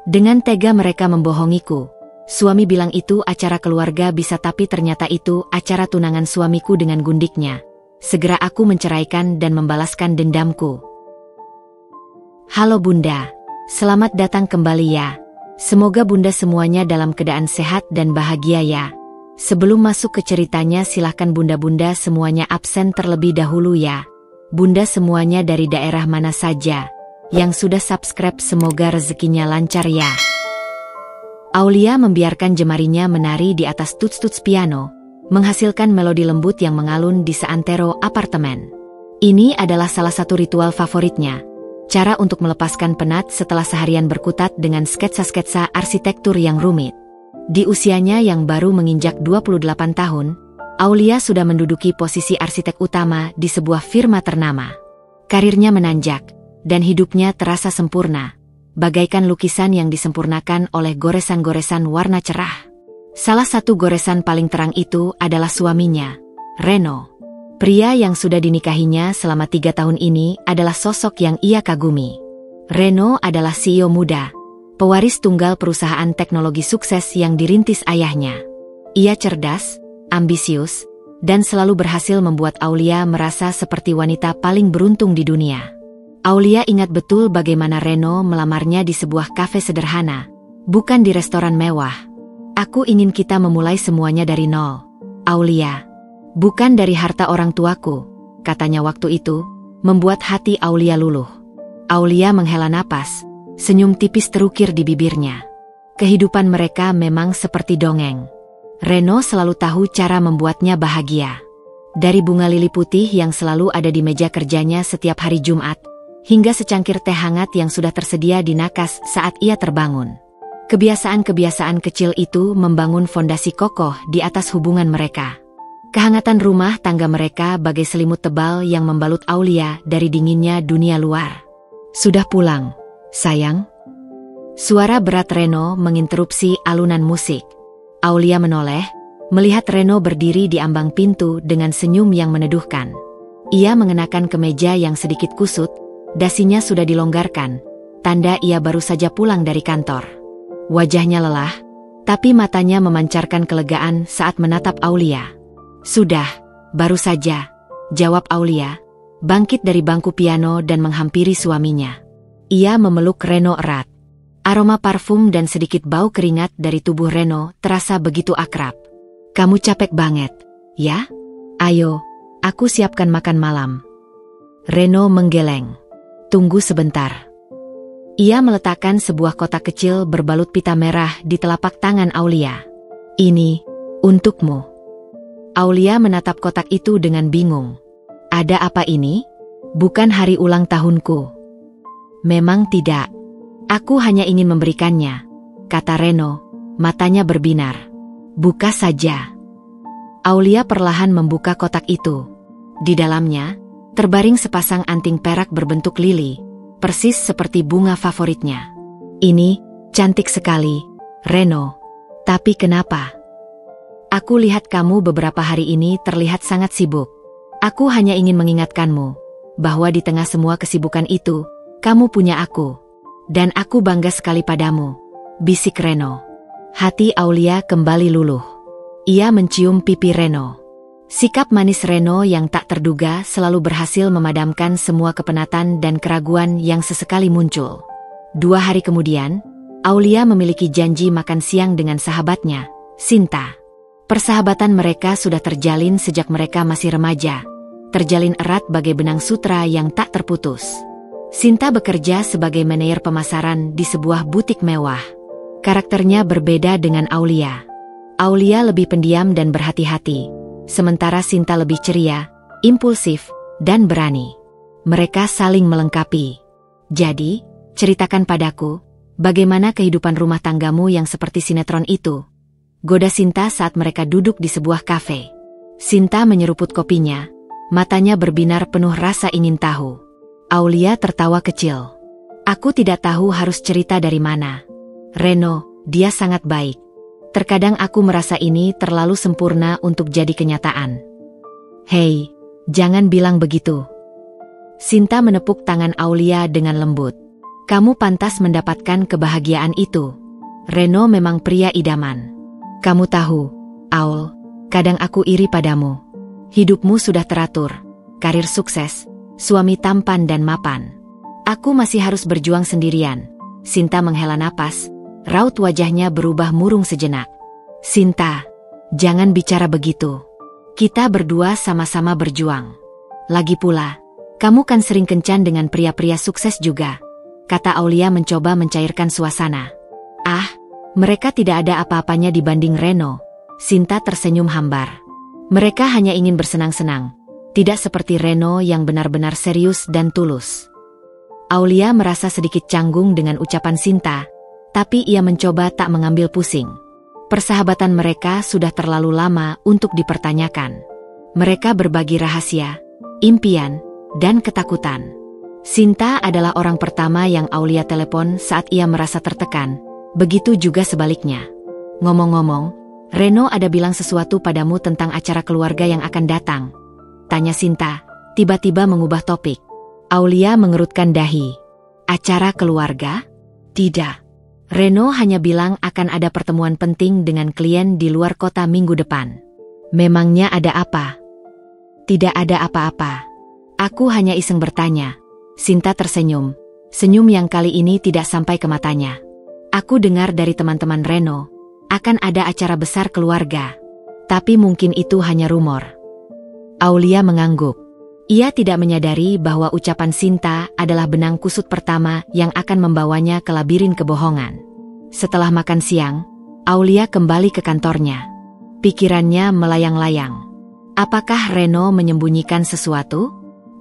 Dengan tega mereka membohongiku. Suami bilang itu acara keluarga bisa, tapi ternyata itu acara tunangan suamiku dengan gundiknya. Segera aku menceraikan dan membalaskan dendamku. Halo Bunda, selamat datang kembali ya. Semoga Bunda semuanya dalam keadaan sehat dan bahagia ya. Sebelum masuk ke ceritanya, silahkan Bunda-Bunda semuanya absen terlebih dahulu ya. Bunda semuanya dari daerah mana saja yang sudah subscribe, semoga rezekinya lancar ya. Aulia membiarkan jemarinya menari di atas tuts-tuts piano, menghasilkan melodi lembut yang mengalun di seantero apartemen. Ini adalah salah satu ritual favoritnya, cara untuk melepaskan penat setelah seharian berkutat dengan sketsa-sketsa arsitektur yang rumit. Di usianya yang baru menginjak 28 tahun, Aulia sudah menduduki posisi arsitek utama di sebuah firma ternama. Karirnya menanjak, dan hidupnya terasa sempurna, bagaikan lukisan yang disempurnakan oleh goresan-goresan warna cerah. Salah satu goresan paling terang itu adalah suaminya, Reno. Pria yang sudah dinikahinya selama 3 tahun ini adalah sosok yang ia kagumi. Reno adalah CEO muda, pewaris tunggal perusahaan teknologi sukses yang dirintis ayahnya. Ia cerdas, ambisius, dan selalu berhasil membuat Aulia merasa seperti wanita paling beruntung di dunia. Aulia ingat betul bagaimana Reno melamarnya di sebuah kafe sederhana, bukan di restoran mewah. Aku ingin kita memulai semuanya dari nol, Aulia. Bukan dari harta orang tuaku, katanya waktu itu, membuat hati Aulia luluh. Aulia menghela napas, senyum tipis terukir di bibirnya. Kehidupan mereka memang seperti dongeng. Reno selalu tahu cara membuatnya bahagia. Dari bunga lili putih yang selalu ada di meja kerjanya setiap hari Jumat, hingga secangkir teh hangat yang sudah tersedia di nakas saat ia terbangun. Kebiasaan-kebiasaan kecil itu membangun fondasi kokoh di atas hubungan mereka. Kehangatan rumah tangga mereka bagai selimut tebal yang membalut Aulia dari dinginnya dunia luar. Sudah pulang, sayang? Suara berat Reno menginterupsi alunan musik. Aulia menoleh, melihat Reno berdiri di ambang pintu dengan senyum yang meneduhkan. Ia mengenakan kemeja yang sedikit kusut, dasinya sudah dilonggarkan, tanda ia baru saja pulang dari kantor. Wajahnya lelah, tapi matanya memancarkan kelegaan saat menatap Aulia. Sudah, baru saja, jawab Aulia, bangkit dari bangku piano dan menghampiri suaminya. Ia memeluk Reno erat. Aroma parfum dan sedikit bau keringat dari tubuh Reno terasa begitu akrab. Kamu capek banget, ya? Ayo, aku siapkan makan malam. Reno menggeleng. Tunggu sebentar. Ia meletakkan sebuah kotak kecil berbalut pita merah di telapak tangan Aulia. Ini, untukmu. Aulia menatap kotak itu dengan bingung. Ada apa ini? Bukan hari ulang tahunku. Memang tidak. Aku hanya ingin memberikannya, kata Reno, matanya berbinar. Buka saja. Aulia perlahan membuka kotak itu. Di dalamnya, terbaring sepasang anting perak berbentuk lili, persis seperti bunga favoritnya. Ini, cantik sekali, Reno. Tapi kenapa? Aku lihat kamu beberapa hari ini terlihat sangat sibuk. Aku hanya ingin mengingatkanmu, bahwa di tengah semua kesibukan itu, kamu punya aku. Dan aku bangga sekali padamu, bisik Reno. Hati Aulia kembali luluh. Ia mencium pipi Reno. Sikap manis Reno yang tak terduga selalu berhasil memadamkan semua kepenatan dan keraguan yang sesekali muncul. 2 hari kemudian, Aulia memiliki janji makan siang dengan sahabatnya, Sinta. Persahabatan mereka sudah terjalin sejak mereka masih remaja, terjalin erat bagai benang sutra yang tak terputus. Sinta bekerja sebagai manajer pemasaran di sebuah butik mewah. Karakternya berbeda dengan Aulia. Aulia lebih pendiam dan berhati-hati, sementara Sinta lebih ceria, impulsif, dan berani. Mereka saling melengkapi. Jadi, ceritakan padaku, bagaimana kehidupan rumah tanggamu yang seperti sinetron itu? Goda Sinta saat mereka duduk di sebuah kafe. Sinta menyeruput kopinya, matanya berbinar penuh rasa ingin tahu. Aulia tertawa kecil. Aku tidak tahu harus cerita dari mana. Reno, dia sangat baik. Terkadang aku merasa ini terlalu sempurna untuk jadi kenyataan. Hei, jangan bilang begitu. Sinta menepuk tangan Aulia dengan lembut. Kamu pantas mendapatkan kebahagiaan itu. Reno memang pria idaman. Kamu tahu, Aul, kadang aku iri padamu. Hidupmu sudah teratur, karir sukses, suami tampan dan mapan. Aku masih harus berjuang sendirian. Sinta menghela napas, raut wajahnya berubah murung sejenak. Sinta, jangan bicara begitu. Kita berdua sama-sama berjuang. Lagi pula, kamu kan sering kencan dengan pria-pria sukses juga, kata Aulia mencoba mencairkan suasana. Ah, mereka tidak ada apa-apanya dibanding Reno. Sinta tersenyum hambar. Mereka hanya ingin bersenang-senang, tidak seperti Reno yang benar-benar serius dan tulus. Aulia merasa sedikit canggung dengan ucapan Sinta, tapi ia mencoba tak mengambil pusing. Persahabatan mereka sudah terlalu lama untuk dipertanyakan. Mereka berbagi rahasia, impian, dan ketakutan. Sinta adalah orang pertama yang Aulia telepon saat ia merasa tertekan, begitu juga sebaliknya. Ngomong-ngomong, Reno ada bilang sesuatu padamu tentang acara keluarga yang akan datang? Tanya Sinta, tiba-tiba mengubah topik. Aulia mengerutkan dahi. Acara keluarga? Tidak. Reno hanya bilang akan ada pertemuan penting dengan klien di luar kota minggu depan. Memangnya ada apa? Tidak ada apa-apa. Aku hanya iseng bertanya. Sinta tersenyum. Senyum yang kali ini tidak sampai ke matanya. Aku dengar dari teman-teman Reno, akan ada acara besar keluarga. Tapi mungkin itu hanya rumor. Aulia mengangguk. Ia tidak menyadari bahwa ucapan Sinta adalah benang kusut pertama yang akan membawanya ke labirin kebohongan. Setelah makan siang, Aulia kembali ke kantornya. Pikirannya melayang-layang. Apakah Reno menyembunyikan sesuatu?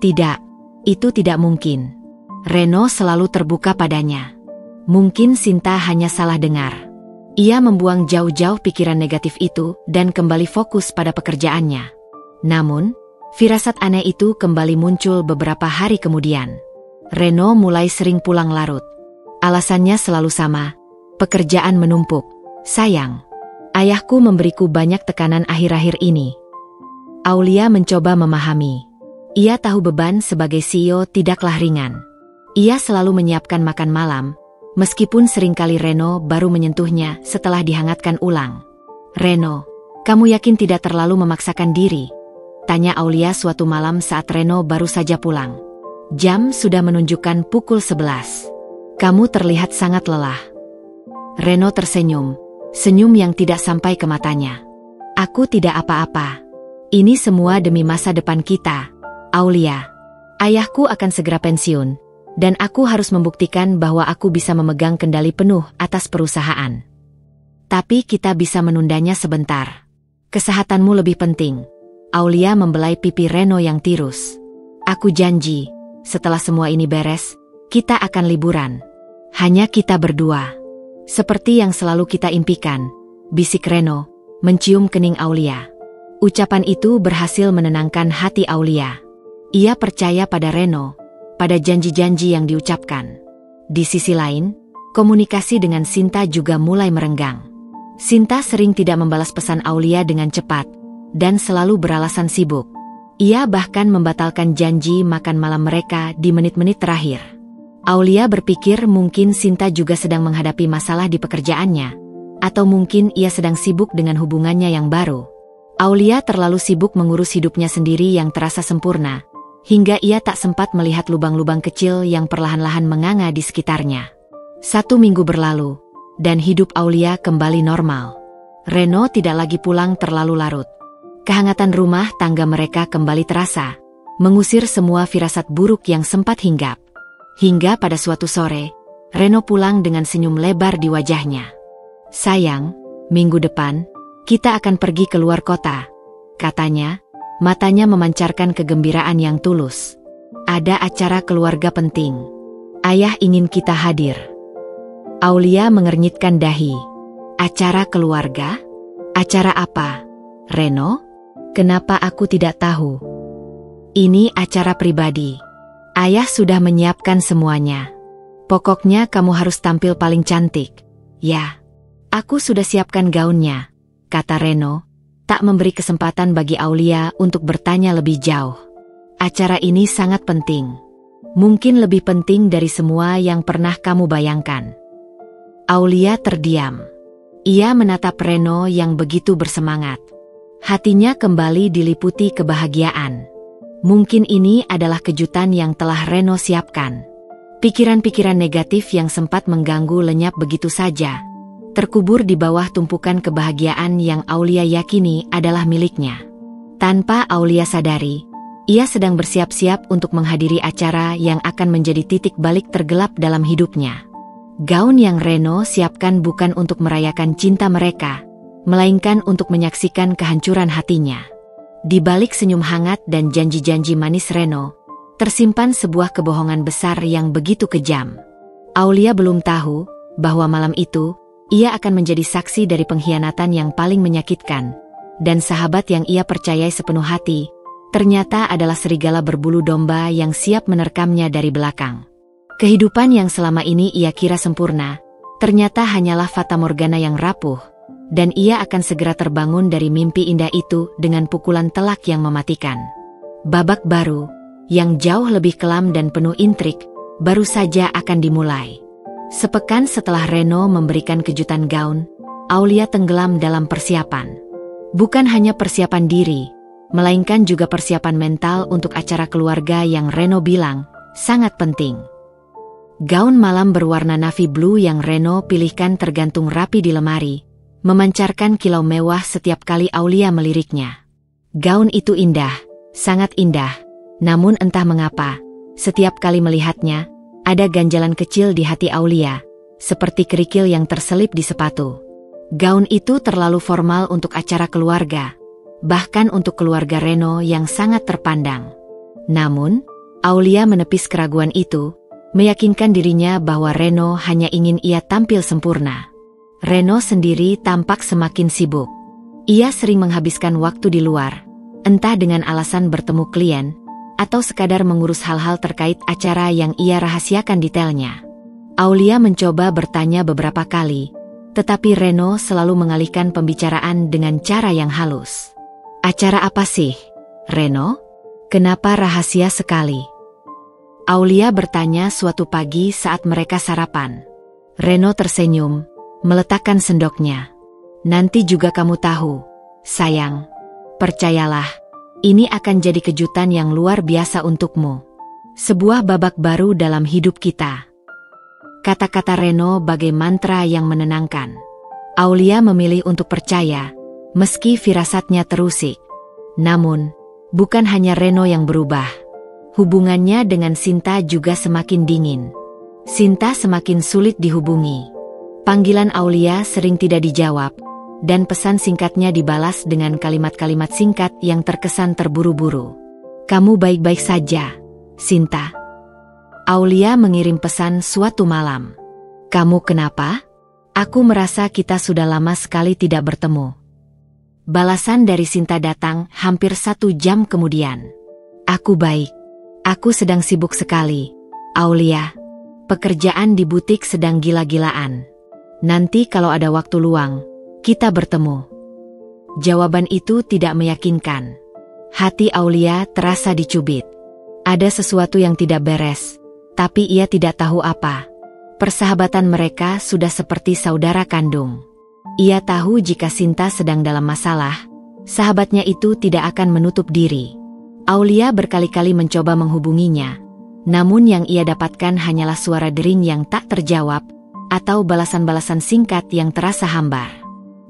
Tidak, itu tidak mungkin. Reno selalu terbuka padanya. Mungkin Sinta hanya salah dengar. Ia membuang jauh-jauh pikiran negatif itu dan kembali fokus pada pekerjaannya. Namun, firasat aneh itu kembali muncul beberapa hari kemudian. Reno mulai sering pulang larut. Alasannya selalu sama, pekerjaan menumpuk. Sayang, ayahku memberiku banyak tekanan akhir-akhir ini. Aulia mencoba memahami. Ia tahu beban sebagai CEO tidaklah ringan. Ia selalu menyiapkan makan malam, meskipun seringkali Reno baru menyentuhnya setelah dihangatkan ulang. Reno, kamu yakin tidak terlalu memaksakan diri? Tanya Aulia suatu malam saat Reno baru saja pulang. Jam sudah menunjukkan pukul 11. Kamu terlihat sangat lelah. Reno tersenyum, senyum yang tidak sampai ke matanya. Aku tidak apa-apa. Ini semua demi masa depan kita, Aulia. Ayahku akan segera pensiun, dan aku harus membuktikan bahwa aku bisa memegang kendali penuh atas perusahaan. Tapi kita bisa menundanya sebentar. Kesehatanmu lebih penting. Aulia membelai pipi Reno yang tirus. Aku janji, setelah semua ini beres, kita akan liburan. Hanya kita berdua. Seperti yang selalu kita impikan, bisik Reno, mencium kening Aulia. Ucapan itu berhasil menenangkan hati Aulia. Ia percaya pada Reno, pada janji-janji yang diucapkan. Di sisi lain, komunikasi dengan Sinta juga mulai merenggang. Sinta sering tidak membalas pesan Aulia dengan cepat, dan selalu beralasan sibuk. Ia bahkan membatalkan janji makan malam mereka di menit-menit terakhir. Aulia berpikir mungkin Sinta juga sedang menghadapi masalah di pekerjaannya, atau mungkin ia sedang sibuk dengan hubungannya yang baru. Aulia terlalu sibuk mengurus hidupnya sendiri yang terasa sempurna, hingga ia tak sempat melihat lubang-lubang kecil yang perlahan-lahan menganga di sekitarnya. 1 minggu berlalu, dan hidup Aulia kembali normal. Reno tidak lagi pulang terlalu larut. Kehangatan rumah tangga mereka kembali terasa, mengusir semua firasat buruk yang sempat hinggap. Hingga pada suatu sore, Reno pulang dengan senyum lebar di wajahnya. Sayang, minggu depan, kita akan pergi ke luar kota, katanya, matanya memancarkan kegembiraan yang tulus. Ada acara keluarga penting. Ayah ingin kita hadir. Aulia mengernyitkan dahi. Acara keluarga? Acara apa, Reno? Kenapa aku tidak tahu? Ini acara pribadi. Ayah sudah menyiapkan semuanya. Pokoknya kamu harus tampil paling cantik. Ya, aku sudah siapkan gaunnya, kata Reno, tak memberi kesempatan bagi Aulia untuk bertanya lebih jauh. Acara ini sangat penting. Mungkin lebih penting dari semua yang pernah kamu bayangkan. Aulia terdiam. Ia menatap Reno yang begitu bersemangat. Hatinya kembali diliputi kebahagiaan. Mungkin ini adalah kejutan yang telah Reno siapkan. Pikiran-pikiran negatif yang sempat mengganggu lenyap begitu saja, terkubur di bawah tumpukan kebahagiaan yang Aulia yakini adalah miliknya. Tanpa Aulia sadari, ia sedang bersiap-siap untuk menghadiri acara yang akan menjadi titik balik tergelap dalam hidupnya. Gaun yang Reno siapkan bukan untuk merayakan cinta mereka, melainkan untuk menyaksikan kehancuran hatinya. Di balik senyum hangat dan janji-janji manis Reno, tersimpan sebuah kebohongan besar yang begitu kejam. Aulia belum tahu bahwa malam itu, ia akan menjadi saksi dari pengkhianatan yang paling menyakitkan, dan sahabat yang ia percayai sepenuh hati, ternyata adalah serigala berbulu domba yang siap menerkamnya dari belakang. Kehidupan yang selama ini ia kira sempurna, ternyata hanyalah fatamorgana yang rapuh, dan ia akan segera terbangun dari mimpi indah itu dengan pukulan telak yang mematikan. Babak baru, yang jauh lebih kelam dan penuh intrik, baru saja akan dimulai. Sepekan setelah Reno memberikan kejutan gaun, Aulia tenggelam dalam persiapan. Bukan hanya persiapan diri, melainkan juga persiapan mental untuk acara keluarga yang Reno bilang sangat penting. Gaun malam berwarna navy blue yang Reno pilihkan tergantung rapi di lemari, memancarkan kilau mewah setiap kali Aulia meliriknya. Gaun itu indah, sangat indah, namun entah mengapa, setiap kali melihatnya, ada ganjalan kecil di hati Aulia, seperti kerikil yang terselip di sepatu. Gaun itu terlalu formal untuk acara keluarga, bahkan untuk keluarga Reno yang sangat terpandang. Namun, Aulia menepis keraguan itu, meyakinkan dirinya bahwa Reno hanya ingin ia tampil sempurna. Reno sendiri tampak semakin sibuk. Ia sering menghabiskan waktu di luar, entah dengan alasan bertemu klien, atau sekadar mengurus hal-hal terkait acara yang ia rahasiakan detailnya. Aulia mencoba bertanya beberapa kali, tetapi Reno selalu mengalihkan pembicaraan dengan cara yang halus. "Acara apa sih, Reno? Kenapa rahasia sekali?" Aulia bertanya suatu pagi saat mereka sarapan. Reno tersenyum, meletakkan sendoknya. "Nanti juga kamu tahu, sayang. Percayalah, ini akan jadi kejutan yang luar biasa untukmu. Sebuah babak baru dalam hidup kita." Kata-kata Reno bagai mantra yang menenangkan. Aulia memilih untuk percaya, meski firasatnya terusik. Namun, bukan hanya Reno yang berubah. Hubungannya dengan Sinta juga semakin dingin. Sinta semakin sulit dihubungi. Panggilan Aulia sering tidak dijawab, dan pesan singkatnya dibalas dengan kalimat-kalimat singkat yang terkesan terburu-buru. "Kamu baik-baik saja, Sinta?" Aulia mengirim pesan suatu malam. "Kamu kenapa? Aku merasa kita sudah lama sekali tidak bertemu." Balasan dari Sinta datang hampir 1 jam kemudian. "Aku baik. Aku sedang sibuk sekali, Aulia. Pekerjaan di butik sedang gila-gilaan. Nanti kalau ada waktu luang, kita bertemu." Jawaban itu tidak meyakinkan. Hati Aulia terasa dicubit. Ada sesuatu yang tidak beres, tapi ia tidak tahu apa. Persahabatan mereka sudah seperti saudara kandung. Ia tahu jika Sinta sedang dalam masalah, sahabatnya itu tidak akan menutup diri. Aulia berkali-kali mencoba menghubunginya, namun yang ia dapatkan hanyalah suara dering yang tak terjawab, atau balasan-balasan singkat yang terasa hambar.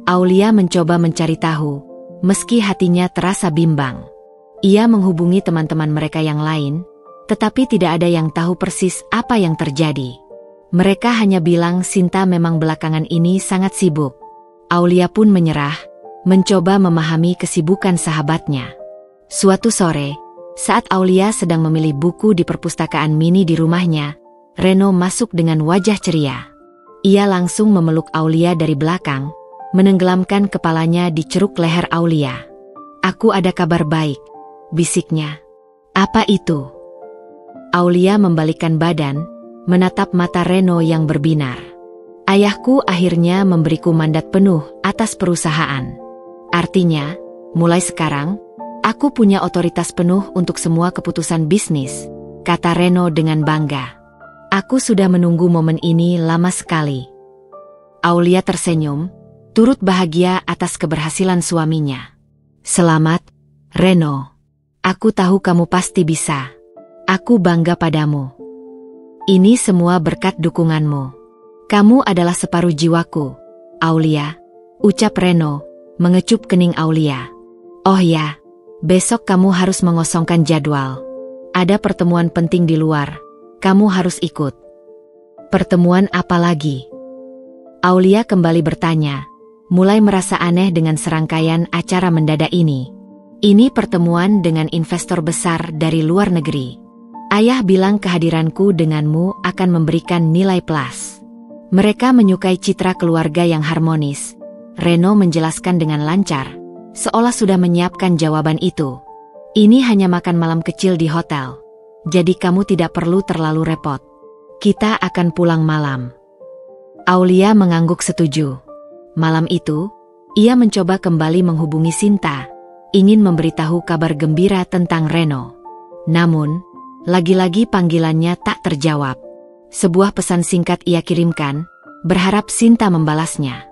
Aulia mencoba mencari tahu, meski hatinya terasa bimbang. Ia menghubungi teman-teman mereka yang lain, tetapi tidak ada yang tahu persis apa yang terjadi. Mereka hanya bilang Sinta memang belakangan ini sangat sibuk. Aulia pun menyerah, mencoba memahami kesibukan sahabatnya. Suatu sore, saat Aulia sedang memilih buku di perpustakaan mini di rumahnya, Reno masuk dengan wajah ceria. Ia langsung memeluk Aulia dari belakang, menenggelamkan kepalanya di ceruk leher Aulia. "Aku ada kabar baik," bisiknya. "Apa itu?" Aulia membalikkan badan, menatap mata Reno yang berbinar. "Ayahku akhirnya memberiku mandat penuh atas perusahaan. Artinya, mulai sekarang, aku punya otoritas penuh untuk semua keputusan bisnis, kata Reno dengan bangga. Aku sudah menunggu momen ini lama sekali. Aulia tersenyum, turut bahagia atas keberhasilan suaminya. Selamat, Reno. Aku tahu kamu pasti bisa. Aku bangga padamu. Ini semua berkat dukunganmu. Kamu adalah separuh jiwaku, Aulia, ucap Reno, mengecup kening Aulia. Oh ya, besok kamu harus mengosongkan jadwal. Ada pertemuan penting di luar, kamu harus ikut. Pertemuan apa lagi? Aulia kembali bertanya, mulai merasa aneh dengan serangkaian acara mendadak ini. Ini pertemuan dengan investor besar dari luar negeri. Ayah bilang kehadiranku denganmu akan memberikan nilai plus. Mereka menyukai citra keluarga yang harmonis. Reno menjelaskan dengan lancar, seolah sudah menyiapkan jawaban itu. Ini hanya makan malam kecil di hotel. Jadi kamu tidak perlu terlalu repot. Kita akan pulang malam. Aulia mengangguk setuju. Malam itu, ia mencoba kembali menghubungi Sinta, ingin memberitahu kabar gembira tentang Reno. Namun, lagi-lagi panggilannya tak terjawab. Sebuah pesan singkat ia kirimkan, berharap Sinta membalasnya.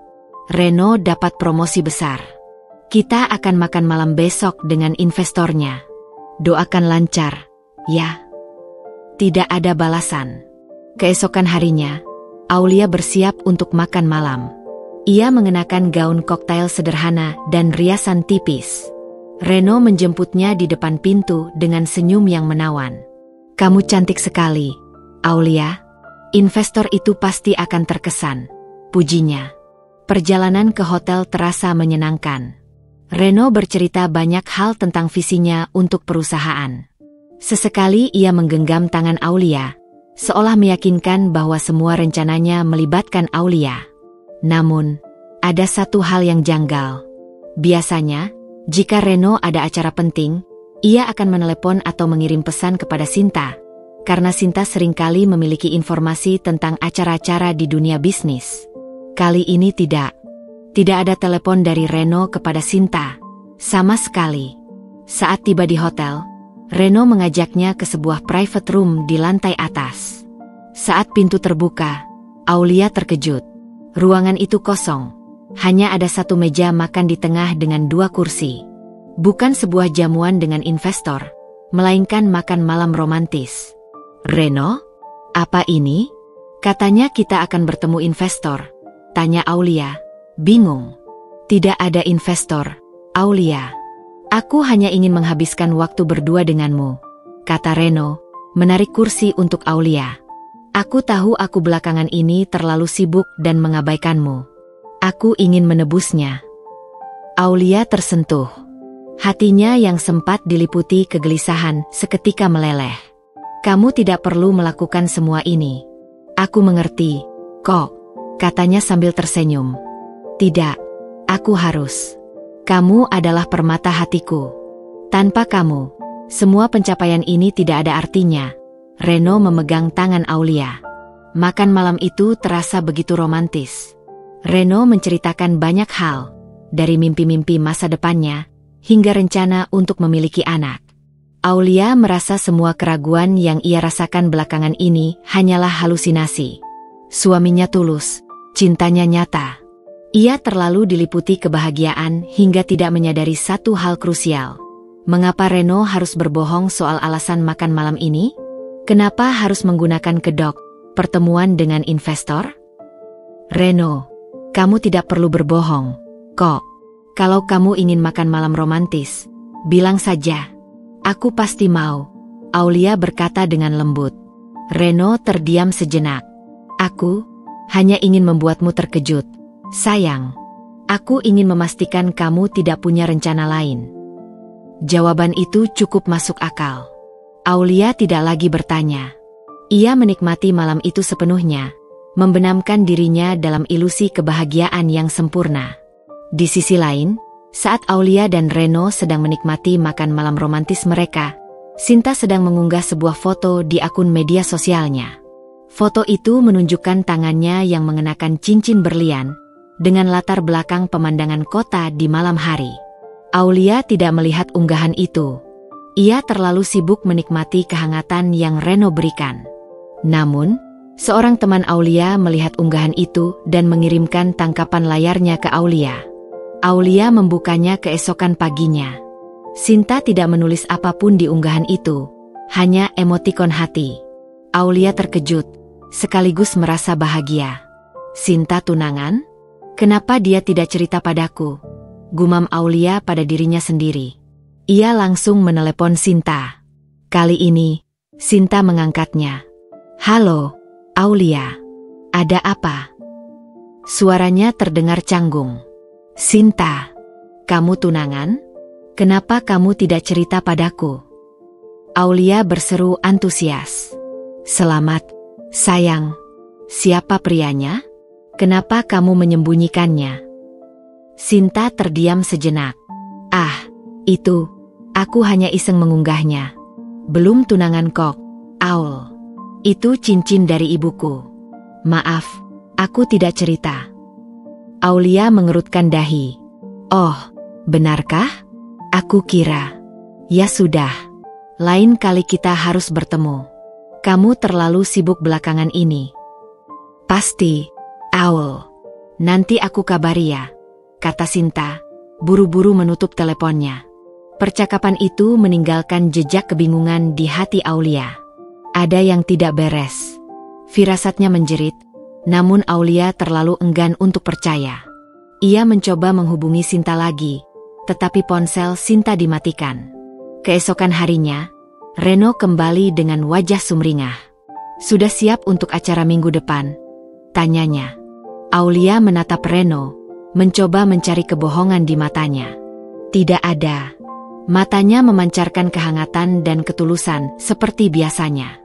Reno dapat promosi besar. Kita akan makan malam besok dengan investornya. Doakan lancar, ya. Tidak ada balasan. Keesokan harinya, Aulia bersiap untuk makan malam. Ia mengenakan gaun koktail sederhana dan riasan tipis. Reno menjemputnya di depan pintu dengan senyum yang menawan. Kamu cantik sekali, Aulia. Investor itu pasti akan terkesan, pujinya. Perjalanan ke hotel terasa menyenangkan. Reno bercerita banyak hal tentang visinya untuk perusahaan. Sesekali ia menggenggam tangan Aulia, seolah meyakinkan bahwa semua rencananya melibatkan Aulia. Namun, ada satu hal yang janggal. Biasanya, jika Reno ada acara penting, ia akan menelepon atau mengirim pesan kepada Sinta, karena Sinta seringkali memiliki informasi tentang acara-acara di dunia bisnis. Kali ini tidak. Tidak ada telepon dari Reno kepada Sinta. Sama sekali. Saat tiba di hotel, Reno mengajaknya ke sebuah private room di lantai atas. Saat pintu terbuka, Aulia terkejut. Ruangan itu kosong. Hanya ada satu meja makan di tengah dengan 2 kursi. Bukan sebuah jamuan dengan investor, melainkan makan malam romantis. Reno? Apa ini? Katanya kita akan bertemu investor. Tanya Aulia, bingung. Tidak ada investor, Aulia. Aku hanya ingin menghabiskan waktu berdua denganmu, kata Reno, menarik kursi untuk Aulia. Aku tahu aku belakangan ini terlalu sibuk dan mengabaikanmu. Aku ingin menebusnya. Aulia tersentuh. Hatinya yang sempat diliputi kegelisahan seketika meleleh. Kamu tidak perlu melakukan semua ini. Aku mengerti, kok, katanya sambil tersenyum. Tidak, aku harus. Kamu adalah permata hatiku. Tanpa kamu, semua pencapaian ini tidak ada artinya. Reno memegang tangan Aulia. Makan malam itu terasa begitu romantis. Reno menceritakan banyak hal, dari mimpi-mimpi masa depannya, hingga rencana untuk memiliki anak. Aulia merasa semua keraguan yang ia rasakan belakangan ini hanyalah halusinasi. Suaminya tulus, cintanya nyata. Ia terlalu diliputi kebahagiaan hingga tidak menyadari satu hal krusial. Mengapa Reno harus berbohong soal alasan makan malam ini? Kenapa harus menggunakan kedok, pertemuan dengan investor? Reno, kamu tidak perlu berbohong, kok. Kalau kamu ingin makan malam romantis, bilang saja. Aku pasti mau, Aulia berkata dengan lembut. Reno terdiam sejenak. Aku hanya ingin membuatmu terkejut. Sayang, aku ingin memastikan kamu tidak punya rencana lain. Jawaban itu cukup masuk akal. Aulia tidak lagi bertanya. Ia menikmati malam itu sepenuhnya, membenamkan dirinya dalam ilusi kebahagiaan yang sempurna. Di sisi lain, saat Aulia dan Reno sedang menikmati makan malam romantis mereka, Sinta sedang mengunggah sebuah foto di akun media sosialnya. Foto itu menunjukkan tangannya yang mengenakan cincin berlian, dengan latar belakang pemandangan kota di malam hari. Aulia tidak melihat unggahan itu. Ia terlalu sibuk menikmati kehangatan yang Reno berikan. Namun, seorang teman Aulia melihat unggahan itu dan mengirimkan tangkapan layarnya ke Aulia. Aulia membukanya keesokan paginya. Sinta tidak menulis apapun di unggahan itu, hanya emotikon hati. Aulia terkejut, sekaligus merasa bahagia. Sinta tunangan? Kenapa dia tidak cerita padaku? Gumam Aulia pada dirinya sendiri. Ia langsung menelepon Sinta. Kali ini, Sinta mengangkatnya. Halo, Aulia. Ada apa? Suaranya terdengar canggung. Sinta, kamu tunangan? Kenapa kamu tidak cerita padaku? Aulia berseru antusias. Selamat, sayang. Siapa prianya? Kenapa kamu menyembunyikannya? Sinta terdiam sejenak. Itu, aku hanya iseng mengunggahnya. Belum tunangan kok, Aul. Itu cincin dari ibuku. Maaf, aku tidak cerita. Aulia mengerutkan dahi. Oh, benarkah? Aku kira. Ya sudah, lain kali kita harus bertemu. Kamu terlalu sibuk belakangan ini. Pasti, Aul. Nanti aku kabari ya, kata Sinta, buru-buru menutup teleponnya. Percakapan itu meninggalkan jejak kebingungan di hati Aulia. Ada yang tidak beres. Firasatnya menjerit, namun Aulia terlalu enggan untuk percaya. Ia mencoba menghubungi Sinta lagi, tetapi ponsel Sinta dimatikan. Keesokan harinya, Reno kembali dengan wajah sumringah. Sudah siap untuk acara minggu depan? Tanyanya. Aulia menatap Reno, mencoba mencari kebohongan di matanya. Tidak ada. Matanya memancarkan kehangatan dan ketulusan seperti biasanya.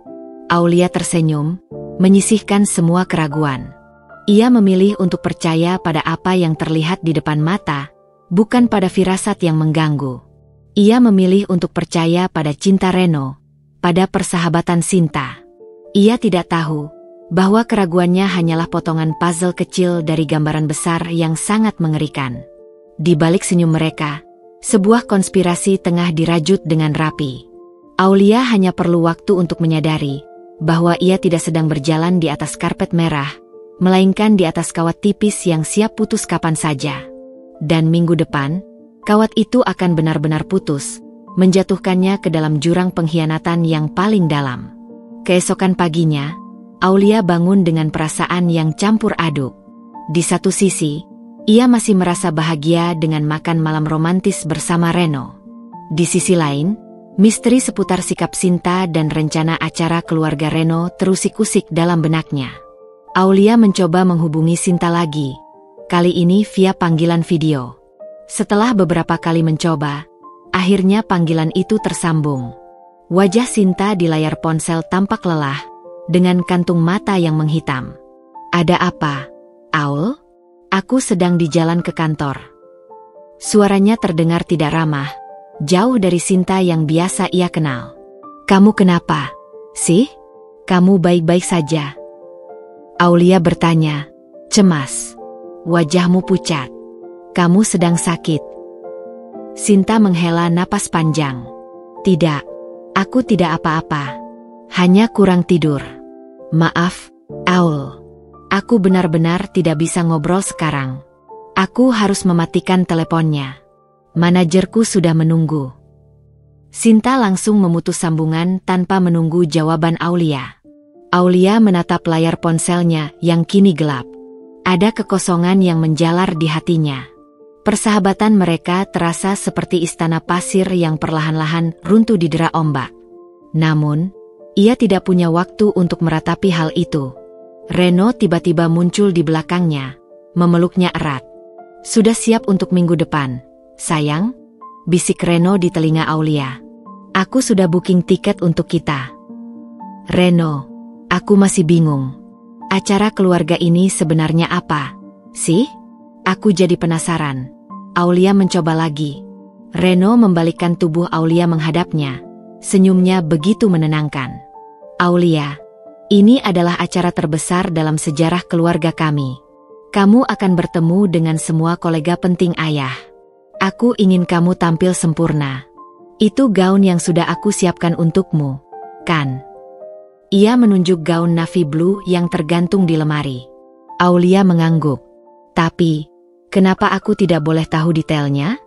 Aulia tersenyum, menyisihkan semua keraguan. Ia memilih untuk percaya pada apa yang terlihat di depan mata, bukan pada firasat yang mengganggu. Ia memilih untuk percaya pada cinta Reno, pada persahabatan Sinta. Ia tidak tahu bahwa keraguannya hanyalah potongan puzzle kecil dari gambaran besar yang sangat mengerikan. Di balik senyum mereka, sebuah konspirasi tengah dirajut dengan rapi. Aulia hanya perlu waktu untuk menyadari bahwa ia tidak sedang berjalan di atas karpet merah, melainkan di atas kawat tipis yang siap putus kapan saja. Dan minggu depan, kawat itu akan benar-benar putus, menjatuhkannya ke dalam jurang pengkhianatan yang paling dalam. Keesokan paginya, Aulia bangun dengan perasaan yang campur aduk. Di satu sisi, ia masih merasa bahagia dengan makan malam romantis bersama Reno. Di sisi lain, misteri seputar sikap Sinta dan rencana acara keluarga Reno terusik-usik dalam benaknya. Aulia mencoba menghubungi Sinta lagi, kali ini via panggilan video. Setelah beberapa kali mencoba, akhirnya panggilan itu tersambung. Wajah Sinta di layar ponsel tampak lelah, dengan kantung mata yang menghitam. Ada apa, Aul? Aku sedang di jalan ke kantor. Suaranya terdengar tidak ramah, jauh dari Sinta yang biasa ia kenal. Kamu kenapa, sih? Kamu baik-baik saja? Aulia bertanya, cemas. Wajahmu pucat. Kamu sedang sakit. Sinta menghela napas panjang. Tidak, aku tidak apa-apa. Hanya kurang tidur. Maaf, Aul. Aku benar-benar tidak bisa ngobrol sekarang. Aku harus mematikan teleponnya. Manajerku sudah menunggu. Sinta langsung memutus sambungan tanpa menunggu jawaban Aulia. Aulia menatap layar ponselnya yang kini gelap. Ada kekosongan yang menjalar di hatinya. Persahabatan mereka terasa seperti istana pasir yang perlahan-lahan runtuh didera ombak. Namun, ia tidak punya waktu untuk meratapi hal itu. Reno tiba-tiba muncul di belakangnya, memeluknya erat. Sudah siap untuk minggu depan, sayang? Bisik Reno di telinga Aulia. Aku sudah booking tiket untuk kita. Reno, aku masih bingung. Acara keluarga ini sebenarnya apa, sih? Aku jadi penasaran. Aulia mencoba lagi. Reno membalikkan tubuh Aulia menghadapnya. Senyumnya begitu menenangkan. Aulia, ini adalah acara terbesar dalam sejarah keluarga kami. Kamu akan bertemu dengan semua kolega penting ayah. Aku ingin kamu tampil sempurna. Itu gaun yang sudah aku siapkan untukmu, kan? Ia menunjuk gaun navy blue yang tergantung di lemari. Aulia mengangguk. Tapi, kenapa aku tidak boleh tahu detailnya?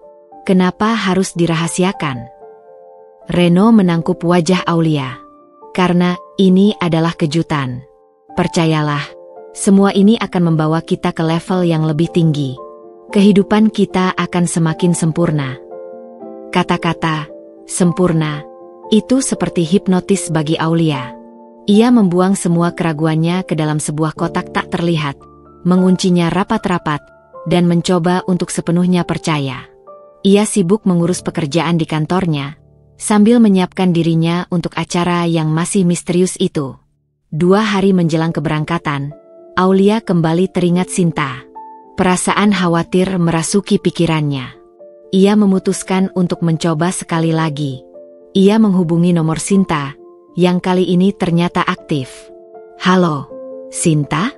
Kenapa harus dirahasiakan? Reno menangkup wajah Aulia. Karena ini adalah kejutan. Percayalah, semua ini akan membawa kita ke level yang lebih tinggi. Kehidupan kita akan semakin sempurna. Kata-kata sempurna itu seperti hipnotis bagi Aulia. Ia membuang semua keraguannya ke dalam sebuah kotak tak terlihat, menguncinya rapat-rapat, dan mencoba untuk sepenuhnya percaya. Ia sibuk mengurus pekerjaan di kantornya, sambil menyiapkan dirinya untuk acara yang masih misterius itu. 2 hari menjelang keberangkatan, Aulia kembali teringat Sinta. Perasaan khawatir merasuki pikirannya. Ia memutuskan untuk mencoba sekali lagi. Ia menghubungi nomor Sinta, yang kali ini ternyata aktif. "Halo, Sinta?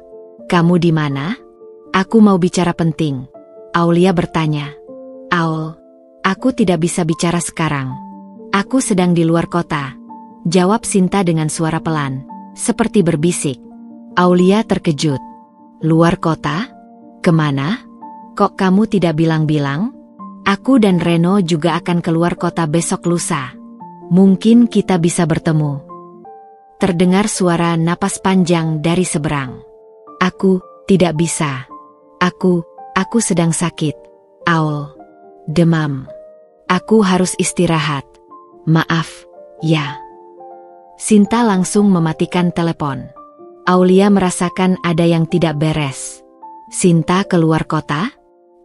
Kamu di mana? Aku mau bicara penting." Aulia bertanya. "Aul, aku tidak bisa bicara sekarang. Aku sedang di luar kota," jawab Sinta dengan suara pelan, seperti berbisik. Aulia terkejut. "Luar kota? Kemana? Kok kamu tidak bilang-bilang? Aku dan Reno juga akan keluar kota besok lusa. Mungkin kita bisa bertemu." Terdengar suara napas panjang dari seberang. "Aku tidak bisa. Aku sedang sakit, Aul. Demam. Aku harus istirahat. Maaf, ya." Sinta langsung mematikan telepon. Aulia merasakan ada yang tidak beres. "Sinta keluar kota?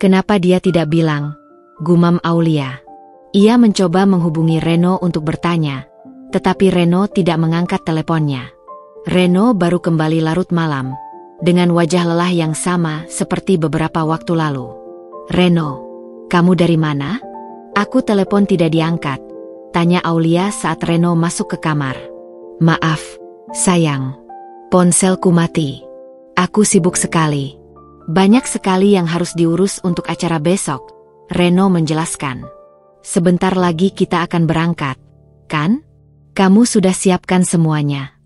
Kenapa dia tidak bilang?" gumam Aulia. Ia mencoba menghubungi Reno untuk bertanya, tetapi Reno tidak mengangkat teleponnya. Reno baru kembali larut malam, dengan wajah lelah yang sama seperti beberapa waktu lalu. "Reno, kamu dari mana? Aku telepon tidak diangkat," tanya Aulia saat Reno masuk ke kamar. "Maaf, sayang. Ponselku mati. Aku sibuk sekali. Banyak sekali yang harus diurus untuk acara besok," Reno menjelaskan. "Sebentar lagi kita akan berangkat, kan? Kamu sudah siapkan semuanya?"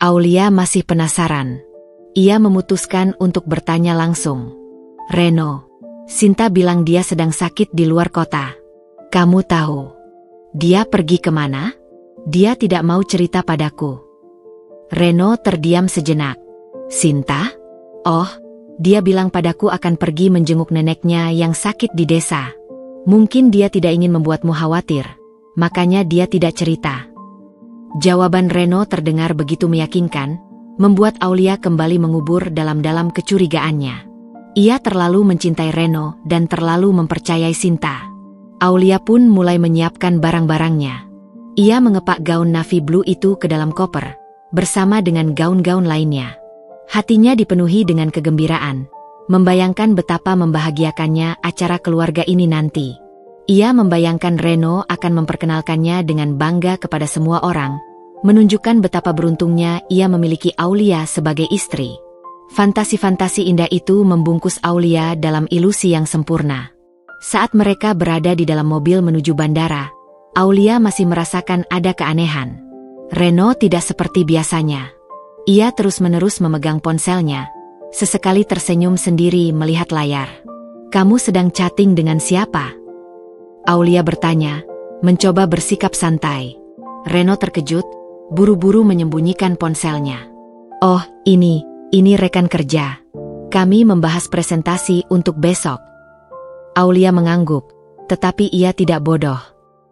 Aulia masih penasaran. Ia memutuskan untuk bertanya langsung. "Reno, Sinta bilang dia sedang sakit di luar kota. Kamu tahu dia pergi kemana? Dia tidak mau cerita padaku." Reno terdiam sejenak. "Sinta? Oh, dia bilang padaku akan pergi menjenguk neneknya yang sakit di desa. Mungkin dia tidak ingin membuatmu khawatir, makanya dia tidak cerita." Jawaban Reno terdengar begitu meyakinkan, membuat Aulia kembali mengubur dalam-dalam kecurigaannya. Ia terlalu mencintai Reno dan terlalu mempercayai Sinta. Aulia pun mulai menyiapkan barang-barangnya. Ia mengepak gaun navy blue itu ke dalam koper, bersama dengan gaun-gaun lainnya. Hatinya dipenuhi dengan kegembiraan, membayangkan betapa membahagiakannya acara keluarga ini nanti. Ia membayangkan Reno akan memperkenalkannya dengan bangga kepada semua orang, menunjukkan betapa beruntungnya ia memiliki Aulia sebagai istri. Fantasi-fantasi indah itu membungkus Aulia dalam ilusi yang sempurna. Saat mereka berada di dalam mobil menuju bandara, Aulia masih merasakan ada keanehan. Reno tidak seperti biasanya. Ia terus-menerus memegang ponselnya, sesekali tersenyum sendiri melihat layar. "Kamu sedang chatting dengan siapa?" Aulia bertanya, mencoba bersikap santai. Reno terkejut, buru-buru menyembunyikan ponselnya. "Oh, ini rekan kerja. Kami membahas presentasi untuk besok." Aulia mengangguk, tetapi ia tidak bodoh.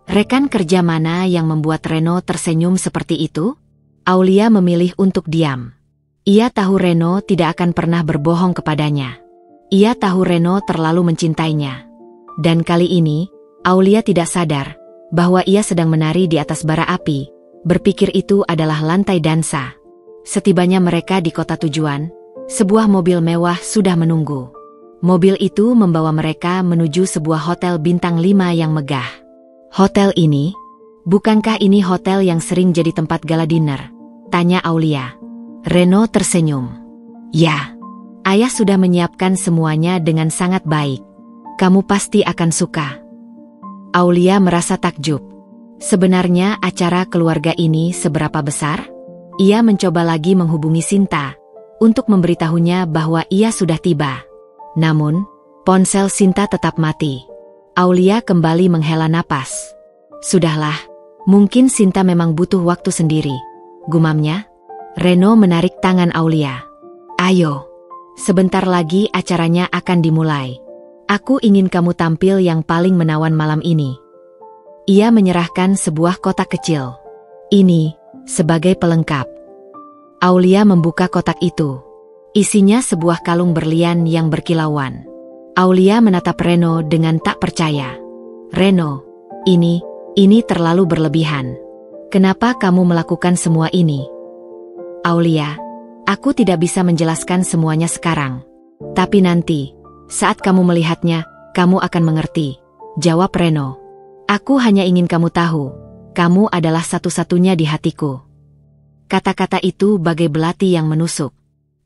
Rekan kerja mana yang membuat Reno tersenyum seperti itu? Aulia memilih untuk diam. Ia tahu Reno tidak akan pernah berbohong kepadanya. Ia tahu Reno terlalu mencintainya. Dan kali ini, Aulia tidak sadar bahwa ia sedang menari di atas bara api, berpikir itu adalah lantai dansa. Setibanya mereka di kota tujuan, sebuah mobil mewah sudah menunggu. Mobil itu membawa mereka menuju sebuah hotel bintang 5 yang megah. "Hotel ini? Bukankah ini hotel yang sering jadi tempat gala dinner?" tanya Aulia. Reno tersenyum. "Ya, ayah sudah menyiapkan semuanya dengan sangat baik. Kamu pasti akan suka." Aulia merasa takjub. Sebenarnya acara keluarga ini seberapa besar? Ia mencoba lagi menghubungi Sinta untuk memberitahunya bahwa ia sudah tiba. Namun, ponsel Sinta tetap mati. Aulia kembali menghela napas. Sudahlah, mungkin Sinta memang butuh waktu sendiri, gumamnya. Reno menarik tangan Aulia. Ayo, sebentar lagi acaranya akan dimulai. Aku ingin kamu tampil yang paling menawan malam ini. Ia menyerahkan sebuah kotak kecil. Ini, sebagai pelengkap. Aulia membuka kotak itu. Isinya sebuah kalung berlian yang berkilauan. Aulia menatap Reno dengan tak percaya. Reno, ini terlalu berlebihan. Kenapa kamu melakukan semua ini? Aulia, aku tidak bisa menjelaskan semuanya sekarang. Tapi nanti, saat kamu melihatnya, kamu akan mengerti, jawab Reno. Aku hanya ingin kamu tahu, kamu adalah satu-satunya di hatiku. Kata-kata itu bagai belati yang menusuk.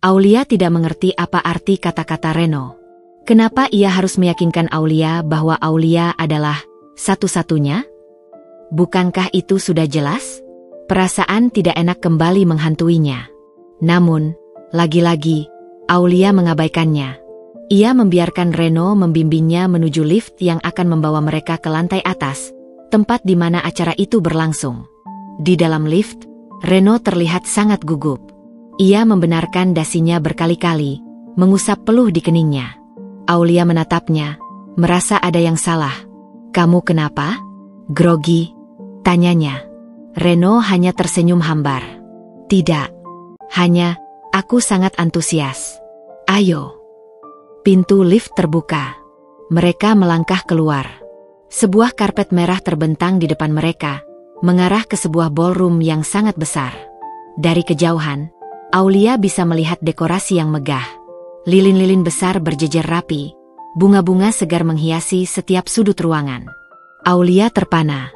Aulia tidak mengerti apa arti kata-kata Reno. Kenapa ia harus meyakinkan Aulia bahwa Aulia adalah satu-satunya? Bukankah itu sudah jelas? Perasaan tidak enak kembali menghantuinya. Namun, lagi-lagi, Aulia mengabaikannya. Ia membiarkan Reno membimbingnya menuju lift yang akan membawa mereka ke lantai atas, tempat di mana acara itu berlangsung. Di dalam lift, Reno terlihat sangat gugup. Ia membenarkan dasinya berkali-kali, mengusap peluh di keningnya. Aulia menatapnya, merasa ada yang salah. Kamu kenapa? Grogi? Tanyanya. Reno hanya tersenyum hambar. Tidak. Hanya, aku sangat antusias. Ayo. Pintu lift terbuka. Mereka melangkah keluar. Sebuah karpet merah terbentang di depan mereka, mengarah ke sebuah ballroom yang sangat besar. Dari kejauhan, Aulia bisa melihat dekorasi yang megah. Lilin-lilin besar berjejer rapi, bunga-bunga segar menghiasi setiap sudut ruangan. Aulia terpana.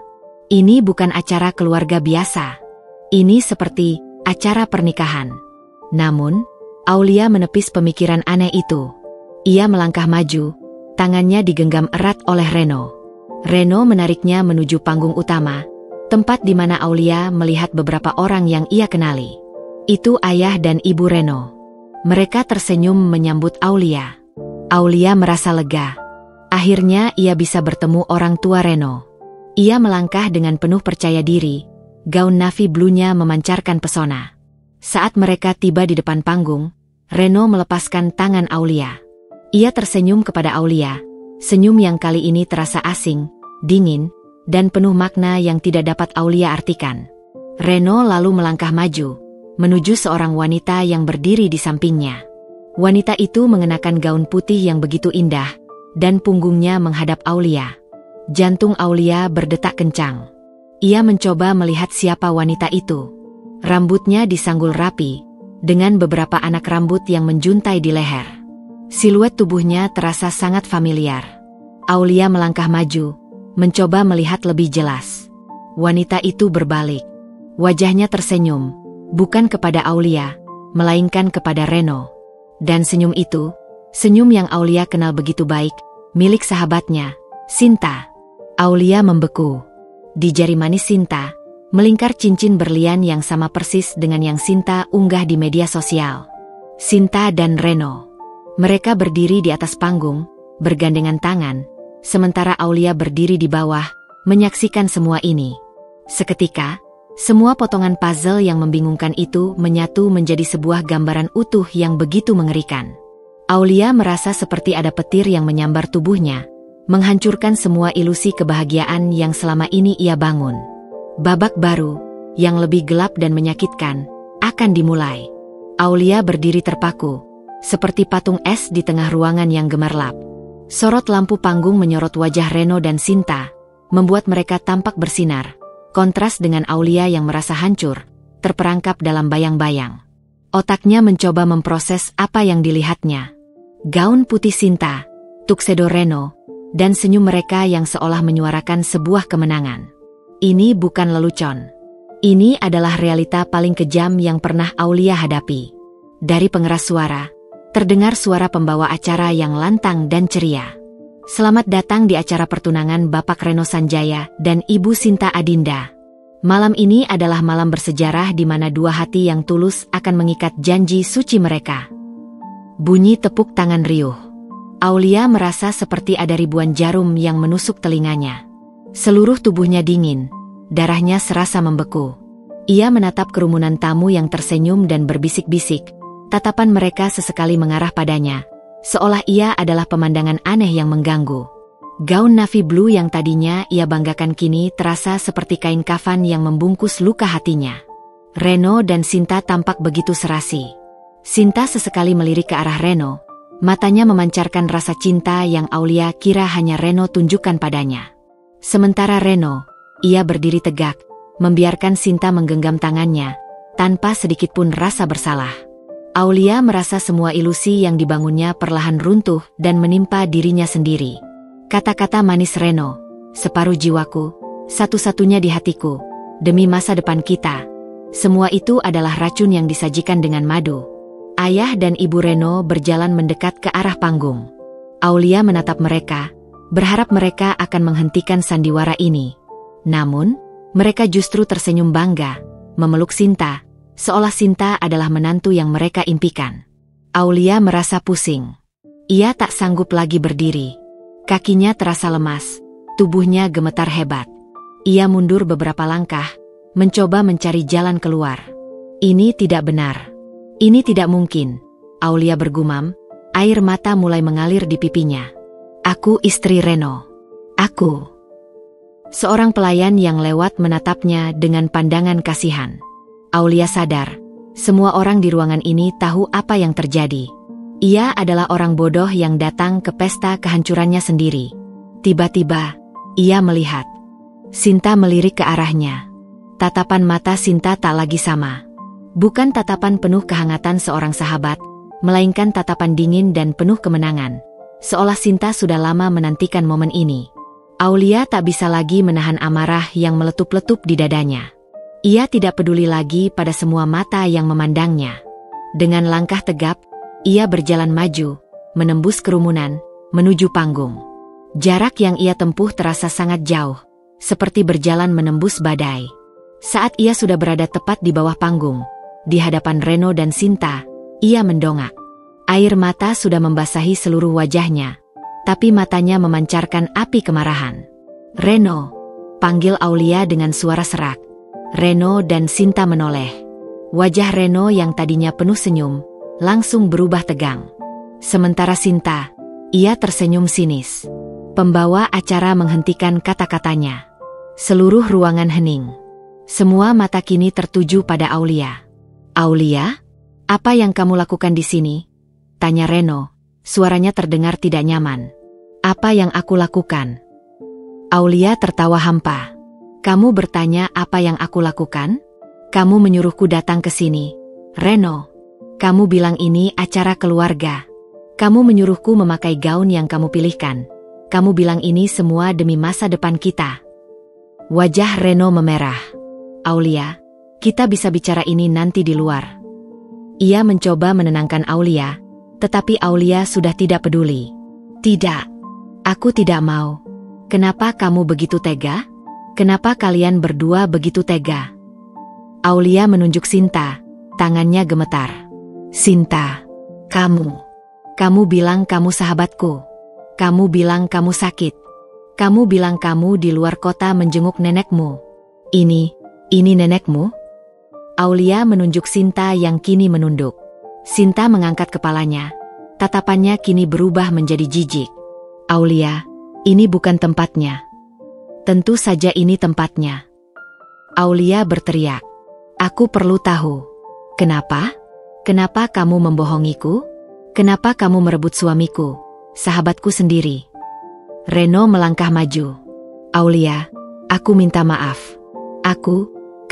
Ini bukan acara keluarga biasa. Ini seperti acara pernikahan. Namun, Aulia menepis pemikiran aneh itu. Ia melangkah maju, tangannya digenggam erat oleh Reno. Reno menariknya menuju panggung utama, tempat di mana Aulia melihat beberapa orang yang ia kenali. Itu ayah dan ibu Reno. Mereka tersenyum menyambut Aulia. Aulia merasa lega. Akhirnya ia bisa bertemu orang tua Reno. Ia melangkah dengan penuh percaya diri, gaun navy blue-nya memancarkan pesona. Saat mereka tiba di depan panggung, Reno melepaskan tangan Aulia. Ia tersenyum kepada Aulia, senyum yang kali ini terasa asing, dingin, dan penuh makna yang tidak dapat Aulia artikan. Reno lalu melangkah maju, menuju seorang wanita yang berdiri di sampingnya. Wanita itu mengenakan gaun putih yang begitu indah, dan punggungnya menghadap Aulia. Jantung Aulia berdetak kencang. Ia mencoba melihat siapa wanita itu. Rambutnya disanggul rapi, dengan beberapa anak rambut yang menjuntai di leher. Siluet tubuhnya terasa sangat familiar. Aulia melangkah maju, mencoba melihat lebih jelas. Wanita itu berbalik. Wajahnya tersenyum, bukan kepada Aulia, melainkan kepada Reno. Dan senyum itu, senyum yang Aulia kenal begitu baik, milik sahabatnya, Sinta. Aulia membeku. Di jari manis Sinta, melingkar cincin berlian yang sama persis dengan yang Sinta unggah di media sosial. Sinta dan Reno. Mereka berdiri di atas panggung, bergandengan tangan, sementara Aulia berdiri di bawah, menyaksikan semua ini. Seketika, semua potongan puzzle yang membingungkan itu menyatu menjadi sebuah gambaran utuh yang begitu mengerikan. Aulia merasa seperti ada petir yang menyambar tubuhnya, menghancurkan semua ilusi kebahagiaan yang selama ini ia bangun. Babak baru, yang lebih gelap dan menyakitkan, akan dimulai. Aulia berdiri terpaku, seperti patung es di tengah ruangan yang gemerlap. Sorot lampu panggung menyorot wajah Reno dan Sinta, membuat mereka tampak bersinar. Kontras dengan Aulia yang merasa hancur, terperangkap dalam bayang-bayang. Otaknya mencoba memproses apa yang dilihatnya. Gaun putih Sinta, tuxedo Reno, dan senyum mereka yang seolah menyuarakan sebuah kemenangan. Ini bukan lelucon. Ini adalah realita paling kejam yang pernah Aulia hadapi. Dari pengeras suara, terdengar suara pembawa acara yang lantang dan ceria. Selamat datang di acara pertunangan Bapak Reno Sanjaya dan Ibu Sinta Adinda. Malam ini adalah malam bersejarah di mana dua hati yang tulus akan mengikat janji suci mereka. Bunyi tepuk tangan riuh. Aulia merasa seperti ada ribuan jarum yang menusuk telinganya. Seluruh tubuhnya dingin, darahnya serasa membeku. Ia menatap kerumunan tamu yang tersenyum dan berbisik-bisik. Tatapan mereka sesekali mengarah padanya, seolah ia adalah pemandangan aneh yang mengganggu. Gaun navy blue yang tadinya ia banggakan kini terasa seperti kain kafan yang membungkus luka hatinya. Reno dan Sinta tampak begitu serasi. Sinta sesekali melirik ke arah Reno, matanya memancarkan rasa cinta yang Aulia kira hanya Reno tunjukkan padanya. Sementara Reno, ia berdiri tegak, membiarkan Sinta menggenggam tangannya, tanpa sedikit pun rasa bersalah. Aulia merasa semua ilusi yang dibangunnya perlahan runtuh dan menimpa dirinya sendiri. Kata-kata manis Reno, separuh jiwaku, satu-satunya di hatiku, demi masa depan kita. Semua itu adalah racun yang disajikan dengan madu. Ayah dan ibu Reno berjalan mendekat ke arah panggung. Aulia menatap mereka, berharap mereka akan menghentikan sandiwara ini. Namun, mereka justru tersenyum bangga, memeluk Sinta, seolah Sinta adalah menantu yang mereka impikan. Aulia merasa pusing. Ia tak sanggup lagi berdiri. Kakinya terasa lemas, tubuhnya gemetar hebat. Ia mundur beberapa langkah, mencoba mencari jalan keluar. Ini tidak benar. Ini tidak mungkin, Aulia bergumam, air mata mulai mengalir di pipinya. Aku istri Reno. Aku. Seorang pelayan yang lewat menatapnya dengan pandangan kasihan. Aulia sadar, semua orang di ruangan ini tahu apa yang terjadi. Ia adalah orang bodoh yang datang ke pesta kehancurannya sendiri. Tiba-tiba, ia melihat. Sinta melirik ke arahnya. Tatapan mata Sinta tak lagi sama. Bukan tatapan penuh kehangatan seorang sahabat, melainkan tatapan dingin dan penuh kemenangan. Seolah Sinta sudah lama menantikan momen ini. Aulia tak bisa lagi menahan amarah yang meletup-letup di dadanya. Ia tidak peduli lagi pada semua mata yang memandangnya. Dengan langkah tegap, ia berjalan maju, menembus kerumunan, menuju panggung. Jarak yang ia tempuh terasa sangat jauh, seperti berjalan menembus badai. Saat ia sudah berada tepat di bawah panggung, di hadapan Reno dan Sinta, ia mendongak. Air mata sudah membasahi seluruh wajahnya, tapi matanya memancarkan api kemarahan. "Reno," panggil Aulia dengan suara serak. Reno dan Sinta menoleh. Wajah Reno yang tadinya penuh senyum, langsung berubah tegang. Sementara Sinta, ia tersenyum sinis. Pembawa acara menghentikan kata-katanya. Seluruh ruangan hening. Semua mata kini tertuju pada Aulia. "Aulia, apa yang kamu lakukan di sini?" tanya Reno, suaranya terdengar tidak nyaman. "Apa yang aku lakukan?" Aulia tertawa hampa. "Kamu bertanya apa yang aku lakukan? Kamu menyuruhku datang ke sini. Reno, kamu bilang ini acara keluarga. Kamu menyuruhku memakai gaun yang kamu pilihkan. Kamu bilang ini semua demi masa depan kita." Wajah Reno memerah. "Aulia, kita bisa bicara ini nanti di luar." Ia mencoba menenangkan Aulia, tetapi Aulia sudah tidak peduli. "Tidak, aku tidak mau. Kenapa kamu begitu tega? Kenapa kalian berdua begitu tega?" Aulia menunjuk Sinta, tangannya gemetar. "Sinta, kamu bilang kamu sahabatku. Kamu bilang kamu sakit. Kamu bilang kamu di luar kota menjenguk nenekmu. Ini nenekmu?" Aulia menunjuk Sinta yang kini menunduk. Sinta mengangkat kepalanya, tatapannya kini berubah menjadi jijik. "Aulia, ini bukan tempatnya." "Tentu saja ini tempatnya." Aulia berteriak. "Aku perlu tahu. Kenapa? Kenapa kamu membohongiku? Kenapa kamu merebut suamiku, sahabatku sendiri?" Reno melangkah maju. "Aulia, aku minta maaf.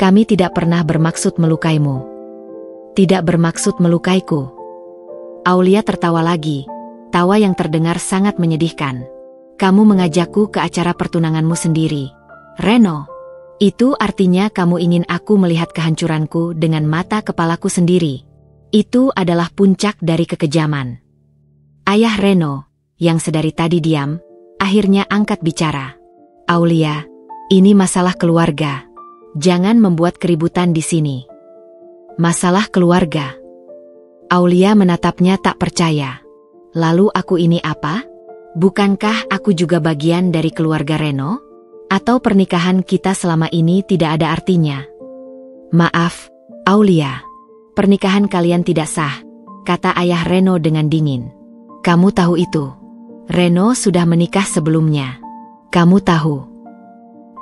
Kami tidak pernah bermaksud melukaimu." "Tidak bermaksud melukaiku?" Aulia tertawa lagi, tawa yang terdengar sangat menyedihkan. "Kamu mengajakku ke acara pertunanganmu sendiri, Reno. Itu artinya kamu ingin aku melihat kehancuranku dengan mata kepalaku sendiri. Itu adalah puncak dari kekejaman." Ayah Reno, yang sedari tadi diam, akhirnya angkat bicara. Aulia, ini masalah keluarga. Jangan membuat keributan di sini. Masalah keluarga. Aulia menatapnya tak percaya. Lalu aku ini apa? Bukankah aku juga bagian dari keluarga Reno? Atau pernikahan kita selama ini tidak ada artinya? Maaf, Aulia. Pernikahan kalian tidak sah, kata ayah Reno dengan dingin. Kamu tahu itu. Reno sudah menikah sebelumnya. Kamu tahu.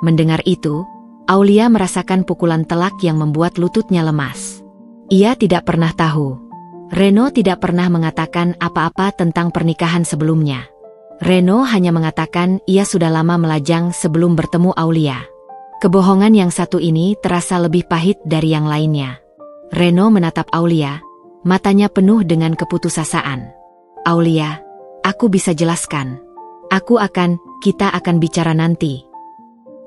Mendengar itu, Aulia merasakan pukulan telak yang membuat lututnya lemas. Ia tidak pernah tahu. Reno tidak pernah mengatakan apa-apa tentang pernikahan sebelumnya. Reno hanya mengatakan ia sudah lama melajang sebelum bertemu Aulia. Kebohongan yang satu ini terasa lebih pahit dari yang lainnya. Reno menatap Aulia, matanya penuh dengan keputusasaan. Aulia, aku bisa jelaskan. Kita akan bicara nanti.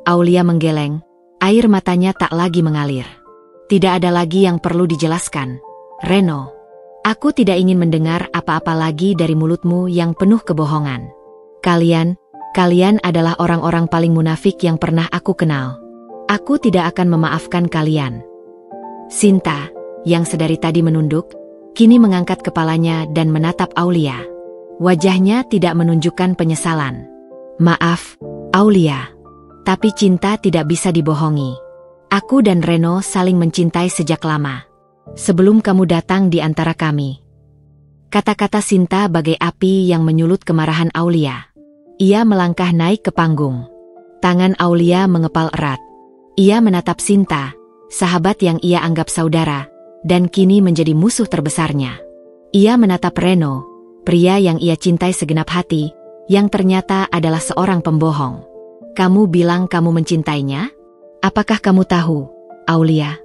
Aulia menggeleng, air matanya tak lagi mengalir. Tidak ada lagi yang perlu dijelaskan. Reno, aku tidak ingin mendengar apa-apa lagi dari mulutmu yang penuh kebohongan. Kalian adalah orang-orang paling munafik yang pernah aku kenal. Aku tidak akan memaafkan kalian. Sinta, yang sedari tadi menunduk, kini mengangkat kepalanya dan menatap Aulia. Wajahnya tidak menunjukkan penyesalan. Maaf, Aulia. Tapi cinta tidak bisa dibohongi. Aku dan Reno saling mencintai sejak lama. Sebelum kamu datang di antara kami. Kata-kata Sinta bagai api yang menyulut kemarahan Aulia. Ia melangkah naik ke panggung. Tangan Aulia mengepal erat. Ia menatap Sinta, sahabat yang ia anggap saudara, dan kini menjadi musuh terbesarnya. Ia menatap Reno, pria yang ia cintai segenap hati, yang ternyata adalah seorang pembohong. Kamu bilang kamu mencintainya? Apakah kamu tahu, Aulia?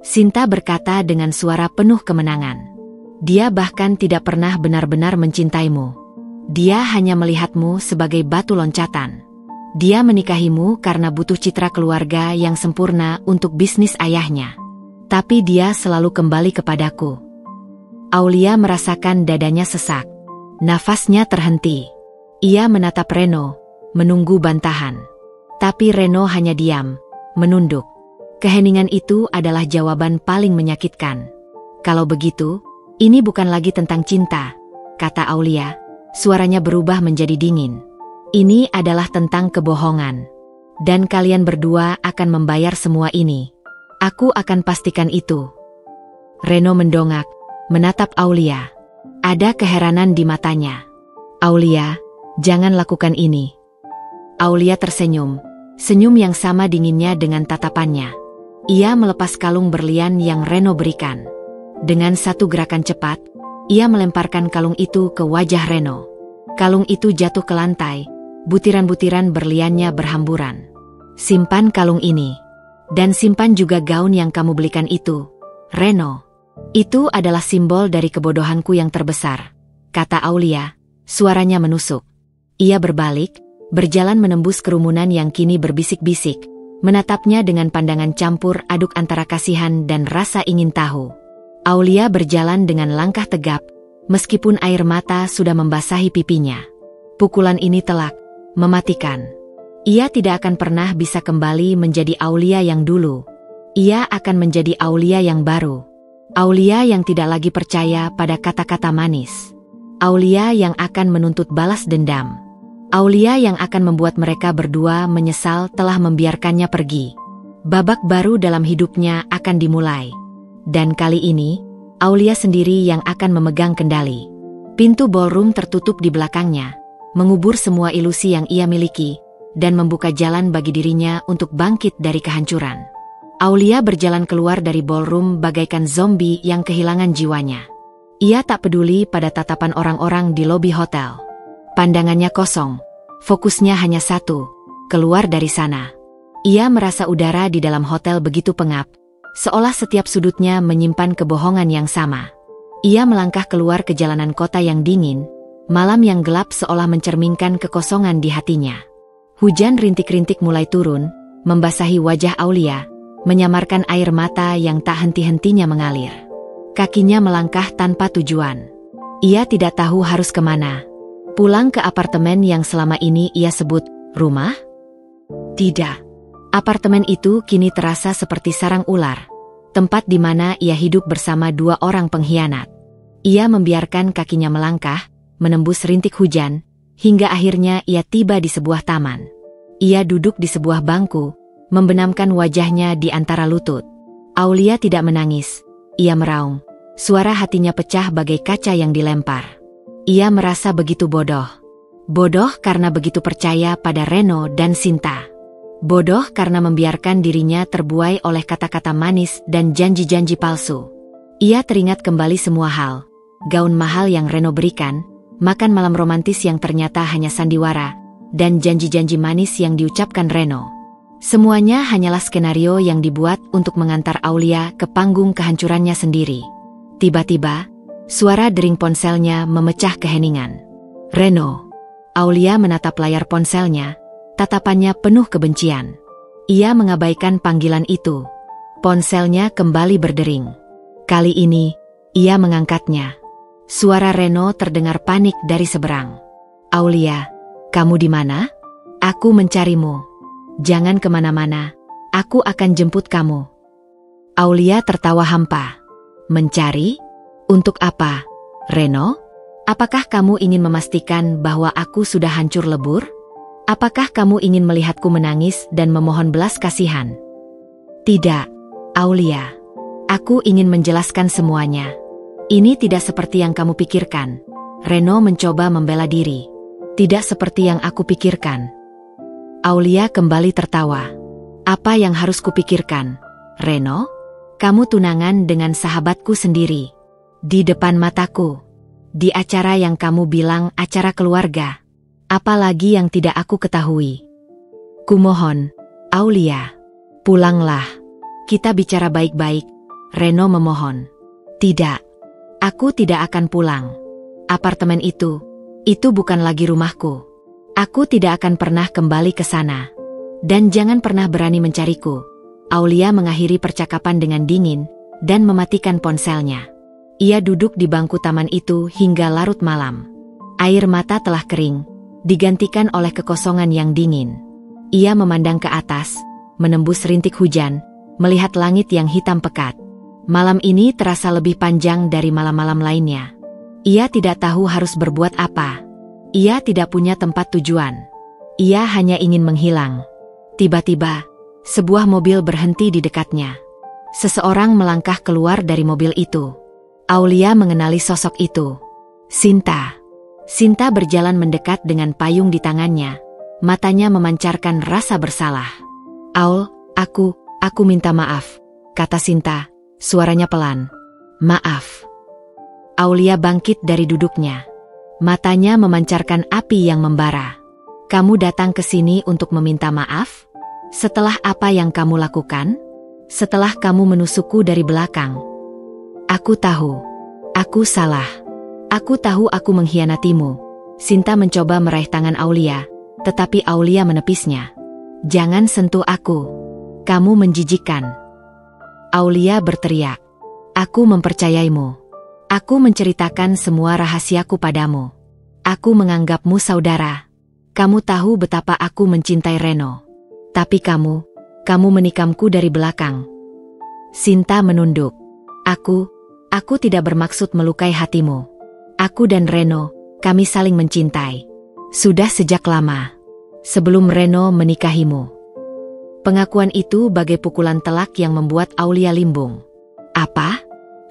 Sinta berkata dengan suara penuh kemenangan. Dia bahkan tidak pernah benar-benar mencintaimu. Dia hanya melihatmu sebagai batu loncatan. Dia menikahimu karena butuh citra keluarga yang sempurna untuk bisnis ayahnya. Tapi dia selalu kembali kepadaku. Aulia merasakan dadanya sesak. Nafasnya terhenti. Ia menatap Reno, menunggu bantahan. Tapi Reno hanya diam, menunduk. Keheningan itu adalah jawaban paling menyakitkan. Kalau begitu, ini bukan lagi tentang cinta, kata Aulia. Suaranya berubah menjadi dingin. Ini adalah tentang kebohongan. Dan kalian berdua akan membayar semua ini. Aku akan pastikan itu. Reno mendongak, menatap Aulia. Ada keheranan di matanya. Aulia, jangan lakukan ini. Aulia tersenyum, senyum yang sama dinginnya dengan tatapannya. Ia melepas kalung berlian yang Reno berikan. Dengan satu gerakan cepat, ia melemparkan kalung itu ke wajah Reno. Kalung itu jatuh ke lantai, butiran-butiran berliannya berhamburan. Simpan kalung ini. Dan simpan juga gaun yang kamu belikan itu, Reno. Itu adalah simbol dari kebodohanku yang terbesar, kata Aulia, suaranya menusuk. Ia berbalik, berjalan menembus kerumunan yang kini berbisik-bisik, menatapnya dengan pandangan campur aduk antara kasihan dan rasa ingin tahu. Aulia berjalan dengan langkah tegap, meskipun air mata sudah membasahi pipinya. Pukulan ini telak, mematikan. Ia tidak akan pernah bisa kembali menjadi Aulia yang dulu. Ia akan menjadi Aulia yang baru. Aulia yang tidak lagi percaya pada kata-kata manis. Aulia yang akan menuntut balas dendam. Aulia yang akan membuat mereka berdua menyesal telah membiarkannya pergi. Babak baru dalam hidupnya akan dimulai. Dan kali ini, Aulia sendiri yang akan memegang kendali. Pintu ballroom tertutup di belakangnya, mengubur semua ilusi yang ia miliki, dan membuka jalan bagi dirinya untuk bangkit dari kehancuran. Aulia berjalan keluar dari ballroom bagaikan zombie yang kehilangan jiwanya. Ia tak peduli pada tatapan orang-orang di lobi hotel. Pandangannya kosong, fokusnya hanya satu, keluar dari sana. Ia merasa udara di dalam hotel begitu pengap, seolah setiap sudutnya menyimpan kebohongan yang sama. Ia melangkah keluar ke jalanan kota yang dingin, malam yang gelap seolah mencerminkan kekosongan di hatinya. Hujan rintik-rintik mulai turun, membasahi wajah Aulia, menyamarkan air mata yang tak henti-hentinya mengalir. Kakinya melangkah tanpa tujuan. Ia tidak tahu harus kemana. Pulang ke apartemen yang selama ini ia sebut rumah? Tidak. Apartemen itu kini terasa seperti sarang ular, tempat di mana ia hidup bersama dua orang pengkhianat. Ia membiarkan kakinya melangkah, menembus rintik hujan, hingga akhirnya ia tiba di sebuah taman. Ia duduk di sebuah bangku, membenamkan wajahnya di antara lutut. Aulia tidak menangis. Ia meraung. Suara hatinya pecah bagai kaca yang dilempar. Ia merasa begitu bodoh. Bodoh karena begitu percaya pada Reno dan Sinta. Bodoh karena membiarkan dirinya terbuai oleh kata-kata manis dan janji-janji palsu. Ia teringat kembali semua hal. Gaun mahal yang Reno berikan, makan malam romantis yang ternyata hanya sandiwara, dan janji-janji manis yang diucapkan Reno. Semuanya hanyalah skenario yang dibuat untuk mengantar Aulia ke panggung kehancurannya sendiri. Tiba-tiba, suara dering ponselnya memecah keheningan. Reno. Aulia menatap layar ponselnya, tatapannya penuh kebencian. Ia mengabaikan panggilan itu. Ponselnya kembali berdering. Kali ini, ia mengangkatnya. Suara Reno terdengar panik dari seberang. Aulia, kamu di mana? Aku mencarimu. Jangan kemana-mana, aku akan jemput kamu. Aulia tertawa hampa. Mencari? Untuk apa, Reno? Apakah kamu ingin memastikan bahwa aku sudah hancur lebur? Apakah kamu ingin melihatku menangis dan memohon belas kasihan? Tidak, Aulia. Aku ingin menjelaskan semuanya. Ini tidak seperti yang kamu pikirkan. Reno mencoba membela diri. Tidak seperti yang aku pikirkan. Aulia kembali tertawa. Apa yang harus kupikirkan, Reno? Kamu tunangan dengan sahabatku sendiri. Di depan mataku. Di acara yang kamu bilang acara keluarga. Apalagi yang tidak aku ketahui. Kumohon, Aulia. Pulanglah. Kita bicara baik-baik. Reno memohon. Tidak. Aku tidak akan pulang. Apartemen itu bukan lagi rumahku. Aku tidak akan pernah kembali ke sana. Dan jangan pernah berani mencariku. Aulia mengakhiri percakapan dengan dingin dan mematikan ponselnya. Ia duduk di bangku taman itu hingga larut malam. Air mata telah kering, digantikan oleh kekosongan yang dingin. Ia memandang ke atas, menembus rintik hujan, melihat langit yang hitam pekat. Malam ini terasa lebih panjang dari malam-malam lainnya. Ia tidak tahu harus berbuat apa. Ia tidak punya tempat tujuan. Ia hanya ingin menghilang. Tiba-tiba, sebuah mobil berhenti di dekatnya. Seseorang melangkah keluar dari mobil itu. Aulia mengenali sosok itu. Sinta. Sinta berjalan mendekat dengan payung di tangannya. Matanya memancarkan rasa bersalah. Aul, aku minta maaf, kata Sinta, suaranya pelan. Maaf. Aulia bangkit dari duduknya. Matanya memancarkan api yang membara. Kamu datang ke sini untuk meminta maaf? Setelah apa yang kamu lakukan? Setelah kamu menusukku dari belakang? Aku tahu. Aku salah. Aku tahu aku mengkhianatimu. Sinta mencoba meraih tangan Aulia, tetapi Aulia menepisnya. Jangan sentuh aku. Kamu menjijikkan. Aulia berteriak. Aku mempercayaimu. Aku menceritakan semua rahasiaku padamu. Aku menganggapmu saudara. Kamu tahu betapa aku mencintai Reno. Tapi kamu menikamku dari belakang. Sinta menunduk. Aku tidak bermaksud melukai hatimu. Aku dan Reno, kami saling mencintai. Sudah sejak lama. Sebelum Reno menikahimu. Pengakuan itu bagai pukulan telak yang membuat Aulia limbung. Apa?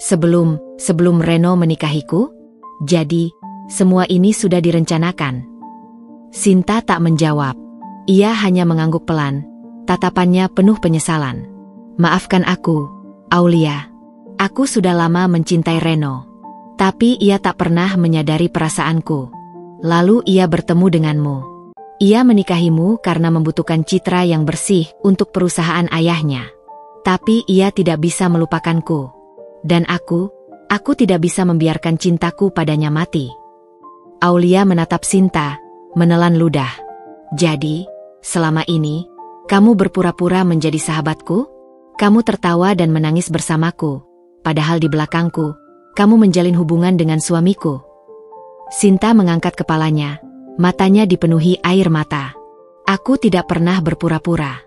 Sebelum Reno menikahiku? Jadi, semua ini sudah direncanakan. Sinta tak menjawab. Ia hanya mengangguk pelan. Tatapannya penuh penyesalan. Maafkan aku, Aulia. Aku sudah lama mencintai Reno. Tapi ia tak pernah menyadari perasaanku. Lalu ia bertemu denganmu. Ia menikahimu karena membutuhkan citra yang bersih untuk perusahaan ayahnya. Tapi ia tidak bisa melupakanku. Dan aku tidak bisa membiarkan cintaku padanya mati. Aulia menatap Sinta, menelan ludah. Jadi, selama ini, kamu berpura-pura menjadi sahabatku? Kamu tertawa dan menangis bersamaku. Padahal di belakangku, kamu menjalin hubungan dengan suamiku. Sinta mengangkat kepalanya, matanya dipenuhi air mata. Aku tidak pernah berpura-pura.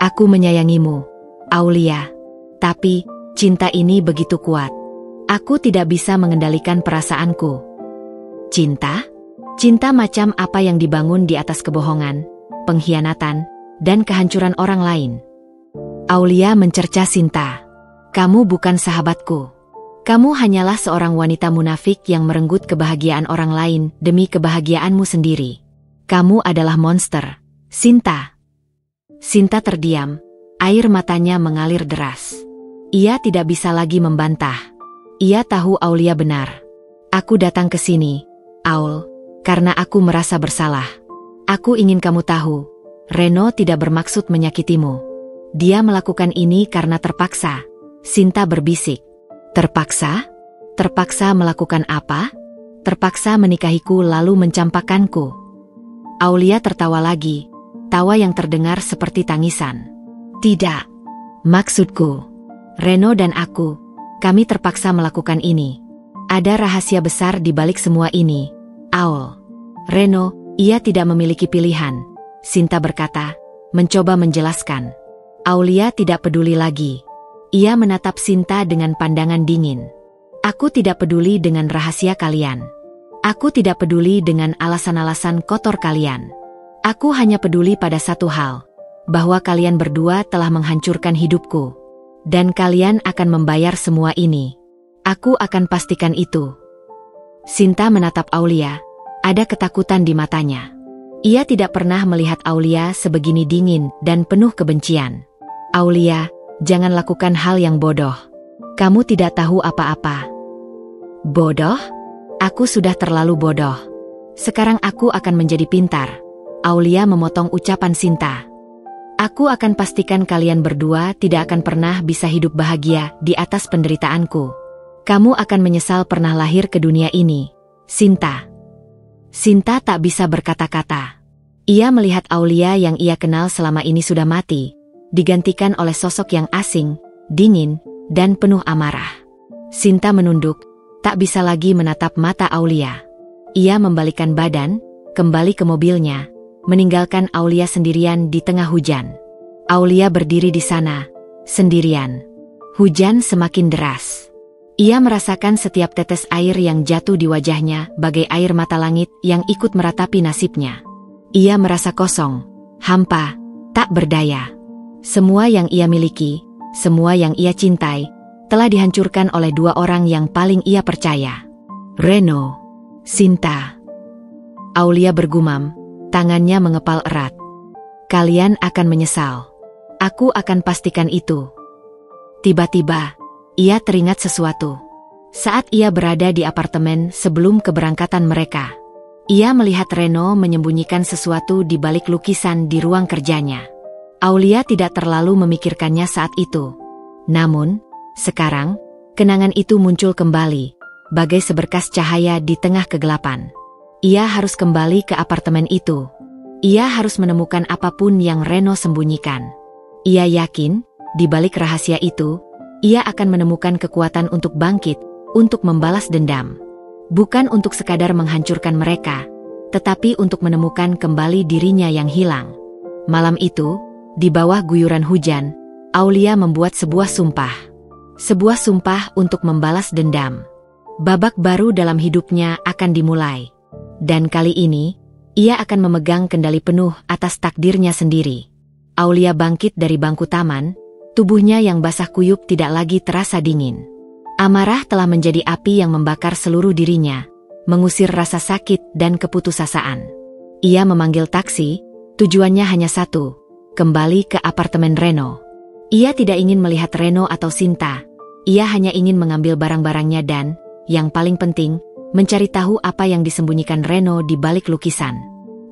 Aku menyayangimu, Aulia. Tapi, cinta ini begitu kuat. Aku tidak bisa mengendalikan perasaanku. Cinta? Cinta macam apa yang dibangun di atas kebohongan, pengkhianatan, dan kehancuran orang lain? Aulia mencerca Sinta. Kamu bukan sahabatku. Kamu hanyalah seorang wanita munafik yang merenggut kebahagiaan orang lain demi kebahagiaanmu sendiri. Kamu adalah monster, Sinta. Sinta terdiam, air matanya mengalir deras. Ia tidak bisa lagi membantah. Ia tahu Aulia benar. Aku datang ke sini, Aul, karena aku merasa bersalah. Aku ingin kamu tahu, Reno tidak bermaksud menyakitimu. Dia melakukan ini karena terpaksa. Sinta berbisik. Terpaksa? Terpaksa melakukan apa? Terpaksa menikahiku lalu mencampakkanku. Aulia tertawa lagi, tawa yang terdengar seperti tangisan. Tidak. Maksudku, Reno dan aku, kami terpaksa melakukan ini. Ada rahasia besar di balik semua ini, Aul. Reno, ia tidak memiliki pilihan, Sinta berkata, mencoba menjelaskan. Aulia tidak peduli lagi. Ia menatap Sinta dengan pandangan dingin. Aku tidak peduli dengan rahasia kalian. Aku tidak peduli dengan alasan-alasan kotor kalian. Aku hanya peduli pada satu hal, bahwa kalian berdua telah menghancurkan hidupku. Dan kalian akan membayar semua ini. Aku akan pastikan itu. Sinta menatap Aulia, ada ketakutan di matanya. Ia tidak pernah melihat Aulia sebegini dingin dan penuh kebencian. Aulia, jangan lakukan hal yang bodoh. Kamu tidak tahu apa-apa. Bodoh? Aku sudah terlalu bodoh. Sekarang aku akan menjadi pintar. Aulia memotong ucapan Sinta. Aku akan pastikan kalian berdua tidak akan pernah bisa hidup bahagia di atas penderitaanku. Kamu akan menyesal pernah lahir ke dunia ini, Sinta. Sinta tak bisa berkata-kata. Ia melihat Aulia yang ia kenal selama ini sudah mati, digantikan oleh sosok yang asing, dingin, dan penuh amarah. Sinta menunduk, tak bisa lagi menatap mata Aulia. Ia membalikan badan, kembali ke mobilnya, meninggalkan Aulia sendirian di tengah hujan. Aulia berdiri di sana, sendirian. Hujan semakin deras. Ia merasakan setiap tetes air yang jatuh di wajahnya bagai air mata langit yang ikut meratapi nasibnya. Ia merasa kosong, hampa, tak berdaya. Semua yang ia miliki, semua yang ia cintai, telah dihancurkan oleh dua orang yang paling ia percaya. Reno, Sinta. Aulia bergumam, tangannya mengepal erat. Kalian akan menyesal. Aku akan pastikan itu. Tiba-tiba, ia teringat sesuatu. Saat ia berada di apartemen sebelum keberangkatan mereka, ia melihat Reno menyembunyikan sesuatu di balik lukisan di ruang kerjanya. Aulia tidak terlalu memikirkannya saat itu. Namun, sekarang, kenangan itu muncul kembali, bagai seberkas cahaya di tengah kegelapan. Ia harus kembali ke apartemen itu. Ia harus menemukan apapun yang Reno sembunyikan. Ia yakin, di balik rahasia itu, ia akan menemukan kekuatan untuk bangkit, untuk membalas dendam. Bukan untuk sekadar menghancurkan mereka, tetapi untuk menemukan kembali dirinya yang hilang. Malam itu, di bawah guyuran hujan, Aulia membuat sebuah sumpah. Sebuah sumpah untuk membalas dendam. Babak baru dalam hidupnya akan dimulai. Dan kali ini, ia akan memegang kendali penuh atas takdirnya sendiri. Aulia bangkit dari bangku taman, tubuhnya yang basah kuyup tidak lagi terasa dingin. Amarah telah menjadi api yang membakar seluruh dirinya, mengusir rasa sakit dan keputusasaan. Ia memanggil taksi, tujuannya hanya satu, kembali ke apartemen Reno. Ia tidak ingin melihat Reno atau Sinta. Ia hanya ingin mengambil barang-barangnya dan, yang paling penting, mencari tahu apa yang disembunyikan Reno di balik lukisan.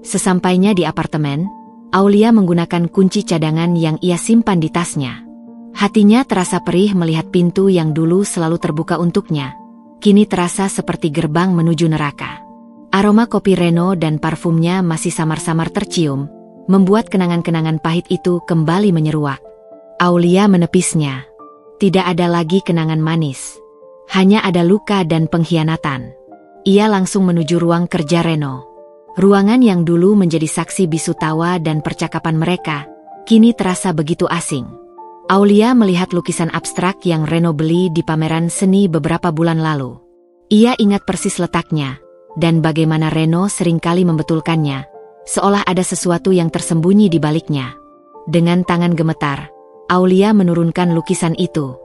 Sesampainya di apartemen, Aulia menggunakan kunci cadangan yang ia simpan di tasnya. Hatinya terasa perih melihat pintu yang dulu selalu terbuka untuknya, kini terasa seperti gerbang menuju neraka. Aroma kopi Reno dan parfumnya masih samar-samar tercium, membuat kenangan-kenangan pahit itu kembali menyeruak. Aulia menepisnya. Tidak ada lagi kenangan manis. Hanya ada luka dan pengkhianatan. Ia langsung menuju ruang kerja Reno. Ruangan yang dulu menjadi saksi bisu tawa dan percakapan mereka, kini terasa begitu asing. Aulia melihat lukisan abstrak yang Reno beli di pameran seni beberapa bulan lalu. Ia ingat persis letaknya, dan bagaimana Reno seringkali membetulkannya, seolah ada sesuatu yang tersembunyi di baliknya. Dengan tangan gemetar, Aulia menurunkan lukisan itu.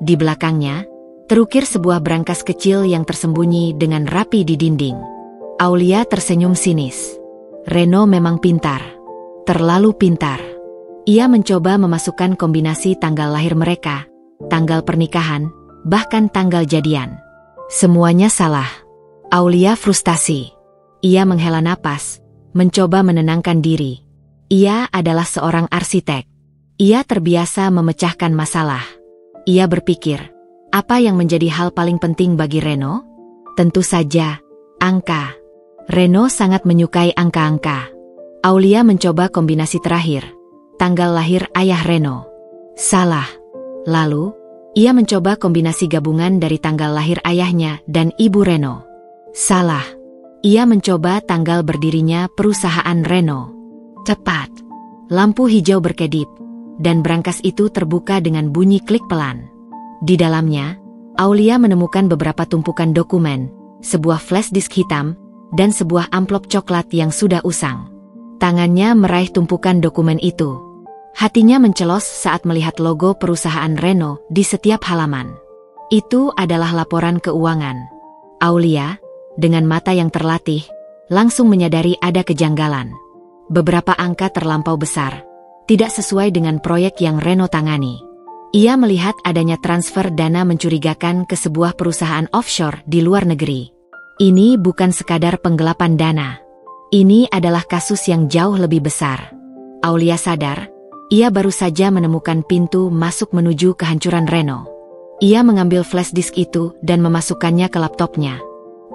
Di belakangnya, terukir sebuah brankas kecil yang tersembunyi dengan rapi di dinding. Aulia tersenyum sinis. Reno memang pintar. Terlalu pintar. Ia mencoba memasukkan kombinasi tanggal lahir mereka, tanggal pernikahan, bahkan tanggal jadian. Semuanya salah. Aulia frustasi. Ia menghela napas, mencoba menenangkan diri. Ia adalah seorang arsitek. Ia terbiasa memecahkan masalah. Ia berpikir, apa yang menjadi hal paling penting bagi Reno? Tentu saja, angka. Reno sangat menyukai angka-angka. Aulia mencoba kombinasi terakhir, tanggal lahir ayah Reno. Salah. Lalu, ia mencoba kombinasi gabungan dari tanggal lahir ayahnya dan ibu Reno. Salah. Ia mencoba tanggal berdirinya perusahaan Reno. Cepat. Lampu hijau berkedip, dan brankas itu terbuka dengan bunyi klik pelan. Di dalamnya, Aulia menemukan beberapa tumpukan dokumen, sebuah flash disk hitam, dan sebuah amplop coklat yang sudah usang. Tangannya meraih tumpukan dokumen itu. Hatinya mencelos saat melihat logo perusahaan Reno di setiap halaman. Itu adalah laporan keuangan. Aulia, dengan mata yang terlatih, langsung menyadari ada kejanggalan. Beberapa angka terlampau besar, tidak sesuai dengan proyek yang Reno tangani. Ia melihat adanya transfer dana mencurigakan ke sebuah perusahaan offshore di luar negeri. Ini bukan sekadar penggelapan dana. Ini adalah kasus yang jauh lebih besar. Aulia sadar, ia baru saja menemukan pintu masuk menuju kehancuran Reno. Ia mengambil flash disk itu dan memasukkannya ke laptopnya.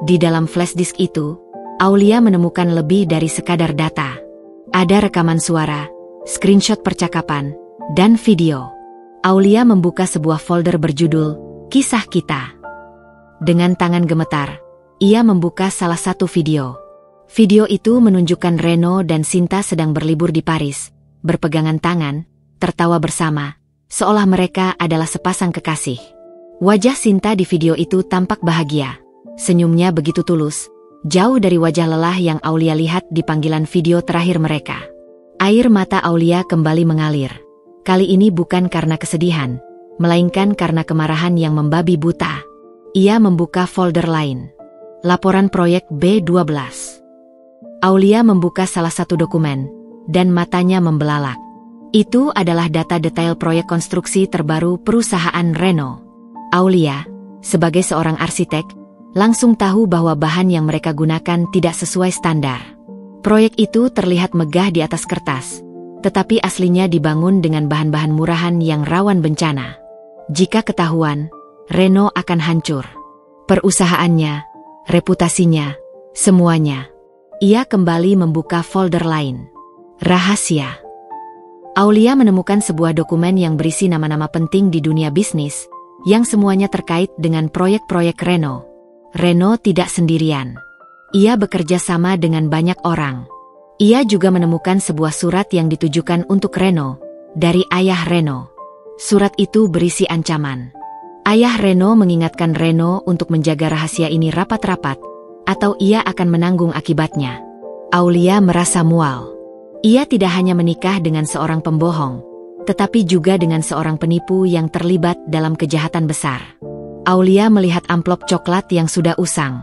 Di dalam flash disk itu, Aulia menemukan lebih dari sekadar data. Ada rekaman suara, screenshot percakapan, dan video. Aulia membuka sebuah folder berjudul Kisah Kita. Dengan tangan gemetar, ia membuka salah satu video. Video itu menunjukkan Reno dan Sinta sedang berlibur di Paris, berpegangan tangan, tertawa bersama, seolah mereka adalah sepasang kekasih. Wajah Sinta di video itu tampak bahagia. Senyumnya begitu tulus, jauh dari wajah lelah yang Aulia lihat di panggilan video terakhir mereka. Air mata Aulia kembali mengalir. Kali ini bukan karena kesedihan, melainkan karena kemarahan yang membabi buta. Ia membuka folder lain. Laporan proyek B12. Aulia membuka salah satu dokumen, dan matanya membelalak. Itu adalah data detail proyek konstruksi terbaru perusahaan Reno. Aulia, sebagai seorang arsitek, langsung tahu bahwa bahan yang mereka gunakan tidak sesuai standar. Proyek itu terlihat megah di atas kertas, tetapi aslinya dibangun dengan bahan-bahan murahan yang rawan bencana. Jika ketahuan, Reno akan hancur. Perusahaannya, reputasinya, semuanya. Ia kembali membuka folder lain. Rahasia. Aulia menemukan sebuah dokumen yang berisi nama-nama penting di dunia bisnis, yang semuanya terkait dengan proyek-proyek Reno. Reno tidak sendirian. Ia bekerja sama dengan banyak orang. Ia juga menemukan sebuah surat yang ditujukan untuk Reno, dari ayah Reno. Surat itu berisi ancaman. Ayah Reno mengingatkan Reno untuk menjaga rahasia ini rapat-rapat, atau ia akan menanggung akibatnya. Aulia merasa mual. Ia tidak hanya menikah dengan seorang pembohong, tetapi juga dengan seorang penipu yang terlibat dalam kejahatan besar. Aulia melihat amplop coklat yang sudah usang.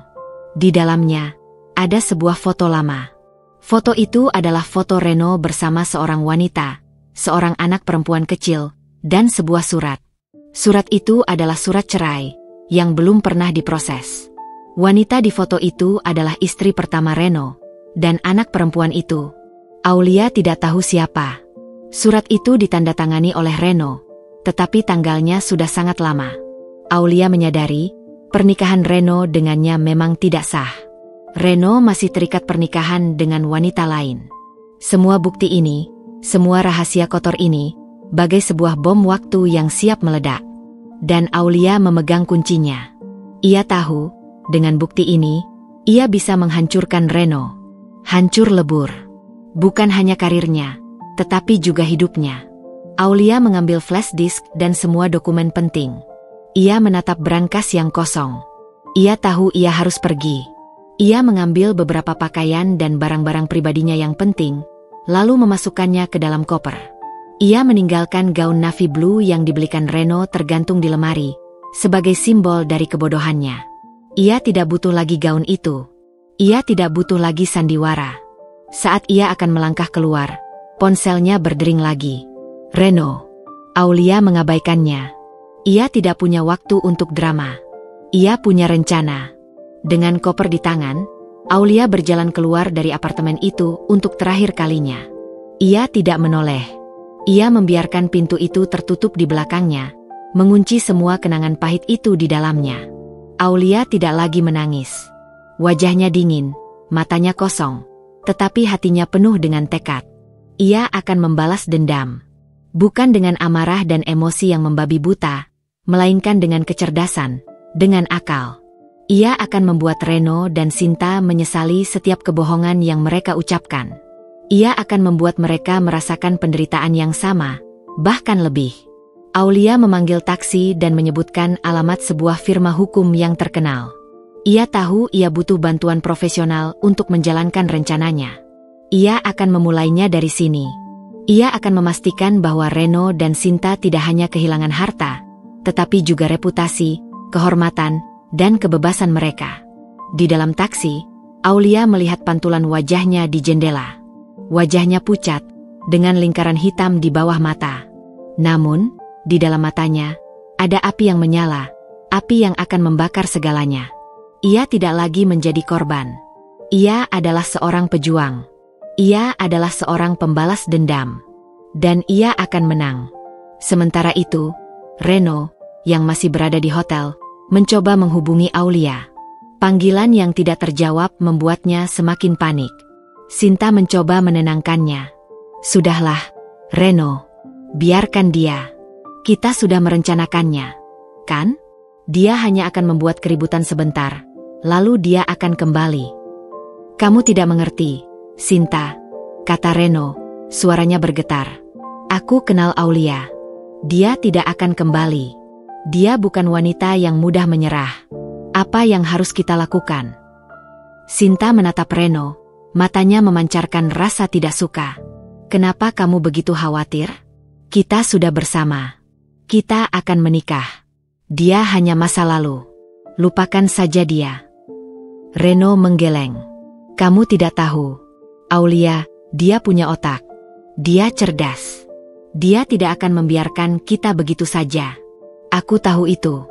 Di dalamnya, ada sebuah foto lama. Foto itu adalah foto Reno bersama seorang wanita, seorang anak perempuan kecil, dan sebuah surat. Surat itu adalah surat cerai, yang belum pernah diproses. Wanita di foto itu adalah istri pertama Reno, dan anak perempuan itu. Aulia tidak tahu siapa. Surat itu ditandatangani oleh Reno, tetapi tanggalnya sudah sangat lama. Aulia menyadari, pernikahan Reno dengannya memang tidak sah. Reno masih terikat pernikahan dengan wanita lain. Semua bukti ini, semua rahasia kotor ini, bagai sebuah bom waktu yang siap meledak. Dan Aulia memegang kuncinya. Ia tahu, dengan bukti ini, Ia bisa menghancurkan Reno. Hancur lebur. Bukan hanya karirnya, tetapi juga hidupnya. Aulia mengambil flash disk dan semua dokumen penting. Ia menatap brankas yang kosong. Ia tahu ia harus pergi. Ia mengambil beberapa pakaian dan barang-barang pribadinya yang penting, lalu memasukkannya ke dalam koper. Ia meninggalkan gaun navy blue yang dibelikan Reno tergantung di lemari, sebagai simbol dari kebodohannya. Ia tidak butuh lagi gaun itu. Ia tidak butuh lagi sandiwara. Saat ia akan melangkah keluar, ponselnya berdering lagi. Reno. Aulia mengabaikannya. Ia tidak punya waktu untuk drama. Ia punya rencana. Dengan koper di tangan, Aulia berjalan keluar dari apartemen itu untuk terakhir kalinya. Ia tidak menoleh. Ia membiarkan pintu itu tertutup di belakangnya, mengunci semua kenangan pahit itu di dalamnya. Aulia tidak lagi menangis. Wajahnya dingin, matanya kosong, tetapi hatinya penuh dengan tekad. Ia akan membalas dendam. Bukan dengan amarah dan emosi yang membabi buta, melainkan dengan kecerdasan, dengan akal. Ia akan membuat Reno dan Sinta menyesali setiap kebohongan yang mereka ucapkan. Ia akan membuat mereka merasakan penderitaan yang sama, bahkan lebih. Aulia memanggil taksi dan menyebutkan alamat sebuah firma hukum yang terkenal. Ia tahu ia butuh bantuan profesional untuk menjalankan rencananya. Ia akan memulainya dari sini. Ia akan memastikan bahwa Reno dan Sinta tidak hanya kehilangan harta, tetapi juga reputasi, kehormatan, dan kebebasan mereka. Di dalam taksi, Aulia melihat pantulan wajahnya di jendela. Wajahnya pucat, dengan lingkaran hitam di bawah mata. Namun, di dalam matanya, ada api yang menyala, api yang akan membakar segalanya. Ia tidak lagi menjadi korban. Ia adalah seorang pejuang. Ia adalah seorang pembalas dendam. Dan ia akan menang. Sementara itu, Reno, yang masih berada di hotel, mencoba menghubungi Aulia. Panggilan yang tidak terjawab membuatnya semakin panik. Sinta mencoba menenangkannya. Sudahlah, Reno. Biarkan dia. Kita sudah merencanakannya. Kan? Dia hanya akan membuat keributan sebentar. Lalu dia akan kembali. Kamu tidak mengerti, Sinta, kata Reno, suaranya bergetar. Aku kenal Aulia. Dia tidak akan kembali. Dia bukan wanita yang mudah menyerah. Apa yang harus kita lakukan? Sinta menatap Reno, matanya memancarkan rasa tidak suka. Kenapa kamu begitu khawatir? Kita sudah bersama. Kita akan menikah. Dia hanya masa lalu. Lupakan saja dia. Reno menggeleng. Kamu tidak tahu. Aulia, dia punya otak. Dia cerdas. Dia tidak akan membiarkan kita begitu saja. Aku tahu itu.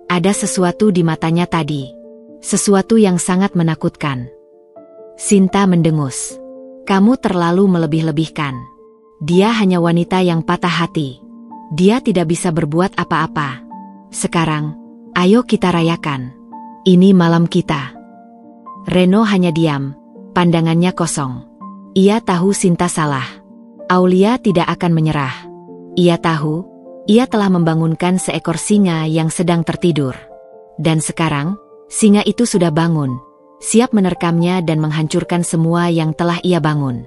Ada sesuatu di matanya tadi. Sesuatu yang sangat menakutkan. Sinta mendengus. Kamu terlalu melebih-lebihkan. Dia hanya wanita yang patah hati. Dia tidak bisa berbuat apa-apa. Sekarang, ayo kita rayakan. Ini malam kita. Reno hanya diam, pandangannya kosong. Ia tahu Sinta salah. Aulia tidak akan menyerah. Ia tahu, ia telah membangunkan seekor singa yang sedang tertidur. Dan sekarang, singa itu sudah bangun, siap menerkamnya dan menghancurkan semua yang telah ia bangun.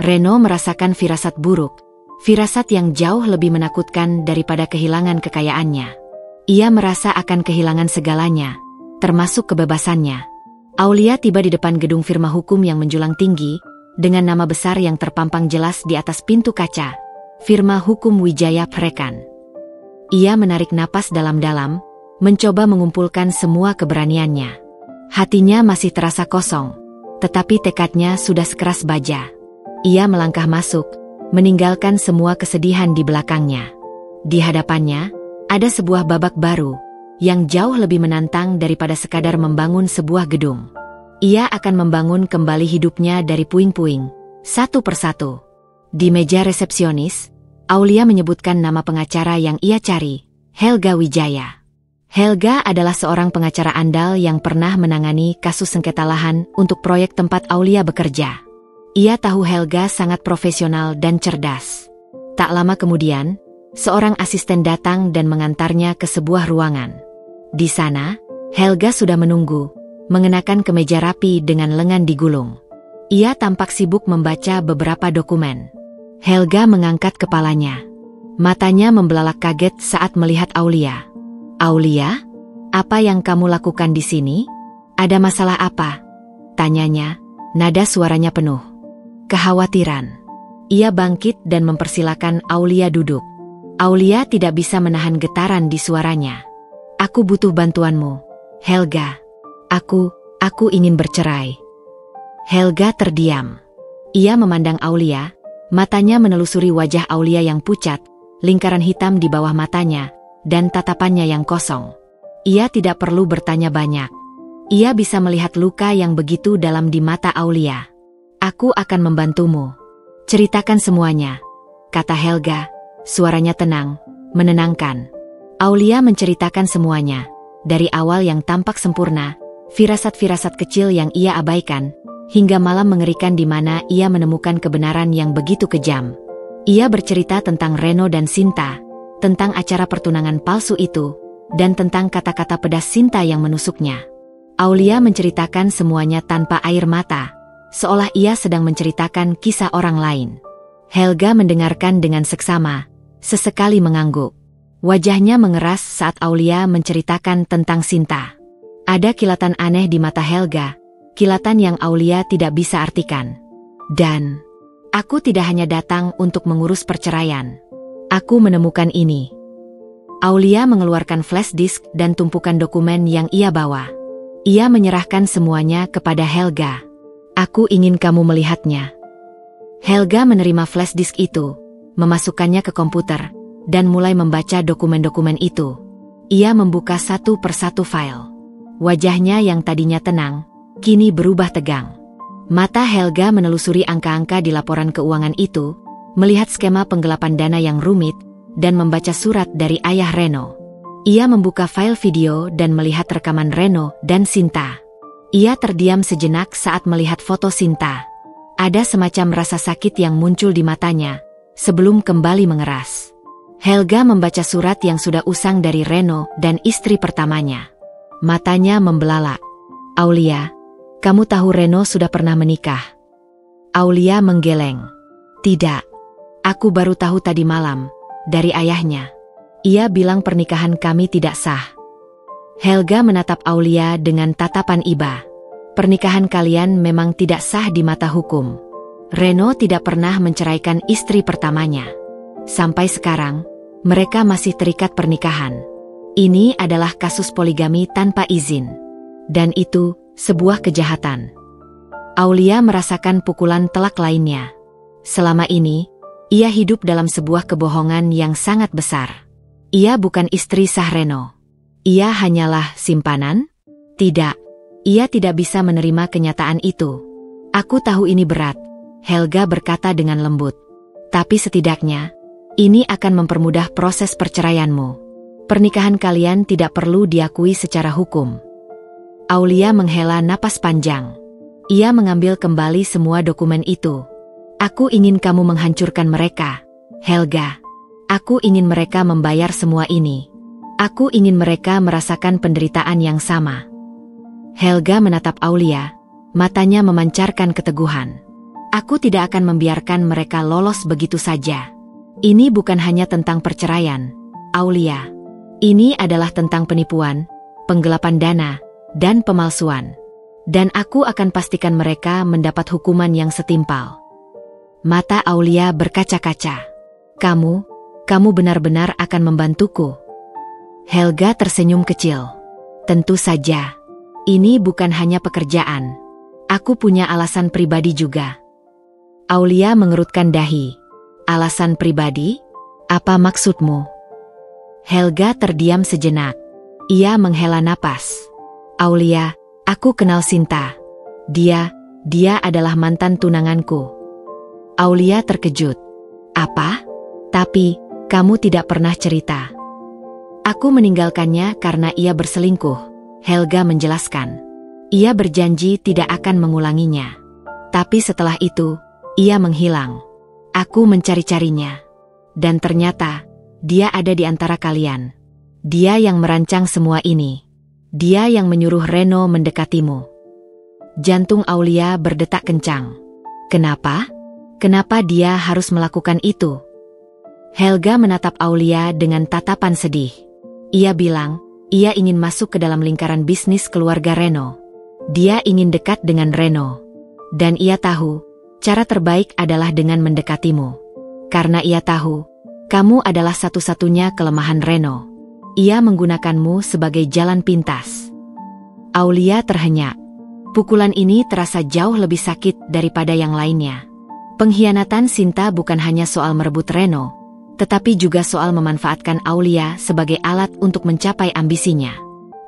Reno merasakan firasat buruk, firasat yang jauh lebih menakutkan daripada kehilangan kekayaannya. Ia merasa akan kehilangan segalanya, termasuk kebebasannya. Aulia tiba di depan gedung firma hukum yang menjulang tinggi, dengan nama besar yang terpampang jelas di atas pintu kaca, Firma Hukum Wijaya Prekan. Ia menarik napas dalam-dalam, mencoba mengumpulkan semua keberaniannya. Hatinya masih terasa kosong, tetapi tekadnya sudah sekeras baja. Ia melangkah masuk, meninggalkan semua kesedihan di belakangnya. Di hadapannya, ada sebuah babak baru, yang jauh lebih menantang daripada sekadar membangun sebuah gedung. Ia akan membangun kembali hidupnya dari puing-puing, satu persatu. Di meja resepsionis, Aulia menyebutkan nama pengacara yang ia cari, Helga Wijaya. Helga adalah seorang pengacara andal yang pernah menangani kasus sengketa lahan untuk proyek tempat Aulia bekerja. Ia tahu Helga sangat profesional dan cerdas. Tak lama kemudian, seorang asisten datang dan mengantarnya ke sebuah ruangan. Di sana, Helga sudah menunggu, mengenakan kemeja rapi dengan lengan digulung. Ia tampak sibuk membaca beberapa dokumen. Helga mengangkat kepalanya. Matanya membelalak kaget saat melihat Aulia. "Aulia, apa yang kamu lakukan di sini? Ada masalah apa?" tanyanya, nada suaranya penuh kekhawatiran. Ia bangkit dan mempersilakan Aulia duduk. Aulia tidak bisa menahan getaran di suaranya. "Aku butuh bantuanmu, Helga. Aku ingin bercerai." Helga terdiam. Ia memandang Aulia, matanya menelusuri wajah Aulia yang pucat, lingkaran hitam di bawah matanya, dan tatapannya yang kosong. Ia tidak perlu bertanya banyak. Ia bisa melihat luka yang begitu dalam di mata Aulia. "Aku akan membantumu. Ceritakan semuanya," kata Helga, suaranya tenang, menenangkan. Aulia menceritakan semuanya, dari awal yang tampak sempurna, firasat-firasat kecil yang ia abaikan, hingga malam mengerikan di mana ia menemukan kebenaran yang begitu kejam. Ia bercerita tentang Reno dan Sinta, tentang acara pertunangan palsu itu, dan tentang kata-kata pedas Sinta yang menusuknya. Aulia menceritakan semuanya tanpa air mata, seolah ia sedang menceritakan kisah orang lain. Helga mendengarkan dengan seksama, sesekali mengangguk. Wajahnya mengeras saat Aulia menceritakan tentang Sinta. Ada kilatan aneh di mata Helga, kilatan yang Aulia tidak bisa artikan. "Dan aku tidak hanya datang untuk mengurus perceraian. Aku menemukan ini." Aulia mengeluarkan flash disk dan tumpukan dokumen yang ia bawa. Ia menyerahkan semuanya kepada Helga. "Aku ingin kamu melihatnya." Helga menerima flash disk itu, memasukkannya ke komputer, dan mulai membaca dokumen-dokumen itu. Ia membuka satu persatu file. Wajahnya yang tadinya tenang, kini berubah tegang. Mata Helga menelusuri angka-angka di laporan keuangan itu, melihat skema penggelapan dana yang rumit, dan membaca surat dari ayah Reno. Ia membuka file video dan melihat rekaman Reno dan Sinta. Ia terdiam sejenak saat melihat foto Sinta. Ada semacam rasa sakit yang muncul di matanya, sebelum kembali mengeras. Helga membaca surat yang sudah usang dari Reno dan istri pertamanya. Matanya membelalak. "Aulia, kamu tahu Reno sudah pernah menikah?" Aulia menggeleng. "Tidak. Aku baru tahu tadi malam, dari ayahnya. Ia bilang pernikahan kami tidak sah." Helga menatap Aulia dengan tatapan iba. "Pernikahan kalian memang tidak sah di mata hukum. Reno tidak pernah menceraikan istri pertamanya. Sampai sekarang, mereka masih terikat pernikahan. Ini adalah kasus poligami tanpa izin. Dan itu sebuah kejahatan." Aulia merasakan pukulan telak lainnya. Selama ini, ia hidup dalam sebuah kebohongan yang sangat besar. Ia bukan istri sah Reno. Ia hanyalah simpanan? Tidak. Ia tidak bisa menerima kenyataan itu. "Aku tahu ini berat," Helga berkata dengan lembut. "Tapi setidaknya, ini akan mempermudah proses perceraianmu. Pernikahan kalian tidak perlu diakui secara hukum." Aulia menghela napas panjang. Ia mengambil kembali semua dokumen itu. "Aku ingin kamu menghancurkan mereka, Helga. Aku ingin mereka membayar semua ini. Aku ingin mereka merasakan penderitaan yang sama." Helga menatap Aulia, matanya memancarkan keteguhan. "Aku tidak akan membiarkan mereka lolos begitu saja. Ini bukan hanya tentang perceraian, Aulia. Ini adalah tentang penipuan, penggelapan dana, dan pemalsuan. Dan aku akan pastikan mereka mendapat hukuman yang setimpal." Mata Aulia berkaca-kaca. Kamu benar-benar akan membantuku?" Helga tersenyum kecil. "Tentu saja. Ini bukan hanya pekerjaan. Aku punya alasan pribadi juga." Aulia mengerutkan dahi. "Alasan pribadi? Apa maksudmu?" Helga terdiam sejenak. Ia menghela napas. "Aulia, aku kenal Sinta. Dia adalah mantan tunanganku." Aulia terkejut. "Apa? Tapi, kamu tidak pernah cerita." "Aku meninggalkannya karena ia berselingkuh," Helga menjelaskan. "Ia berjanji tidak akan mengulanginya. Tapi setelah itu, ia menghilang. Aku mencari-carinya. Dan ternyata, dia ada di antara kalian. Dia yang merancang semua ini. Dia yang menyuruh Reno mendekatimu. Jantung Aulia berdetak kencang. Kenapa? Kenapa dia harus melakukan itu? Helga menatap Aulia dengan tatapan sedih. Ia bilang, ia ingin masuk ke dalam lingkaran bisnis keluarga Reno. Dia ingin dekat dengan Reno. Dan ia tahu, cara terbaik adalah dengan mendekatimu. Karena ia tahu, kamu adalah satu-satunya kelemahan Reno. Ia menggunakanmu sebagai jalan pintas. Aulia terhenyak. Pukulan ini terasa jauh lebih sakit daripada yang lainnya. Pengkhianatan Sinta bukan hanya soal merebut Reno, tetapi juga soal memanfaatkan Aulia sebagai alat untuk mencapai ambisinya.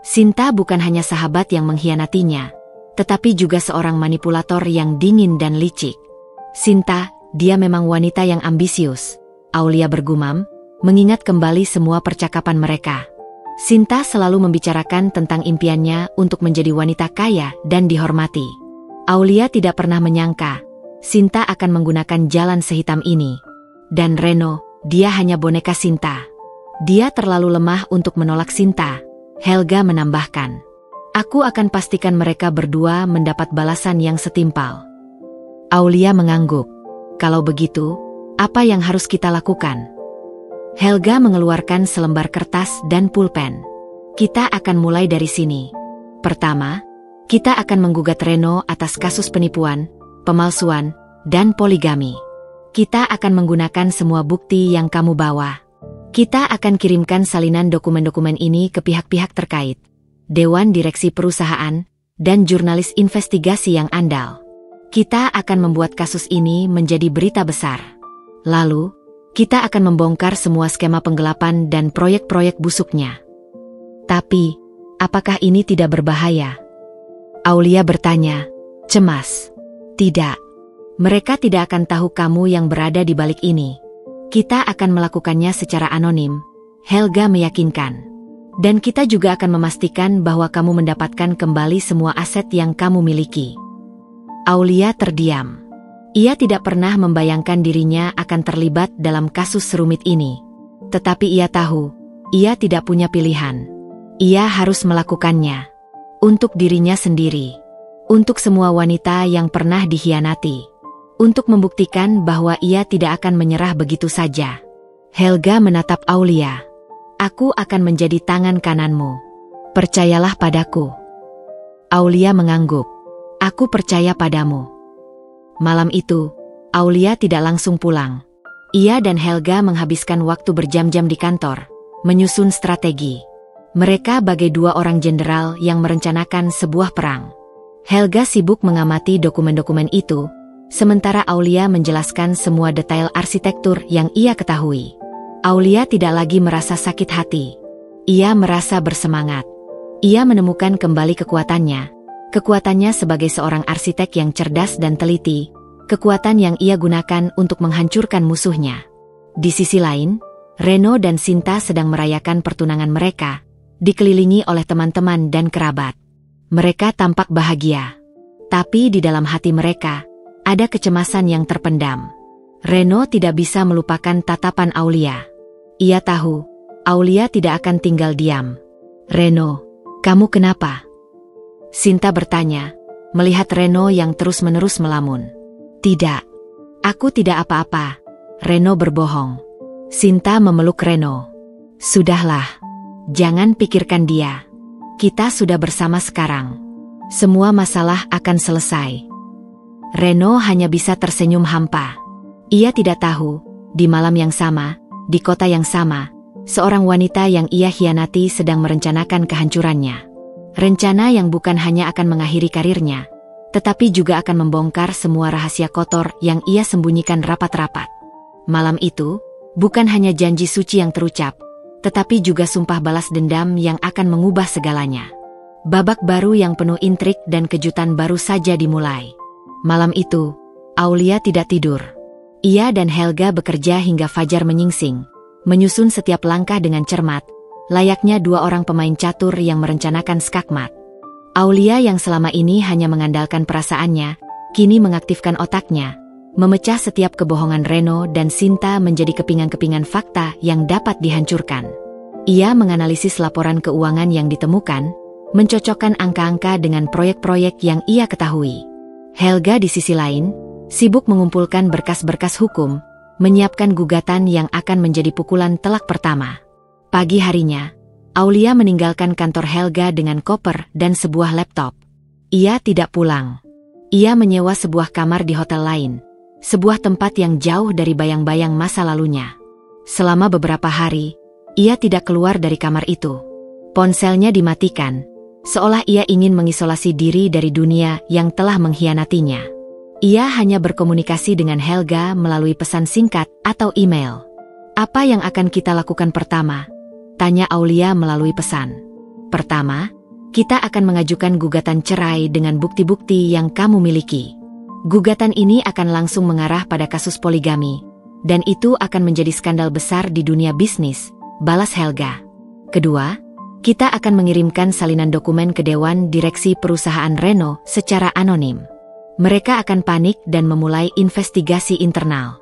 Sinta bukan hanya sahabat yang mengkhianatinya, tetapi juga seorang manipulator yang dingin dan licik. Sinta, dia memang wanita yang ambisius, Aulia bergumam, mengingat kembali semua percakapan mereka. Sinta selalu membicarakan tentang impiannya untuk menjadi wanita kaya dan dihormati. Aulia tidak pernah menyangka, Sinta akan menggunakan jalan sehitam ini. Dan Reno, dia hanya boneka Sinta. Dia terlalu lemah untuk menolak Sinta, Helga menambahkan. Aku akan pastikan mereka berdua mendapat balasan yang setimpal. Aulia mengangguk. Kalau begitu, apa yang harus kita lakukan? Helga mengeluarkan selembar kertas dan pulpen. Kita akan mulai dari sini. Pertama, kita akan menggugat Reno atas kasus penipuan, pemalsuan, dan poligami. Kita akan menggunakan semua bukti yang kamu bawa. Kita akan kirimkan salinan dokumen-dokumen ini ke pihak-pihak terkait, Dewan Direksi Perusahaan, dan jurnalis investigasi yang andal. Kita akan membuat kasus ini menjadi berita besar. Lalu, kita akan membongkar semua skema penggelapan dan proyek-proyek busuknya. Tapi, apakah ini tidak berbahaya? Aulia bertanya, cemas. Tidak. Mereka tidak akan tahu kamu yang berada di balik ini. Kita akan melakukannya secara anonim, Helga meyakinkan. Dan kita juga akan memastikan bahwa kamu mendapatkan kembali semua aset yang kamu miliki. Aulia terdiam. Ia tidak pernah membayangkan dirinya akan terlibat dalam kasus serumit ini. Tetapi ia tahu, ia tidak punya pilihan. Ia harus melakukannya. Untuk dirinya sendiri. Untuk semua wanita yang pernah dikhianati. Untuk membuktikan bahwa ia tidak akan menyerah begitu saja. Helga menatap Aulia. Aku akan menjadi tangan kananmu. Percayalah padaku. Aulia mengangguk. Aku percaya padamu. Malam itu, Aulia tidak langsung pulang. Ia dan Helga menghabiskan waktu berjam-jam di kantor, menyusun strategi. Mereka bagai dua orang jenderal yang merencanakan sebuah perang. Helga sibuk mengamati dokumen-dokumen itu, sementara Aulia menjelaskan semua detail arsitektur yang ia ketahui. Aulia tidak lagi merasa sakit hati. Ia merasa bersemangat. Ia menemukan kembali kekuatannya. Kekuatannya sebagai seorang arsitek yang cerdas dan teliti, kekuatan yang ia gunakan untuk menghancurkan musuhnya. Di sisi lain, Reno dan Sinta sedang merayakan pertunangan mereka, dikelilingi oleh teman-teman dan kerabat. Mereka tampak bahagia. Tapi di dalam hati mereka, ada kecemasan yang terpendam. Reno tidak bisa melupakan tatapan Aulia. Ia tahu, Aulia tidak akan tinggal diam. Reno, kamu kenapa? Sinta bertanya, melihat Reno yang terus-menerus melamun. Tidak. Aku tidak apa-apa. Reno berbohong. Sinta memeluk Reno. Sudahlah. Jangan pikirkan dia. Kita sudah bersama sekarang. Semua masalah akan selesai. Reno hanya bisa tersenyum hampa. Ia tidak tahu, di malam yang sama, di kota yang sama, seorang wanita yang ia khianati sedang merencanakan kehancurannya. Rencana yang bukan hanya akan mengakhiri karirnya, tetapi juga akan membongkar semua rahasia kotor yang ia sembunyikan rapat-rapat. Malam itu, bukan hanya janji suci yang terucap, tetapi juga sumpah balas dendam yang akan mengubah segalanya. Babak baru yang penuh intrik dan kejutan baru saja dimulai. Malam itu, Aulia tidak tidur. Ia dan Helga bekerja hingga fajar menyingsing, menyusun setiap langkah dengan cermat, layaknya dua orang pemain catur yang merencanakan skakmat. Aulia yang selama ini hanya mengandalkan perasaannya, kini mengaktifkan otaknya, memecah setiap kebohongan Reno dan Sinta menjadi kepingan-kepingan fakta yang dapat dihancurkan. Ia menganalisis laporan keuangan yang ditemukan, mencocokkan angka-angka dengan proyek-proyek yang ia ketahui. Helga di sisi lain, sibuk mengumpulkan berkas-berkas hukum, menyiapkan gugatan yang akan menjadi pukulan telak pertama. Pagi harinya, Aulia meninggalkan kantor Helga dengan koper dan sebuah laptop. Ia tidak pulang. Ia menyewa sebuah kamar di hotel lain, sebuah tempat yang jauh dari bayang-bayang masa lalunya. Selama beberapa hari, ia tidak keluar dari kamar itu. Ponselnya dimatikan, seolah ia ingin mengisolasi diri dari dunia yang telah mengkhianatinya. Ia hanya berkomunikasi dengan Helga melalui pesan singkat atau email. "Apa yang akan kita lakukan pertama?" tanya Aulia melalui pesan. "Pertama, kita akan mengajukan gugatan cerai dengan bukti-bukti yang kamu miliki. Gugatan ini akan langsung mengarah pada kasus poligami, dan itu akan menjadi skandal besar di dunia bisnis," balas Helga. "Kedua, kita akan mengirimkan salinan dokumen ke Dewan Direksi Perusahaan Reno secara anonim. Mereka akan panik dan memulai investigasi internal.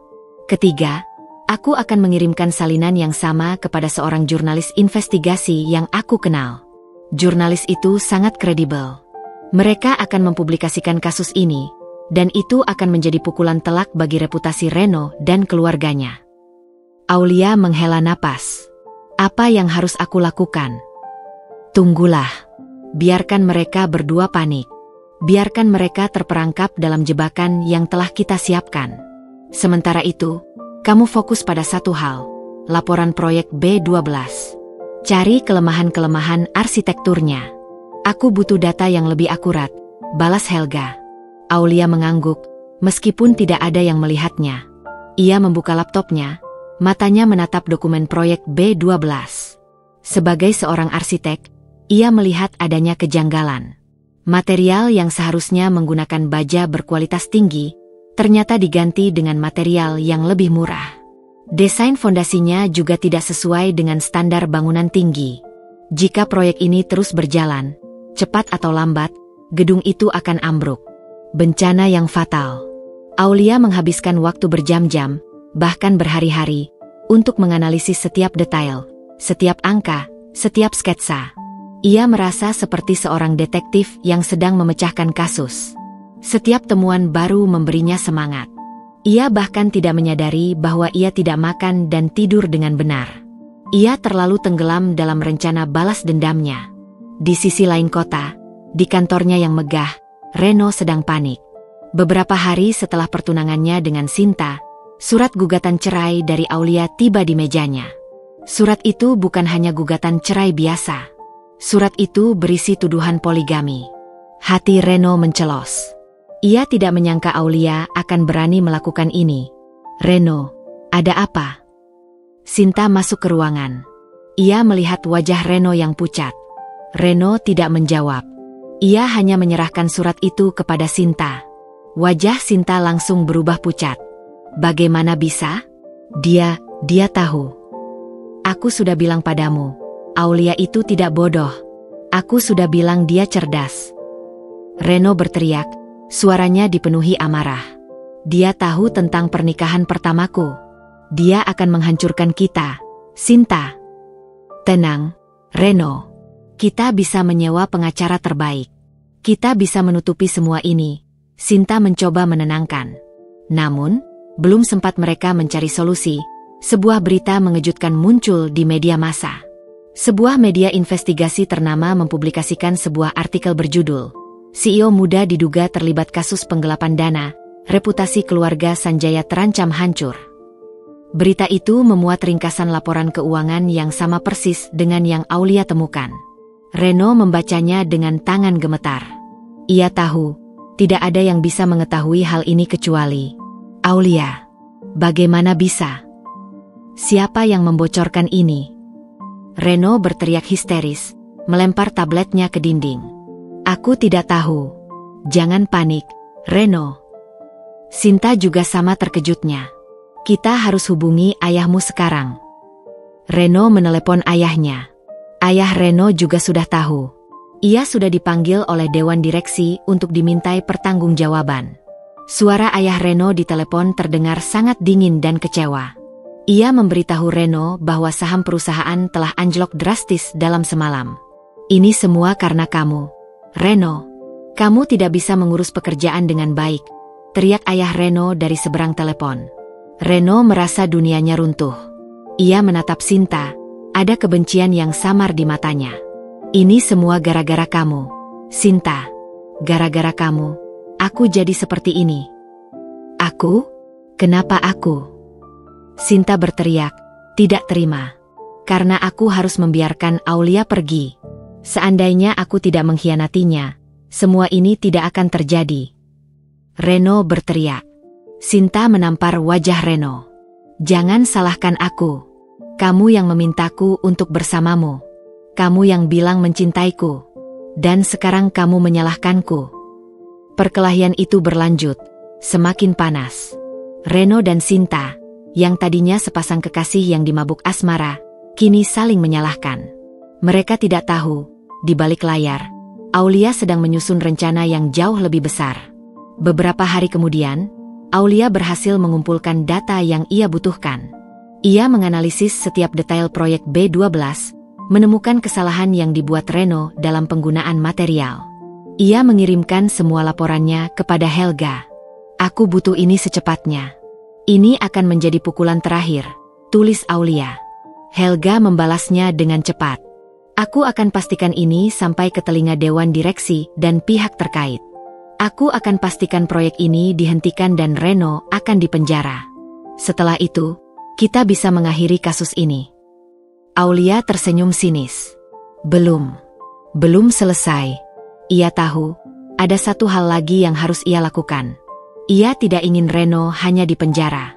Ketiga, aku akan mengirimkan salinan yang sama kepada seorang jurnalis investigasi yang aku kenal. Jurnalis itu sangat kredibel. Mereka akan mempublikasikan kasus ini, dan itu akan menjadi pukulan telak bagi reputasi Reno dan keluarganya." Aulia menghela napas. "Apa yang harus aku lakukan?" "Tunggulah. Biarkan mereka berdua panik. Biarkan mereka terperangkap dalam jebakan yang telah kita siapkan. Sementara itu, kamu fokus pada satu hal, laporan proyek B12. Cari kelemahan-kelemahan arsitekturnya. Aku butuh data yang lebih akurat," balas Helga. Aulia mengangguk, meskipun tidak ada yang melihatnya. Ia membuka laptopnya, matanya menatap dokumen proyek B12. Sebagai seorang arsitek, ia melihat adanya kejanggalan. Material yang seharusnya menggunakan baja berkualitas tinggi, ternyata diganti dengan material yang lebih murah. Desain fondasinya juga tidak sesuai dengan standar bangunan tinggi. Jika proyek ini terus berjalan, cepat atau lambat, gedung itu akan ambruk. Bencana yang fatal. Aulia menghabiskan waktu berjam-jam, bahkan berhari-hari, untuk menganalisis setiap detail, setiap angka, setiap sketsa. Ia merasa seperti seorang detektif yang sedang memecahkan kasus. Setiap temuan baru memberinya semangat. Ia bahkan tidak menyadari bahwa ia tidak makan dan tidur dengan benar. Ia terlalu tenggelam dalam rencana balas dendamnya. Di sisi lain kota, di kantornya yang megah, Reno sedang panik. Beberapa hari setelah pertunangannya dengan Sinta, surat gugatan cerai dari Aulia tiba di mejanya. Surat itu bukan hanya gugatan cerai biasa. Surat itu berisi tuduhan poligami. Hati Reno mencelos. Ia tidak menyangka Aulia akan berani melakukan ini. "Reno, ada apa?" Sinta masuk ke ruangan. Ia melihat wajah Reno yang pucat. Reno tidak menjawab. Ia hanya menyerahkan surat itu kepada Sinta. Wajah Sinta langsung berubah pucat. "Bagaimana bisa? Dia tahu. Aku sudah bilang padamu. Aulia itu tidak bodoh. Aku sudah bilang dia cerdas." Reno berteriak, suaranya dipenuhi amarah. "Dia tahu tentang pernikahan pertamaku. Dia akan menghancurkan kita, Sinta." "Tenang, Reno. Kita bisa menyewa pengacara terbaik. Kita bisa menutupi semua ini," Sinta mencoba menenangkan. Namun, belum sempat mereka mencari solusi, sebuah berita mengejutkan muncul di media massa. Sebuah media investigasi ternama mempublikasikan sebuah artikel berjudul, "CEO muda diduga terlibat kasus penggelapan dana, reputasi keluarga Sanjaya terancam hancur." Berita itu memuat ringkasan laporan keuangan yang sama persis dengan yang Aulia temukan. Reno membacanya dengan tangan gemetar. Ia tahu, tidak ada yang bisa mengetahui hal ini kecuali Aulia. Bagaimana bisa? Siapa yang membocorkan ini? Reno berteriak histeris, melempar tabletnya ke dinding. "Aku tidak tahu." "Jangan panik, Reno." Sinta juga sama terkejutnya. "Kita harus hubungi ayahmu sekarang." Reno menelepon ayahnya. Ayah Reno juga sudah tahu. Ia sudah dipanggil oleh Dewan Direksi untuk dimintai pertanggungjawaban. Suara ayah Reno di telepon terdengar sangat dingin dan kecewa. Ia memberitahu Reno bahwa saham perusahaan telah anjlok drastis dalam semalam. Ini semua karena kamu, Reno. Kamu tidak bisa mengurus pekerjaan dengan baik, teriak ayah Reno dari seberang telepon. Reno merasa dunianya runtuh. Ia menatap Sinta, ada kebencian yang samar di matanya. Ini semua gara-gara kamu, Sinta. Gara-gara kamu, aku jadi seperti ini. Aku? Kenapa aku? Sinta berteriak, tidak terima. Karena aku harus membiarkan Aulia pergi. Seandainya aku tidak mengkhianatinya, semua ini tidak akan terjadi. Reno berteriak. Sinta menampar wajah Reno. Jangan salahkan aku. Kamu yang memintaku untuk bersamamu. Kamu yang bilang mencintaiku. Dan sekarang kamu menyalahkanku. Perkelahian itu berlanjut, semakin panas. Reno dan Sinta, yang tadinya sepasang kekasih yang dimabuk asmara, kini saling menyalahkan. Mereka tidak tahu, di balik layar, Aulia sedang menyusun rencana yang jauh lebih besar. Beberapa hari kemudian, Aulia berhasil mengumpulkan data yang ia butuhkan. Ia menganalisis setiap detail proyek B12, menemukan kesalahan yang dibuat Reno dalam penggunaan material. Ia mengirimkan semua laporannya kepada Helga. Aku butuh ini secepatnya. Ini akan menjadi pukulan terakhir, tulis Aulia. Helga membalasnya dengan cepat. Aku akan pastikan ini sampai ke telinga dewan direksi dan pihak terkait. Aku akan pastikan proyek ini dihentikan dan Reno akan dipenjara. Setelah itu, kita bisa mengakhiri kasus ini. Aulia tersenyum sinis. Belum selesai. Ia tahu, ada satu hal lagi yang harus ia lakukan. Ia tidak ingin Reno hanya dipenjara.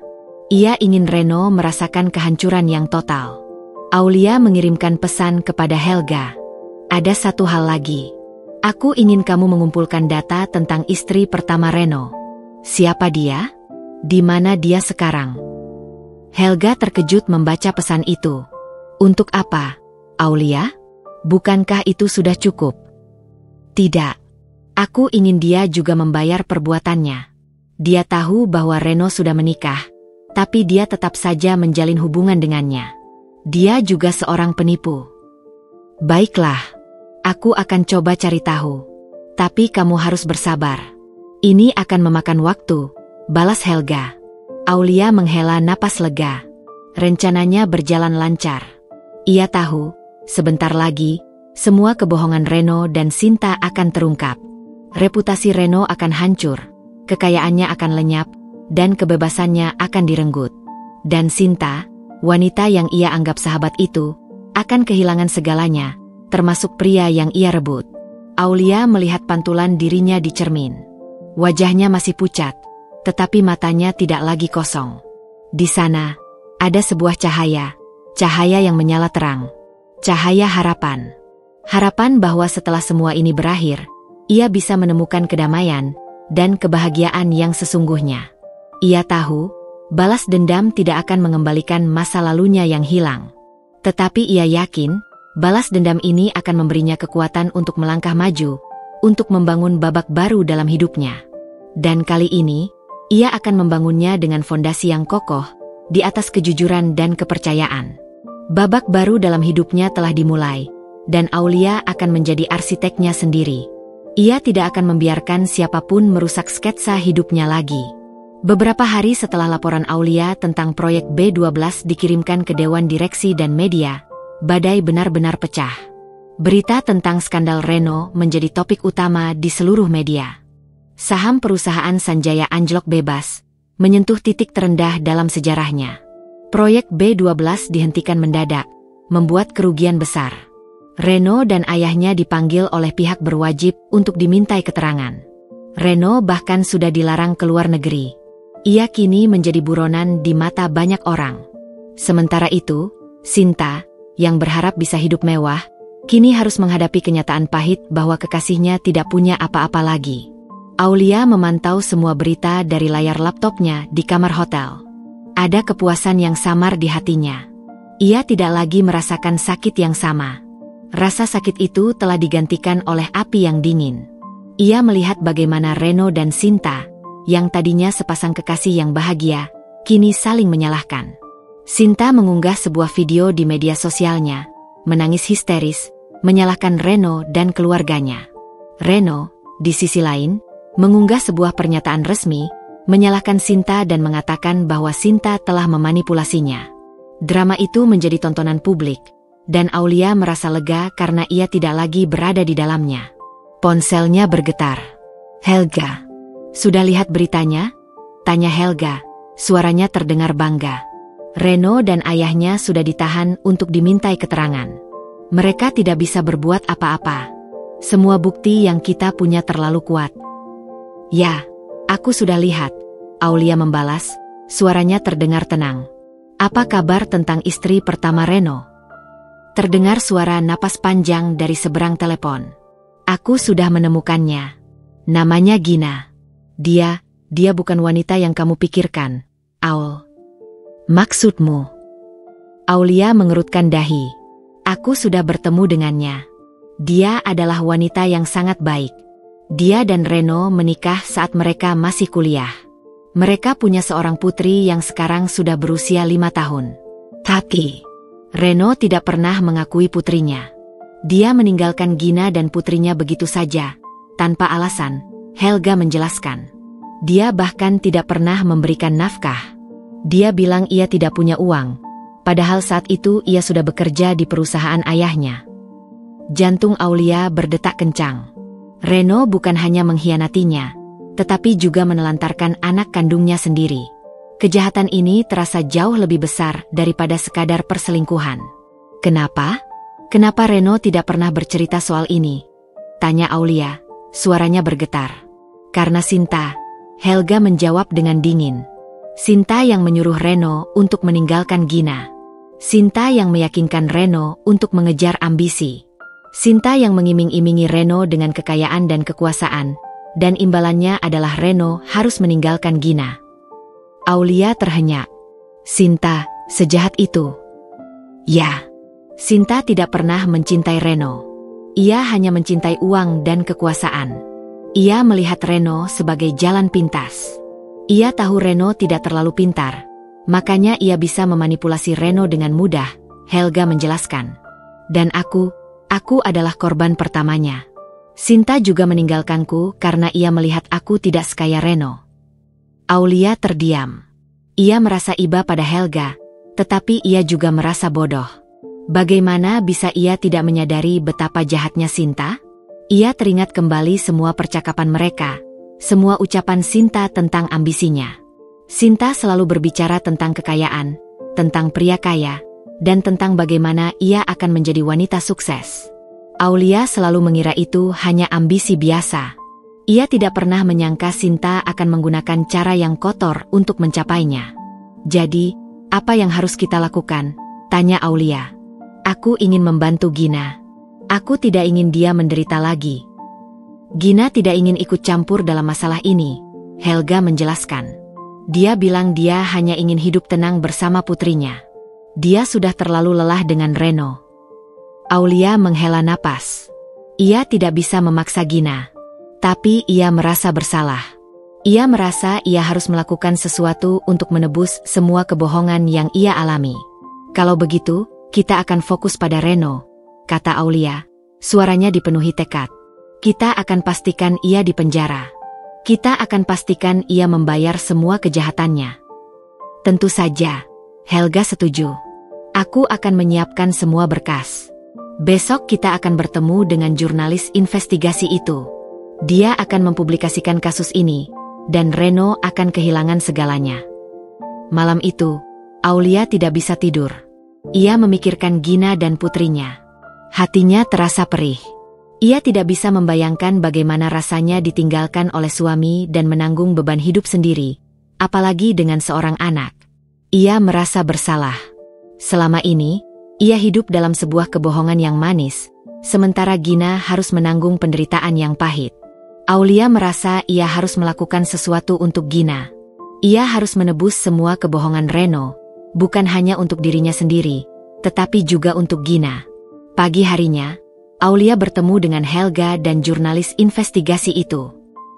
Ia ingin Reno merasakan kehancuran yang total. Aulia mengirimkan pesan kepada Helga. Ada satu hal lagi. Aku ingin kamu mengumpulkan data tentang istri pertama Reno. Siapa dia? Di mana dia sekarang? Helga terkejut membaca pesan itu. Untuk apa, Aulia? Bukankah itu sudah cukup? Tidak. Aku ingin dia juga membayar perbuatannya. Dia tahu bahwa Reno sudah menikah, tapi dia tetap saja menjalin hubungan dengannya. Dia juga seorang penipu. Baiklah, aku akan coba cari tahu. Tapi kamu harus bersabar. Ini akan memakan waktu, balas Helga. Aulia menghela napas lega. Rencananya berjalan lancar. Ia tahu, sebentar lagi, semua kebohongan Reno dan Sinta akan terungkap. Reputasi Reno akan hancur, kekayaannya akan lenyap, dan kebebasannya akan direnggut. Dan Sinta, wanita yang ia anggap sahabat itu, akan kehilangan segalanya, termasuk pria yang ia rebut. Aulia melihat pantulan dirinya di cermin. Wajahnya masih pucat, tetapi matanya tidak lagi kosong. Di sana, ada sebuah cahaya yang menyala terang. Cahaya harapan. Harapan bahwa setelah semua ini berakhir, ia bisa menemukan kedamaian dan kebahagiaan yang sesungguhnya. Ia tahu, balas dendam tidak akan mengembalikan masa lalunya yang hilang. Tetapi ia yakin, balas dendam ini akan memberinya kekuatan untuk melangkah maju, untuk membangun babak baru dalam hidupnya. Dan kali ini, ia akan membangunnya dengan fondasi yang kokoh, di atas kejujuran dan kepercayaan. Babak baru dalam hidupnya telah dimulai, dan Aulia akan menjadi arsiteknya sendiri. Ia tidak akan membiarkan siapapun merusak sketsa hidupnya lagi. Beberapa hari setelah laporan Aulia tentang proyek B12 dikirimkan ke Dewan Direksi dan media, badai benar-benar pecah. Berita tentang skandal Reno menjadi topik utama di seluruh media. Saham perusahaan Sanjaya anjlok bebas, menyentuh titik terendah dalam sejarahnya. Proyek B12 dihentikan mendadak, membuat kerugian besar. Reno dan ayahnya dipanggil oleh pihak berwajib untuk dimintai keterangan. Reno bahkan sudah dilarang keluar negeri. Ia kini menjadi buronan di mata banyak orang. Sementara itu, Sinta, yang berharap bisa hidup mewah, kini harus menghadapi kenyataan pahit bahwa kekasihnya tidak punya apa-apa lagi. Aulia memantau semua berita dari layar laptopnya di kamar hotel. Ada kepuasan yang samar di hatinya. Ia tidak lagi merasakan sakit yang sama. Rasa sakit itu telah digantikan oleh api yang dingin. Ia melihat bagaimana Reno dan Sinta, yang tadinya sepasang kekasih yang bahagia, kini saling menyalahkan. Sinta mengunggah sebuah video di media sosialnya, menangis histeris, menyalahkan Reno dan keluarganya. Reno, di sisi lain, mengunggah sebuah pernyataan resmi, menyalahkan Sinta dan mengatakan bahwa Sinta telah memanipulasinya. Drama itu menjadi tontonan publik, dan Aulia merasa lega karena ia tidak lagi berada di dalamnya. Ponselnya bergetar. "Helga, sudah lihat beritanya?" tanya Helga, suaranya terdengar bangga. Reno dan ayahnya sudah ditahan untuk dimintai keterangan. Mereka tidak bisa berbuat apa-apa. Semua bukti yang kita punya terlalu kuat. "Ya, aku sudah lihat," Aulia membalas, suaranya terdengar tenang. "Apa kabar tentang istri pertama Reno?" Terdengar suara napas panjang dari seberang telepon. "Aku sudah menemukannya. Namanya Gina. Dia bukan wanita yang kamu pikirkan, Aul." "Maksudmu?" Aulia mengerutkan dahi. "Aku sudah bertemu dengannya. Dia adalah wanita yang sangat baik. Dia dan Reno menikah saat mereka masih kuliah. Mereka punya seorang putri yang sekarang sudah berusia 5 tahun. Tapi Reno tidak pernah mengakui putrinya. Dia meninggalkan Gina dan putrinya begitu saja, tanpa alasan," Helga menjelaskan. "Dia bahkan tidak pernah memberikan nafkah. Dia bilang ia tidak punya uang, padahal saat itu ia sudah bekerja di perusahaan ayahnya." Jantung Aulia berdetak kencang. Reno bukan hanya mengkhianatinya, tetapi juga menelantarkan anak kandungnya sendiri. Kejahatan ini terasa jauh lebih besar daripada sekadar perselingkuhan. "Kenapa? Kenapa Reno tidak pernah bercerita soal ini?" tanya Aulia, suaranya bergetar. "Karena Sinta," Helga menjawab dengan dingin. "Sinta yang menyuruh Reno untuk meninggalkan Gina. Sinta yang meyakinkan Reno untuk mengejar ambisi. Sinta yang mengiming-imingi Reno dengan kekayaan dan kekuasaan, dan imbalannya adalah Reno harus meninggalkan Gina." Aulia terhenyak. "Sinta sejahat itu?" "Ya, Sinta tidak pernah mencintai Reno. Ia hanya mencintai uang dan kekuasaan. Ia melihat Reno sebagai jalan pintas. Ia tahu Reno tidak terlalu pintar, makanya ia bisa memanipulasi Reno dengan mudah," Helga menjelaskan. "Dan aku adalah korban pertamanya. Sinta juga meninggalkanku karena ia melihat aku tidak sekaya Reno." Aulia terdiam. Ia merasa iba pada Helga, tetapi ia juga merasa bodoh. Bagaimana bisa ia tidak menyadari betapa jahatnya Sinta? Ia teringat kembali semua percakapan mereka, semua ucapan Sinta tentang ambisinya. Sinta selalu berbicara tentang kekayaan, tentang pria kaya, dan tentang bagaimana ia akan menjadi wanita sukses. Aulia selalu mengira itu hanya ambisi biasa. Ia tidak pernah menyangka Sinta akan menggunakan cara yang kotor untuk mencapainya. "Jadi, apa yang harus kita lakukan?" tanya Aulia. "Aku ingin membantu Gina. Aku tidak ingin dia menderita lagi." "Gina tidak ingin ikut campur dalam masalah ini," Helga menjelaskan. "Dia bilang dia hanya ingin hidup tenang bersama putrinya. Dia sudah terlalu lelah dengan Reno." Aulia menghela napas. Ia tidak bisa memaksa Gina. Tapi ia merasa bersalah. Ia merasa ia harus melakukan sesuatu untuk menebus semua kebohongan yang ia alami. "Kalau begitu, kita akan fokus pada Reno," kata Aulia. Suaranya dipenuhi tekad. "Kita akan pastikan ia dipenjara. Kita akan pastikan ia membayar semua kejahatannya." "Tentu saja," Helga setuju. "Aku akan menyiapkan semua berkas. Besok kita akan bertemu dengan jurnalis investigasi itu. Dia akan mempublikasikan kasus ini, dan Reno akan kehilangan segalanya." Malam itu, Aulia tidak bisa tidur. Ia memikirkan Gina dan putrinya. Hatinya terasa perih. Ia tidak bisa membayangkan bagaimana rasanya ditinggalkan oleh suami dan menanggung beban hidup sendiri, apalagi dengan seorang anak. Ia merasa bersalah. Selama ini, ia hidup dalam sebuah kebohongan yang manis, sementara Gina harus menanggung penderitaan yang pahit. Aulia merasa ia harus melakukan sesuatu untuk Gina. Ia harus menebus semua kebohongan Reno, bukan hanya untuk dirinya sendiri, tetapi juga untuk Gina. Pagi harinya, Aulia bertemu dengan Helga dan jurnalis investigasi itu.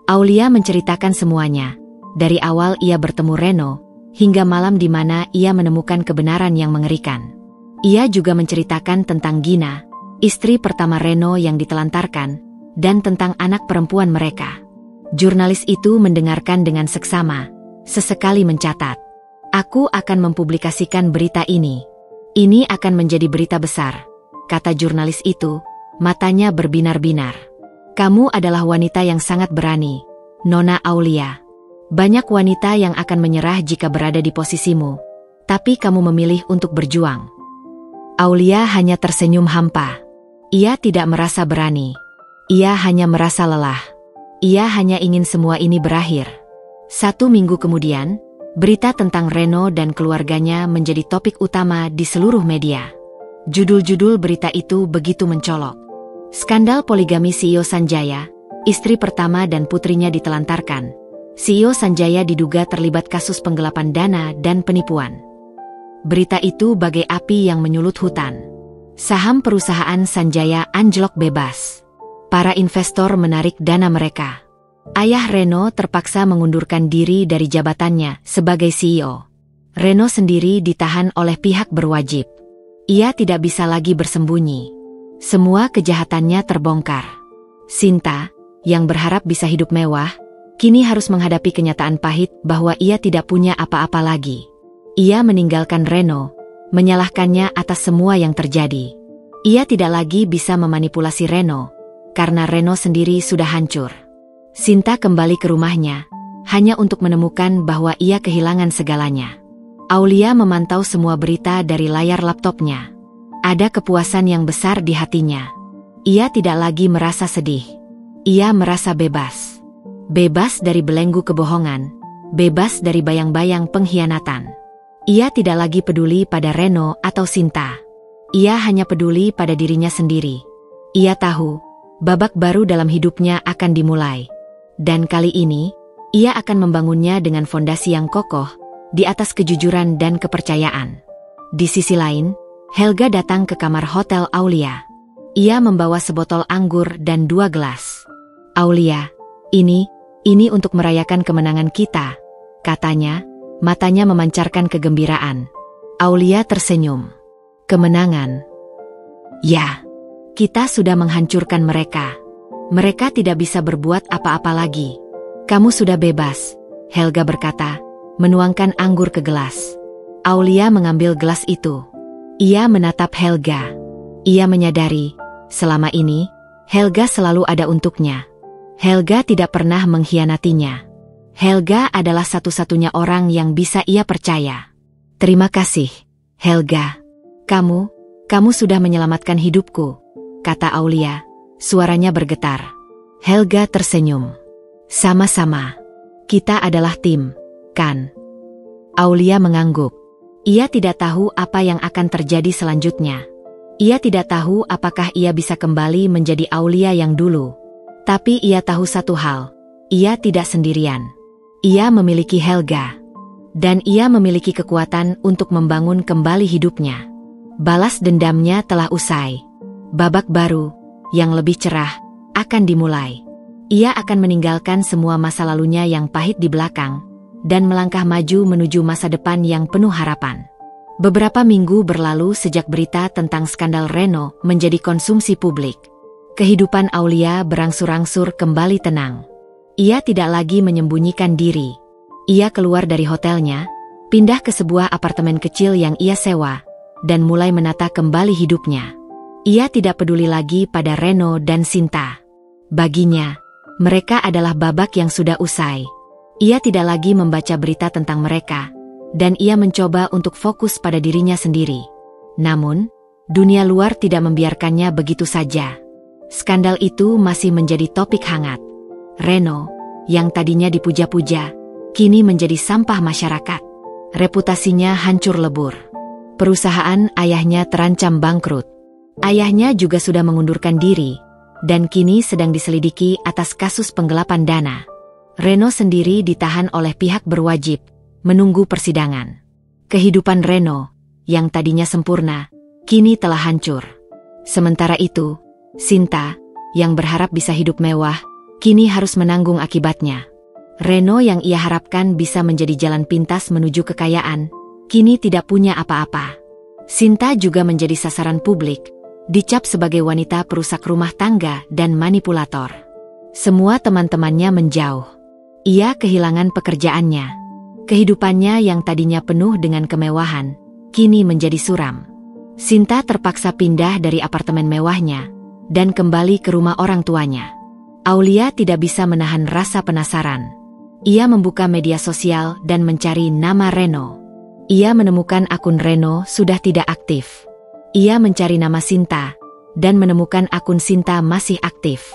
Aulia menceritakan semuanya, dari awal ia bertemu Reno, hingga malam di mana ia menemukan kebenaran yang mengerikan. Ia juga menceritakan tentang Gina, istri pertama Reno yang ditelantarkan, dan tentang anak perempuan mereka. Jurnalis itu mendengarkan dengan seksama, sesekali mencatat. Aku akan mempublikasikan berita ini. Ini akan menjadi berita besar, kata jurnalis itu, matanya berbinar-binar. Kamu adalah wanita yang sangat berani, Nona Aulia. Banyak wanita yang akan menyerah jika berada di posisimu, tapi kamu memilih untuk berjuang. Aulia hanya tersenyum hampa. Ia tidak merasa berani. Ia hanya merasa lelah. Ia hanya ingin semua ini berakhir. 1 minggu kemudian, berita tentang Reno dan keluarganya menjadi topik utama di seluruh media. Judul-judul berita itu begitu mencolok. Skandal poligami CEO Sanjaya, istri pertama dan putrinya ditelantarkan. CEO Sanjaya diduga terlibat kasus penggelapan dana dan penipuan. Berita itu bagai api yang menyulut hutan. Saham perusahaan Sanjaya anjlok bebas. Para investor menarik dana mereka. Ayah Reno terpaksa mengundurkan diri dari jabatannya sebagai CEO. Reno sendiri ditahan oleh pihak berwajib. Ia tidak bisa lagi bersembunyi. Semua kejahatannya terbongkar. Sinta, yang berharap bisa hidup mewah, kini harus menghadapi kenyataan pahit bahwa ia tidak punya apa-apa lagi. Ia meninggalkan Reno, menyalahkannya atas semua yang terjadi. Ia tidak lagi bisa memanipulasi Reno, karena Reno sendiri sudah hancur. Sinta kembali ke rumahnya, hanya untuk menemukan bahwa ia kehilangan segalanya. Aulia memantau semua berita dari layar laptopnya. Ada kepuasan yang besar di hatinya. Ia tidak lagi merasa sedih. Ia merasa bebas. Bebas dari belenggu kebohongan, bebas dari bayang-bayang pengkhianatan. Ia tidak lagi peduli pada Reno atau Sinta. Ia hanya peduli pada dirinya sendiri. Ia tahu, babak baru dalam hidupnya akan dimulai. Dan kali ini, ia akan membangunnya dengan fondasi yang kokoh, di atas kejujuran dan kepercayaan. Di sisi lain, Helga datang ke kamar hotel Aulia. Ia membawa sebotol anggur dan 2 gelas. Aulia, ini untuk merayakan kemenangan kita, katanya, matanya memancarkan kegembiraan. Aulia tersenyum. Kemenangan? Ya, kita sudah menghancurkan mereka. Mereka tidak bisa berbuat apa-apa lagi. Kamu sudah bebas, Helga berkata, menuangkan anggur ke gelas. Aulia mengambil gelas itu. Ia menatap Helga. Ia menyadari, selama ini, Helga selalu ada untuknya. Helga tidak pernah mengkhianatinya. Helga adalah satu-satunya orang yang bisa ia percaya. Terima kasih, Helga. Kamu sudah menyelamatkan hidupku, kata Aulia. Suaranya bergetar. Helga tersenyum. Sama-sama. Kita adalah tim, kan? Aulia mengangguk. Ia tidak tahu apa yang akan terjadi selanjutnya. Ia tidak tahu apakah ia bisa kembali menjadi Aulia yang dulu. Tapi ia tahu satu hal, ia tidak sendirian. Ia memiliki Helga. Dan ia memiliki kekuatan untuk membangun kembali hidupnya. Balas dendamnya telah usai. Babak baru, yang lebih cerah, akan dimulai. Ia akan meninggalkan semua masa lalunya yang pahit di belakang, dan melangkah maju menuju masa depan yang penuh harapan. Beberapa minggu berlalu sejak berita tentang skandal Reno menjadi konsumsi publik. Kehidupan Aulia berangsur-angsur kembali tenang. Ia tidak lagi menyembunyikan diri. Ia keluar dari hotelnya, pindah ke sebuah apartemen kecil yang ia sewa, dan mulai menata kembali hidupnya. Ia tidak peduli lagi pada Reno dan Sinta. Baginya, mereka adalah babak yang sudah usai. Ia tidak lagi membaca berita tentang mereka, dan ia mencoba untuk fokus pada dirinya sendiri. Namun, dunia luar tidak membiarkannya begitu saja. Skandal itu masih menjadi topik hangat. Reno, yang tadinya dipuja-puja, kini menjadi sampah masyarakat. Reputasinya hancur lebur. Perusahaan ayahnya terancam bangkrut. Ayahnya juga sudah mengundurkan diri, dan kini sedang diselidiki atas kasus penggelapan dana. Reno sendiri ditahan oleh pihak berwajib, menunggu persidangan. Kehidupan Reno, yang tadinya sempurna, kini telah hancur. Sementara itu, Sinta, yang berharap bisa hidup mewah, kini harus menanggung akibatnya. Reno yang ia harapkan bisa menjadi jalan pintas menuju kekayaan, kini tidak punya apa-apa. Sinta juga menjadi sasaran publik, Dicap sebagai wanita perusak rumah tangga dan manipulator. Semua teman-temannya menjauh. Ia kehilangan pekerjaannya. Kehidupannya yang tadinya penuh dengan kemewahan, kini menjadi suram. Sinta terpaksa pindah dari apartemen mewahnya dan kembali ke rumah orang tuanya. Aulia tidak bisa menahan rasa penasaran. Ia membuka media sosial dan mencari nama Reno. Ia menemukan akun Reno sudah tidak aktif. Ia mencari nama Sinta dan menemukan akun Sinta masih aktif.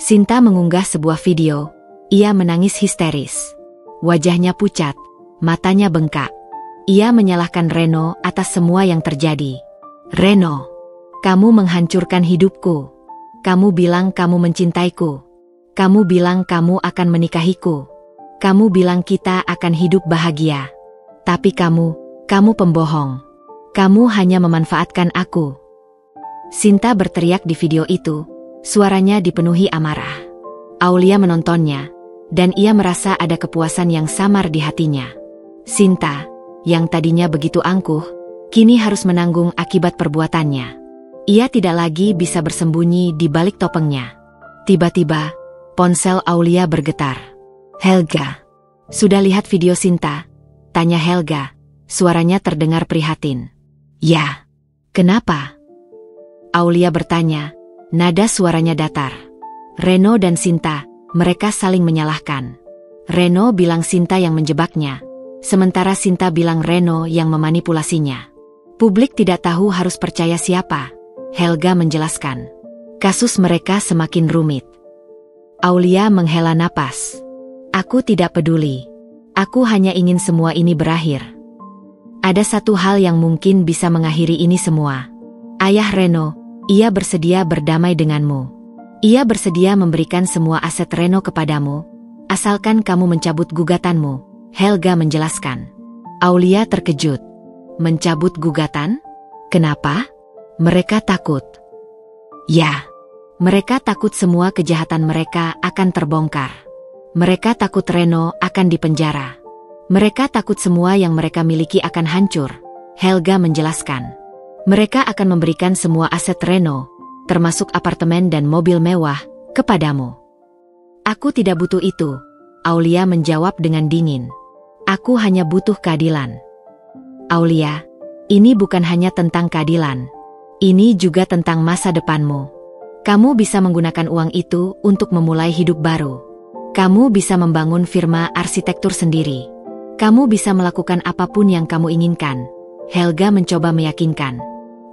Sinta mengunggah sebuah video. Ia menangis histeris. Wajahnya pucat, matanya bengkak. Ia menyalahkan Reno atas semua yang terjadi. Reno, kamu menghancurkan hidupku. Kamu bilang kamu mencintaiku. Kamu bilang kamu akan menikahiku. Kamu bilang kita akan hidup bahagia. Tapi kamu pembohong. Kamu hanya memanfaatkan aku. Sinta berteriak di video itu, suaranya dipenuhi amarah. Aulia menontonnya, dan ia merasa ada kepuasan yang samar di hatinya. Sinta, yang tadinya begitu angkuh, kini harus menanggung akibat perbuatannya. Ia tidak lagi bisa bersembunyi di balik topengnya. Tiba-tiba, ponsel Aulia bergetar. Helga. Sudah lihat video Sinta? Tanya Helga. Suaranya terdengar prihatin. Ya. Kenapa? Aulia bertanya. Nada suaranya datar. Reno dan Sinta, mereka saling menyalahkan. Reno bilang Sinta yang menjebaknya, sementara Sinta bilang Reno yang memanipulasinya. Publik tidak tahu harus percaya siapa. Helga menjelaskan. Kasus mereka semakin rumit. Aulia menghela napas. Aku tidak peduli. Aku hanya ingin semua ini berakhir. Ada satu hal yang mungkin bisa mengakhiri ini semua. Ayah Reno, ia bersedia berdamai denganmu. Ia bersedia memberikan semua aset Reno kepadamu, asalkan kamu mencabut gugatanmu, Helga menjelaskan. Aulia terkejut. Mencabut gugatan? Kenapa? Mereka takut. Ya, mereka takut semua kejahatan mereka akan terbongkar. Mereka takut Reno akan dipenjara. Mereka takut semua yang mereka miliki akan hancur, Helga menjelaskan. Mereka akan memberikan semua aset Reno, termasuk apartemen dan mobil mewah, kepadamu. Aku tidak butuh itu, Aulia menjawab dengan dingin. Aku hanya butuh keadilan. Aulia, ini bukan hanya tentang keadilan. Ini juga tentang masa depanmu. Kamu bisa menggunakan uang itu untuk memulai hidup baru. Kamu bisa membangun firma arsitektur sendiri. Kamu bisa melakukan apapun yang kamu inginkan. Helga mencoba meyakinkan.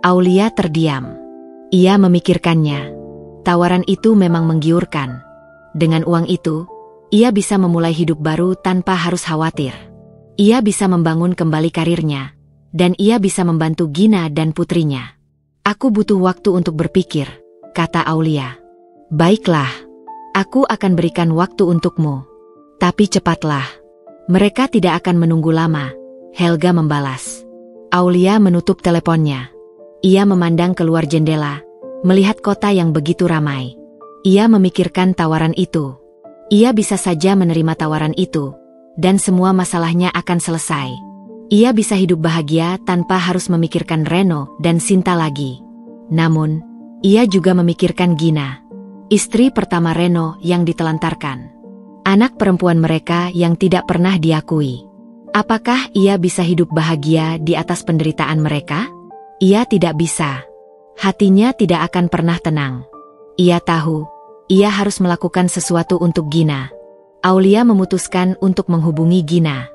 Aulia terdiam. Ia memikirkannya. Tawaran itu memang menggiurkan. Dengan uang itu, ia bisa memulai hidup baru tanpa harus khawatir. Ia bisa membangun kembali karirnya, dan ia bisa membantu Gina dan putrinya. Aku butuh waktu untuk berpikir, kata Aulia. Baiklah, aku akan berikan waktu untukmu. Tapi cepatlah. Mereka tidak akan menunggu lama, Helga membalas. Aulia menutup teleponnya. Ia memandang keluar jendela, melihat kota yang begitu ramai. Ia memikirkan tawaran itu. Ia bisa saja menerima tawaran itu, dan semua masalahnya akan selesai. Ia bisa hidup bahagia tanpa harus memikirkan Reno dan Sinta lagi. Namun, ia juga memikirkan Gina, istri pertama Reno yang ditelantarkan. Anak perempuan mereka yang tidak pernah diakui. Apakah ia bisa hidup bahagia di atas penderitaan mereka? Ia tidak bisa. Hatinya tidak akan pernah tenang. Ia tahu, ia harus melakukan sesuatu untuk Gina. Aulia memutuskan untuk menghubungi Gina.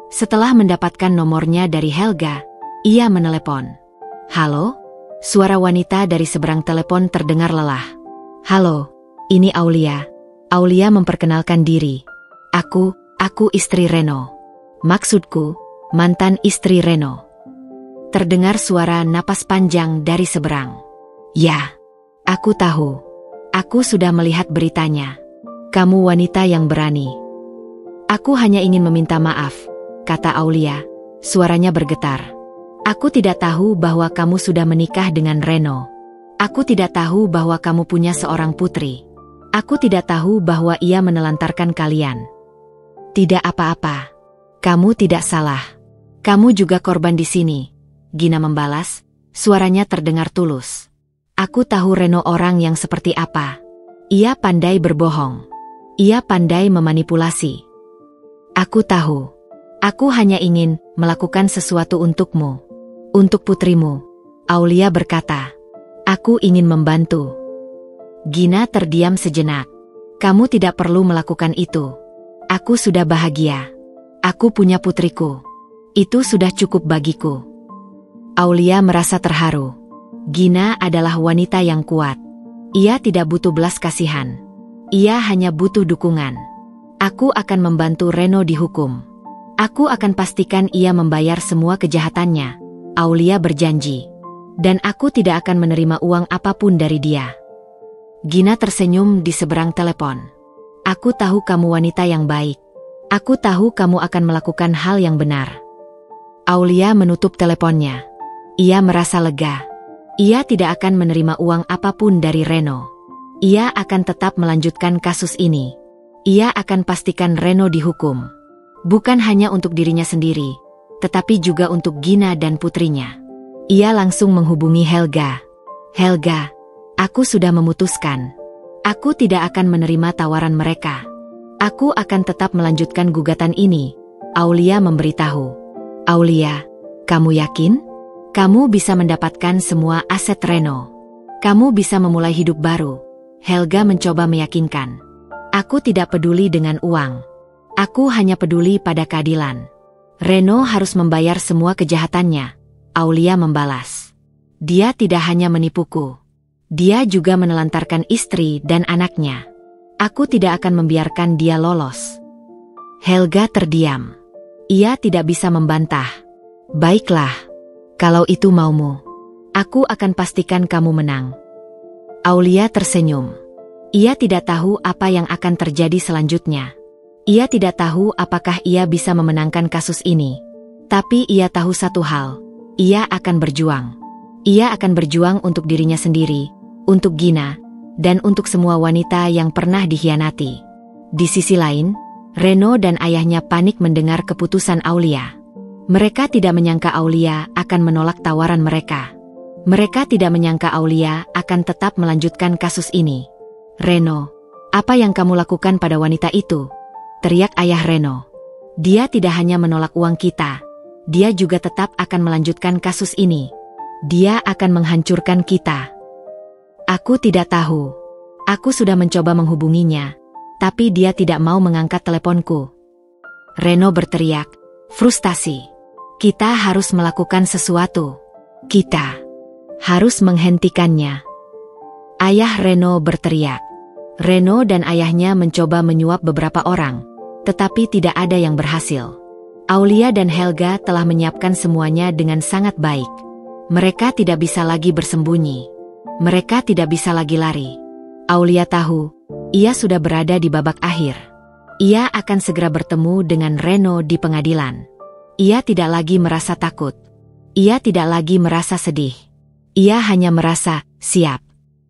Setelah mendapatkan nomornya dari Helga, ia menelepon. Halo? Suara wanita dari seberang telepon terdengar lelah. Halo, ini Aulia. Aulia memperkenalkan diri. Aku istri Reno. Maksudku, mantan istri Reno. Terdengar suara napas panjang dari seberang. Ya, aku tahu. Aku sudah melihat beritanya. Kamu wanita yang berani. Aku hanya ingin meminta maaf, kata Aulia. Suaranya bergetar. Aku tidak tahu bahwa kamu sudah menikah dengan Reno. Aku tidak tahu bahwa kamu punya seorang putri. Aku tidak tahu bahwa ia menelantarkan kalian. Tidak apa-apa. Kamu tidak salah. Kamu juga korban di sini, Gina membalas, suaranya terdengar tulus. Aku tahu Reno orang yang seperti apa. Ia pandai berbohong. Ia pandai memanipulasi. Aku tahu. Aku hanya ingin melakukan sesuatu untukmu. Untuk putrimu. Aulia berkata. Aku ingin membantu. Gina terdiam sejenak. Kamu tidak perlu melakukan itu. Aku sudah bahagia. Aku punya putriku. Itu sudah cukup bagiku. Aulia merasa terharu. Gina adalah wanita yang kuat. Ia tidak butuh belas kasihan. Ia hanya butuh dukungan. Aku akan membantu Reno dihukum. Aku akan pastikan ia membayar semua kejahatannya. Aulia berjanji. Dan aku tidak akan menerima uang apapun dari dia. Gina tersenyum di seberang telepon. Aku tahu kamu wanita yang baik. Aku tahu kamu akan melakukan hal yang benar. Aulia menutup teleponnya. Ia merasa lega. Ia tidak akan menerima uang apapun dari Reno. Ia akan tetap melanjutkan kasus ini. Ia akan pastikan Reno dihukum. Bukan hanya untuk dirinya sendiri, tetapi juga untuk Gina dan putrinya. Ia langsung menghubungi Helga. Helga, aku sudah memutuskan. Aku tidak akan menerima tawaran mereka. Aku akan tetap melanjutkan gugatan ini. Aulia memberitahu. Aulia, kamu yakin? Kamu bisa mendapatkan semua aset Reno. Kamu bisa memulai hidup baru. Helga mencoba meyakinkan. Aku tidak peduli dengan uang. Aku hanya peduli pada keadilan. Reno harus membayar semua kejahatannya. Aulia membalas. Dia tidak hanya menipuku. Dia juga menelantarkan istri dan anaknya. Aku tidak akan membiarkan dia lolos. Helga terdiam. Ia tidak bisa membantah. Baiklah. Kalau itu maumu, aku akan pastikan kamu menang. Aulia tersenyum. Ia tidak tahu apa yang akan terjadi selanjutnya. Ia tidak tahu apakah ia bisa memenangkan kasus ini. Tapi ia tahu satu hal. Ia akan berjuang. Ia akan berjuang untuk dirinya sendiri, untuk Gina, dan untuk semua wanita yang pernah dikhianati. Di sisi lain, Reno dan ayahnya panik mendengar keputusan Aulia. Mereka tidak menyangka Aulia akan menolak tawaran mereka. Mereka tidak menyangka Aulia akan tetap melanjutkan kasus ini. Reno, apa yang kamu lakukan pada wanita itu? Teriak ayah Reno. Dia tidak hanya menolak uang kita. Dia juga tetap akan melanjutkan kasus ini. Dia akan menghancurkan kita. Aku tidak tahu. Aku sudah mencoba menghubunginya, tapi dia tidak mau mengangkat teleponku. Reno berteriak, frustasi. Kita harus melakukan sesuatu. Kita harus menghentikannya. Ayah Reno berteriak. Reno dan ayahnya mencoba menyuap beberapa orang, tetapi tidak ada yang berhasil. Aulia dan Helga telah menyiapkan semuanya dengan sangat baik. Mereka tidak bisa lagi bersembunyi. Mereka tidak bisa lagi lari. Aulia tahu, ia sudah berada di babak akhir. Ia akan segera bertemu dengan Reno di pengadilan. Ia tidak lagi merasa takut. Ia tidak lagi merasa sedih. Ia hanya merasa siap.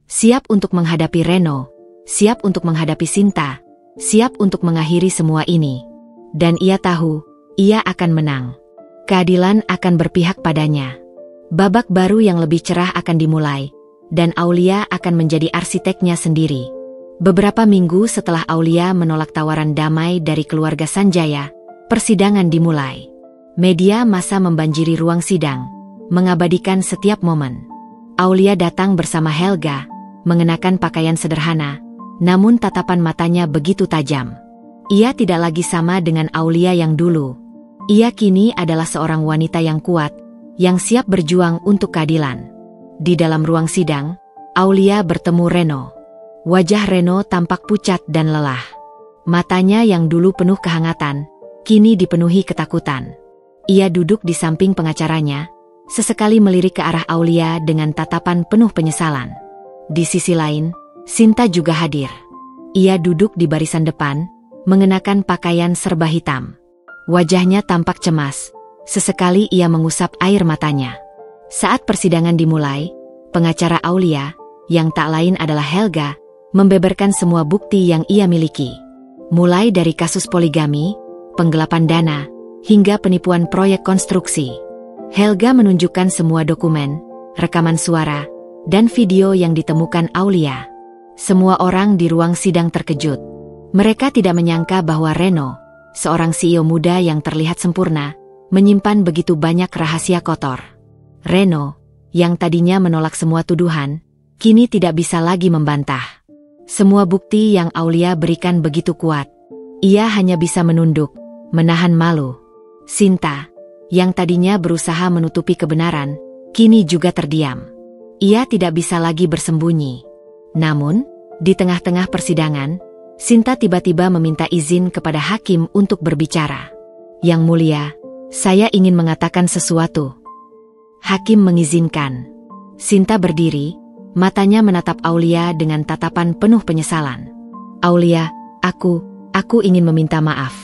Siap untuk menghadapi Reno. Siap untuk menghadapi Sinta. Siap untuk mengakhiri semua ini. Dan ia tahu, ia akan menang. Keadilan akan berpihak padanya. Babak baru yang lebih cerah akan dimulai. Dan Aulia akan menjadi arsiteknya sendiri. Beberapa minggu setelah Aulia menolak tawaran damai dari keluarga Sanjaya, persidangan dimulai. Media massa membanjiri ruang sidang, mengabadikan setiap momen. Aulia datang bersama Helga, mengenakan pakaian sederhana, namun tatapan matanya begitu tajam. Ia tidak lagi sama dengan Aulia yang dulu. Ia kini adalah seorang wanita yang kuat, yang siap berjuang untuk keadilan. Di dalam ruang sidang, Aulia bertemu Reno. Wajah Reno tampak pucat dan lelah. Matanya yang dulu penuh kehangatan, kini dipenuhi ketakutan. Ia duduk di samping pengacaranya, sesekali melirik ke arah Aulia dengan tatapan penuh penyesalan. Di sisi lain, Sinta juga hadir. Ia duduk di barisan depan, mengenakan pakaian serba hitam. Wajahnya tampak cemas, sesekali ia mengusap air matanya. Saat persidangan dimulai, pengacara Aulia, yang tak lain adalah Helga, membeberkan semua bukti yang ia miliki. Mulai dari kasus poligami, penggelapan dana, hingga penipuan proyek konstruksi. Helga menunjukkan semua dokumen, rekaman suara, dan video yang ditemukan Aulia. Semua orang di ruang sidang terkejut. Mereka tidak menyangka bahwa Reno, seorang CEO muda yang terlihat sempurna, menyimpan begitu banyak rahasia kotor. Reno, yang tadinya menolak semua tuduhan, kini tidak bisa lagi membantah. Semua bukti yang Aulia berikan begitu kuat. Ia hanya bisa menunduk, menahan malu. Sinta, yang tadinya berusaha menutupi kebenaran, kini juga terdiam. Ia tidak bisa lagi bersembunyi. Namun, di tengah-tengah persidangan, Sinta tiba-tiba meminta izin kepada hakim untuk berbicara. "Yang mulia, saya ingin mengatakan sesuatu." Hakim mengizinkan. Sinta berdiri, matanya menatap Aulia dengan tatapan penuh penyesalan. "Aulia, aku ingin meminta maaf."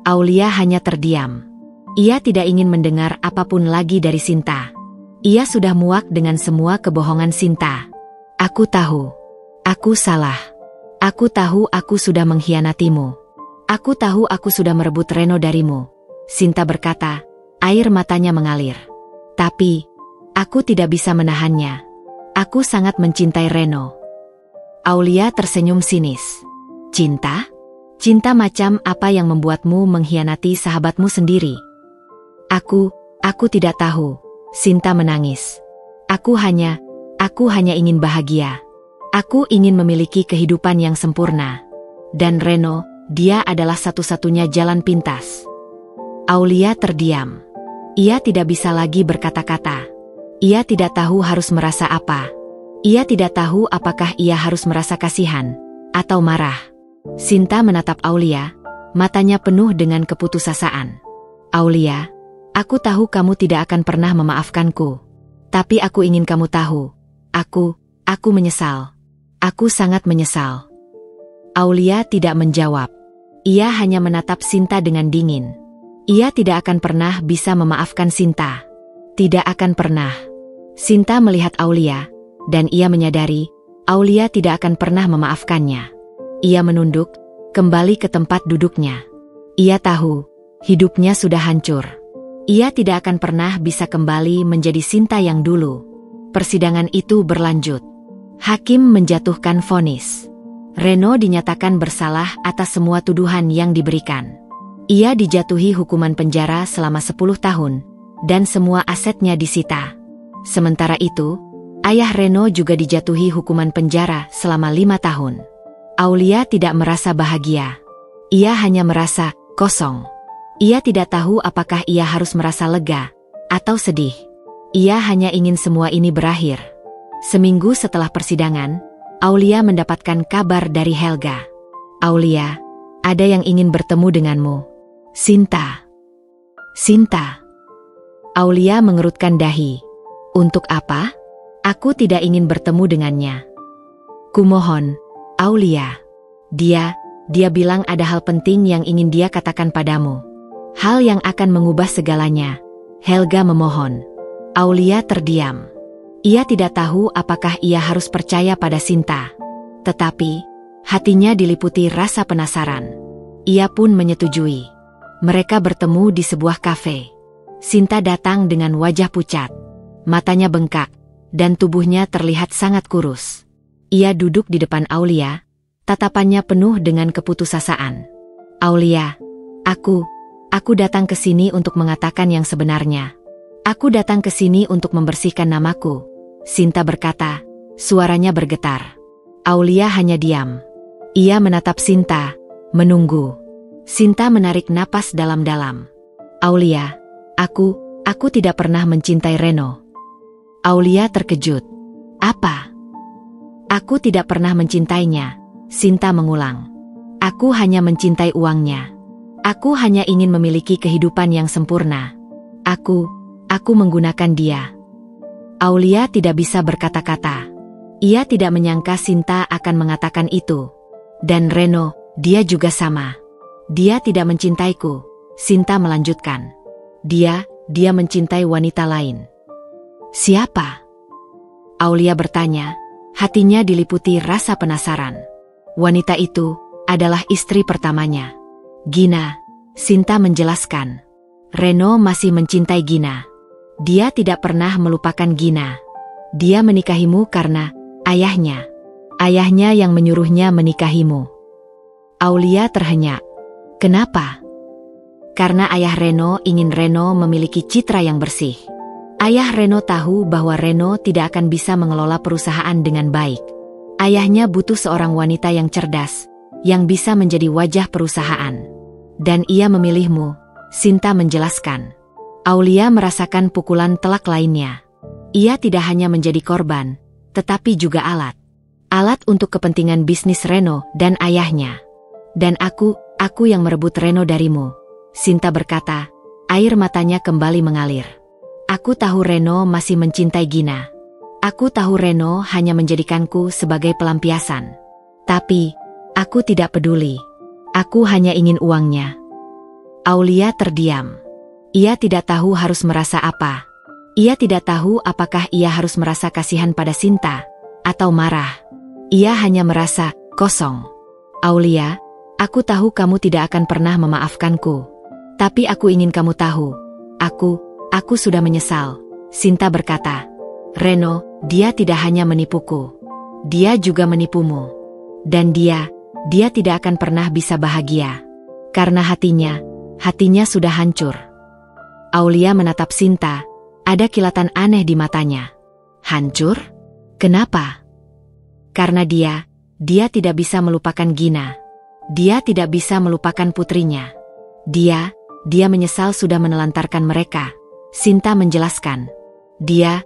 Aulia hanya terdiam. Ia tidak ingin mendengar apapun lagi dari Sinta. Ia sudah muak dengan semua kebohongan Sinta. "Aku tahu. Aku salah. Aku tahu aku sudah mengkhianatimu. Aku tahu aku sudah merebut Reno darimu." Sinta berkata, air matanya mengalir. "Tapi, aku tidak bisa menahannya. Aku sangat mencintai Reno." Aulia tersenyum sinis. "Cinta? Cinta macam apa yang membuatmu mengkhianati sahabatmu sendiri?" Aku tidak tahu." Sinta menangis. Aku hanya ingin bahagia. Aku ingin memiliki kehidupan yang sempurna. Dan Reno, dia adalah satu-satunya jalan pintas." Aulia terdiam. Ia tidak bisa lagi berkata-kata. Ia tidak tahu harus merasa apa. Ia tidak tahu apakah ia harus merasa kasihan atau marah. Sinta menatap Aulia, matanya penuh dengan keputusasaan. "Aulia, aku tahu kamu tidak akan pernah memaafkanku. Tapi aku ingin kamu tahu, aku menyesal. Aku sangat menyesal." Aulia tidak menjawab. Ia hanya menatap Sinta dengan dingin. Ia tidak akan pernah bisa memaafkan Sinta. Tidak akan pernah. Sinta melihat Aulia, dan ia menyadari, Aulia tidak akan pernah memaafkannya. Ia menunduk, kembali ke tempat duduknya. Ia tahu, hidupnya sudah hancur. Ia tidak akan pernah bisa kembali menjadi Sinta yang dulu. Persidangan itu berlanjut. Hakim menjatuhkan vonis. Reno dinyatakan bersalah atas semua tuduhan yang diberikan. Ia dijatuhi hukuman penjara selama 10 tahun, dan semua asetnya disita. Sementara itu, ayah Reno juga dijatuhi hukuman penjara selama 5 tahun. Aulia tidak merasa bahagia. Ia hanya merasa kosong. Ia tidak tahu apakah ia harus merasa lega atau sedih. Ia hanya ingin semua ini berakhir. Seminggu setelah persidangan, Aulia mendapatkan kabar dari Helga. "Aulia, ada yang ingin bertemu denganmu." Sinta. Aulia mengerutkan dahi. "Untuk apa? Aku tidak ingin bertemu dengannya." "Kumohon, Aulia. Dia bilang ada hal penting yang ingin dia katakan padamu. Hal yang akan mengubah segalanya." Helga memohon. Aulia terdiam. Ia tidak tahu apakah ia harus percaya pada Sinta. Tetapi, hatinya diliputi rasa penasaran. Ia pun menyetujui. Mereka bertemu di sebuah kafe. Sinta datang dengan wajah pucat. Matanya bengkak, dan tubuhnya terlihat sangat kurus. Ia duduk di depan Aulia, tatapannya penuh dengan keputusasaan. "Aulia, aku datang ke sini untuk mengatakan yang sebenarnya. Aku datang ke sini untuk membersihkan namaku." Sinta berkata, suaranya bergetar. Aulia hanya diam. Ia menatap Sinta, menunggu. Sinta menarik napas dalam-dalam. "Aulia, aku tidak pernah mencintai Reno." Aulia terkejut. "Apa?" "Aku tidak pernah mencintainya," Sinta mengulang. "Aku hanya mencintai uangnya. Aku hanya ingin memiliki kehidupan yang sempurna. Aku menggunakan dia." Aulia tidak bisa berkata-kata. Ia tidak menyangka Sinta akan mengatakan itu. "Dan Reno, dia juga sama. Dia tidak mencintaiku," Sinta melanjutkan. Dia mencintai wanita lain." "Siapa?" Aulia bertanya, hatinya diliputi rasa penasaran. "Wanita itu adalah istri pertamanya, Gina," Sinta menjelaskan. "Reno masih mencintai Gina. Dia tidak pernah melupakan Gina. Dia menikahimu karena ayahnya. Ayahnya yang menyuruhnya menikahimu. Aulia terhenyak. Kenapa? Karena ayah Reno ingin Reno memiliki citra yang bersih. Ayah Reno tahu bahwa Reno tidak akan bisa mengelola perusahaan dengan baik. Ayahnya butuh seorang wanita yang cerdas, yang bisa menjadi wajah perusahaan. Dan ia memilihmu, Sinta menjelaskan. Aulia merasakan pukulan telak lainnya. Ia tidak hanya menjadi korban, tetapi juga alat. Alat untuk kepentingan bisnis Reno dan ayahnya. Dan aku yang merebut Reno darimu, Sinta berkata, air matanya kembali mengalir. Aku tahu Reno masih mencintai Gina. Aku tahu Reno hanya menjadikanku sebagai pelampiasan. Tapi, aku tidak peduli. Aku hanya ingin uangnya. Aulia terdiam. Ia tidak tahu harus merasa apa. Ia tidak tahu apakah ia harus merasa kasihan pada Sinta, atau marah. Ia hanya merasa kosong. Aulia, aku tahu kamu tidak akan pernah memaafkanku. Tapi aku ingin kamu tahu. Aku sudah menyesal, Sinta berkata. Reno, dia tidak hanya menipuku. Dia juga menipumu. Dan dia tidak akan pernah bisa bahagia. Karena hatinya sudah hancur. Aulia menatap Sinta, ada kilatan aneh di matanya. Hancur? Kenapa? Karena dia tidak bisa melupakan Gina. Dia tidak bisa melupakan putrinya. Dia menyesal sudah menelantarkan mereka. Sinta menjelaskan. Dia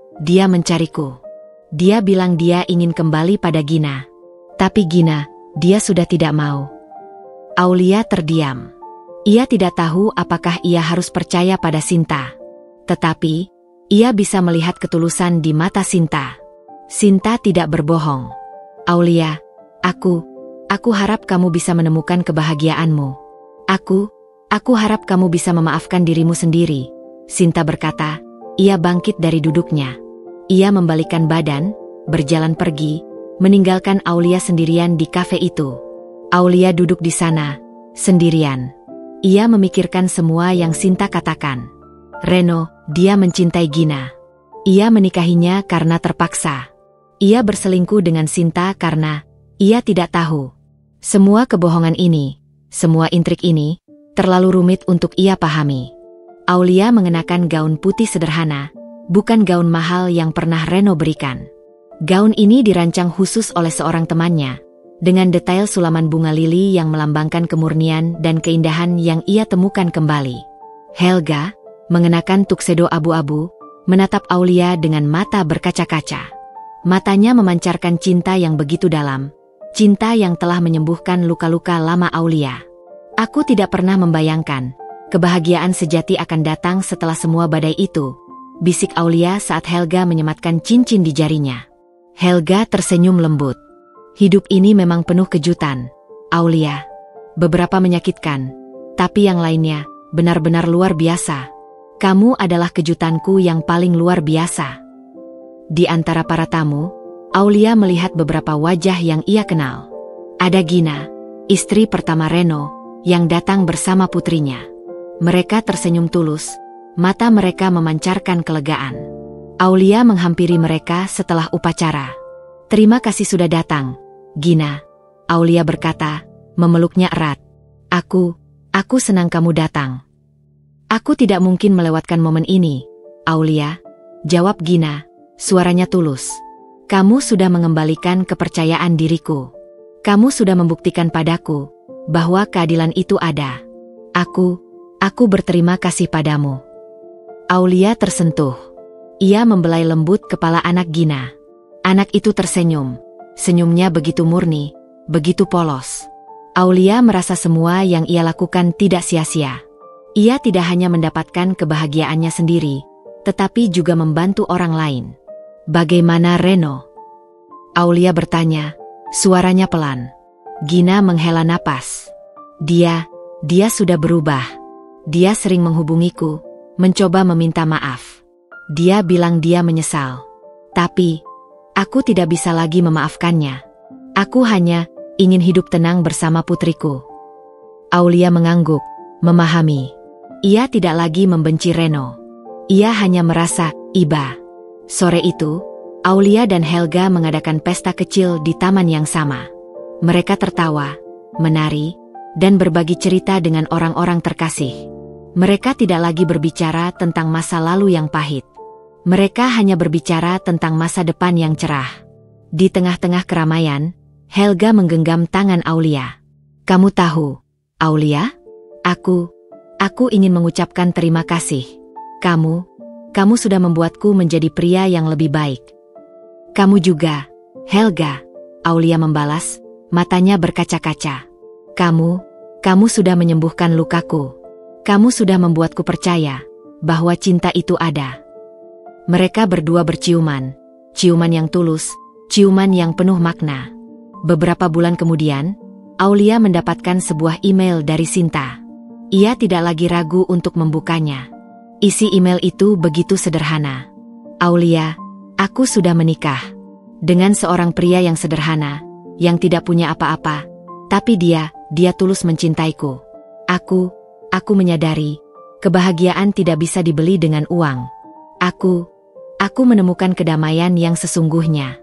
mencariku. Dia bilang dia ingin kembali pada Gina. Tapi Gina, dia sudah tidak mau. Aulia terdiam. Ia tidak tahu apakah ia harus percaya pada Sinta. Tetapi, ia bisa melihat ketulusan di mata Sinta. Sinta tidak berbohong. Aulia, aku harap kamu bisa menemukan kebahagiaanmu. Aku harap kamu bisa memaafkan dirimu sendiri, Sinta berkata. Ia bangkit dari duduknya. Ia membalikkan badan, berjalan pergi, meninggalkan Aulia sendirian di kafe itu. Aulia duduk di sana, sendirian. Ia memikirkan semua yang Sinta katakan. Reno, dia mencintai Gina. Ia menikahinya karena terpaksa. Ia berselingkuh dengan Sinta karena ia tidak tahu. Semua kebohongan ini, semua intrik ini, terlalu rumit untuk ia pahami. Aulia mengenakan gaun putih sederhana, bukan gaun mahal yang pernah Reno berikan. Gaun ini dirancang khusus oleh seorang temannya, dengan detail sulaman bunga lili yang melambangkan kemurnian dan keindahan yang ia temukan kembali. Helga, mengenakan tuxedo abu-abu, menatap Aulia dengan mata berkaca-kaca. Matanya memancarkan cinta yang begitu dalam, cinta yang telah menyembuhkan luka-luka lama Aulia. Aku tidak pernah membayangkan, kebahagiaan sejati akan datang setelah semua badai itu, bisik Aulia saat Helga menyematkan cincin di jarinya. Helga tersenyum lembut. Hidup ini memang penuh kejutan, Aulia. Beberapa menyakitkan, tapi yang lainnya benar-benar luar biasa. Kamu adalah kejutanku yang paling luar biasa. Di antara para tamu, Aulia melihat beberapa wajah yang ia kenal. Ada Gina, istri pertama Reno, yang datang bersama putrinya. Mereka tersenyum tulus, mata mereka memancarkan kelegaan. Aulia menghampiri mereka setelah upacara. Terima kasih sudah datang, Gina, Aulia berkata, memeluknya erat. Aku senang kamu datang. Aku tidak mungkin melewatkan momen ini, Aulia, jawab Gina, suaranya tulus. Kamu sudah mengembalikan kepercayaan diriku. Kamu sudah membuktikan padaku bahwa keadilan itu ada. Aku berterima kasih padamu. Aulia tersentuh. Ia membelai lembut kepala anak Gina. Anak itu tersenyum. Senyumnya begitu murni, begitu polos. Aulia merasa semua yang ia lakukan tidak sia-sia. Ia tidak hanya mendapatkan kebahagiaannya sendiri, tetapi juga membantu orang lain. Bagaimana Reno? Aulia bertanya, suaranya pelan. Gina menghela napas. Dia sudah berubah. Dia sering menghubungiku, mencoba meminta maaf. Dia bilang dia menyesal. Tapi, aku tidak bisa lagi memaafkannya. Aku hanya ingin hidup tenang bersama putriku. Aulia mengangguk, memahami. Ia tidak lagi membenci Reno. Ia hanya merasa iba. Sore itu, Aulia dan Helga mengadakan pesta kecil di taman yang sama. Mereka tertawa, menari, dan berbagi cerita dengan orang-orang terkasih. Mereka tidak lagi berbicara tentang masa lalu yang pahit. Mereka hanya berbicara tentang masa depan yang cerah. Di tengah-tengah keramaian, Helga menggenggam tangan Aulia. "Kamu tahu, Aulia? Aku ingin mengucapkan terima kasih. Kamu sudah membuatku menjadi pria yang lebih baik." "Kamu juga, Helga," Aulia membalas, matanya berkaca-kaca. Kamu sudah menyembuhkan lukaku. Kamu sudah membuatku percaya bahwa cinta itu ada." Mereka berdua berciuman, ciuman yang tulus, ciuman yang penuh makna. Beberapa bulan kemudian, Aulia mendapatkan sebuah email dari Sinta. Ia tidak lagi ragu untuk membukanya. Isi email itu begitu sederhana. "Aulia, aku sudah menikah dengan seorang pria yang sederhana, yang tidak punya apa-apa, tapi dia tulus mencintaiku. Aku menyadari, kebahagiaan tidak bisa dibeli dengan uang. Aku menemukan kedamaian yang sesungguhnya.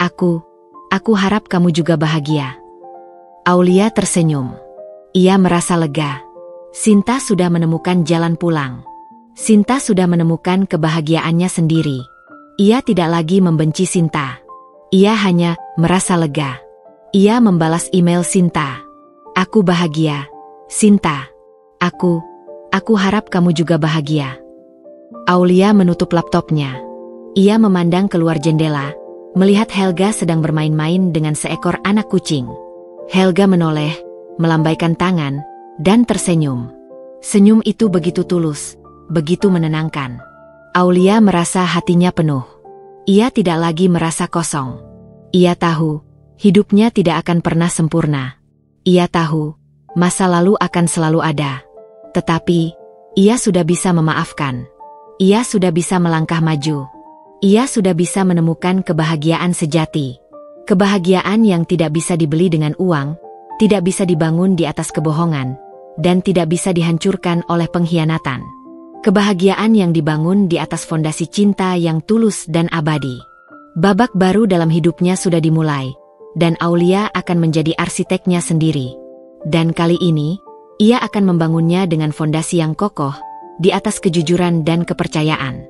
Aku harap kamu juga bahagia." Aulia tersenyum. Ia merasa lega. Sinta sudah menemukan jalan pulang. Sinta sudah menemukan kebahagiaannya sendiri. Ia tidak lagi membenci Sinta. Ia hanya merasa lega. Ia membalas email Sinta. "Aku bahagia, Sinta. Aku harap kamu juga bahagia." Aulia menutup laptopnya. Ia memandang keluar jendela, melihat Helga sedang bermain-main dengan seekor anak kucing. Helga menoleh, melambaikan tangan, dan tersenyum. Senyum itu begitu tulus, begitu menenangkan. Aulia merasa hatinya penuh. Ia tidak lagi merasa kosong. Ia tahu, hidupnya tidak akan pernah sempurna. Ia tahu, masa lalu akan selalu ada. Tetapi, ia sudah bisa memaafkan. Ia sudah bisa melangkah maju. Ia sudah bisa menemukan kebahagiaan sejati. Kebahagiaan yang tidak bisa dibeli dengan uang, tidak bisa dibangun di atas kebohongan, dan tidak bisa dihancurkan oleh pengkhianatan. Kebahagiaan yang dibangun di atas fondasi cinta yang tulus dan abadi. Babak baru dalam hidupnya sudah dimulai, dan Aulia akan menjadi arsiteknya sendiri. Dan kali ini, ia akan membangunnya dengan fondasi yang kokoh, di atas kejujuran dan kepercayaan.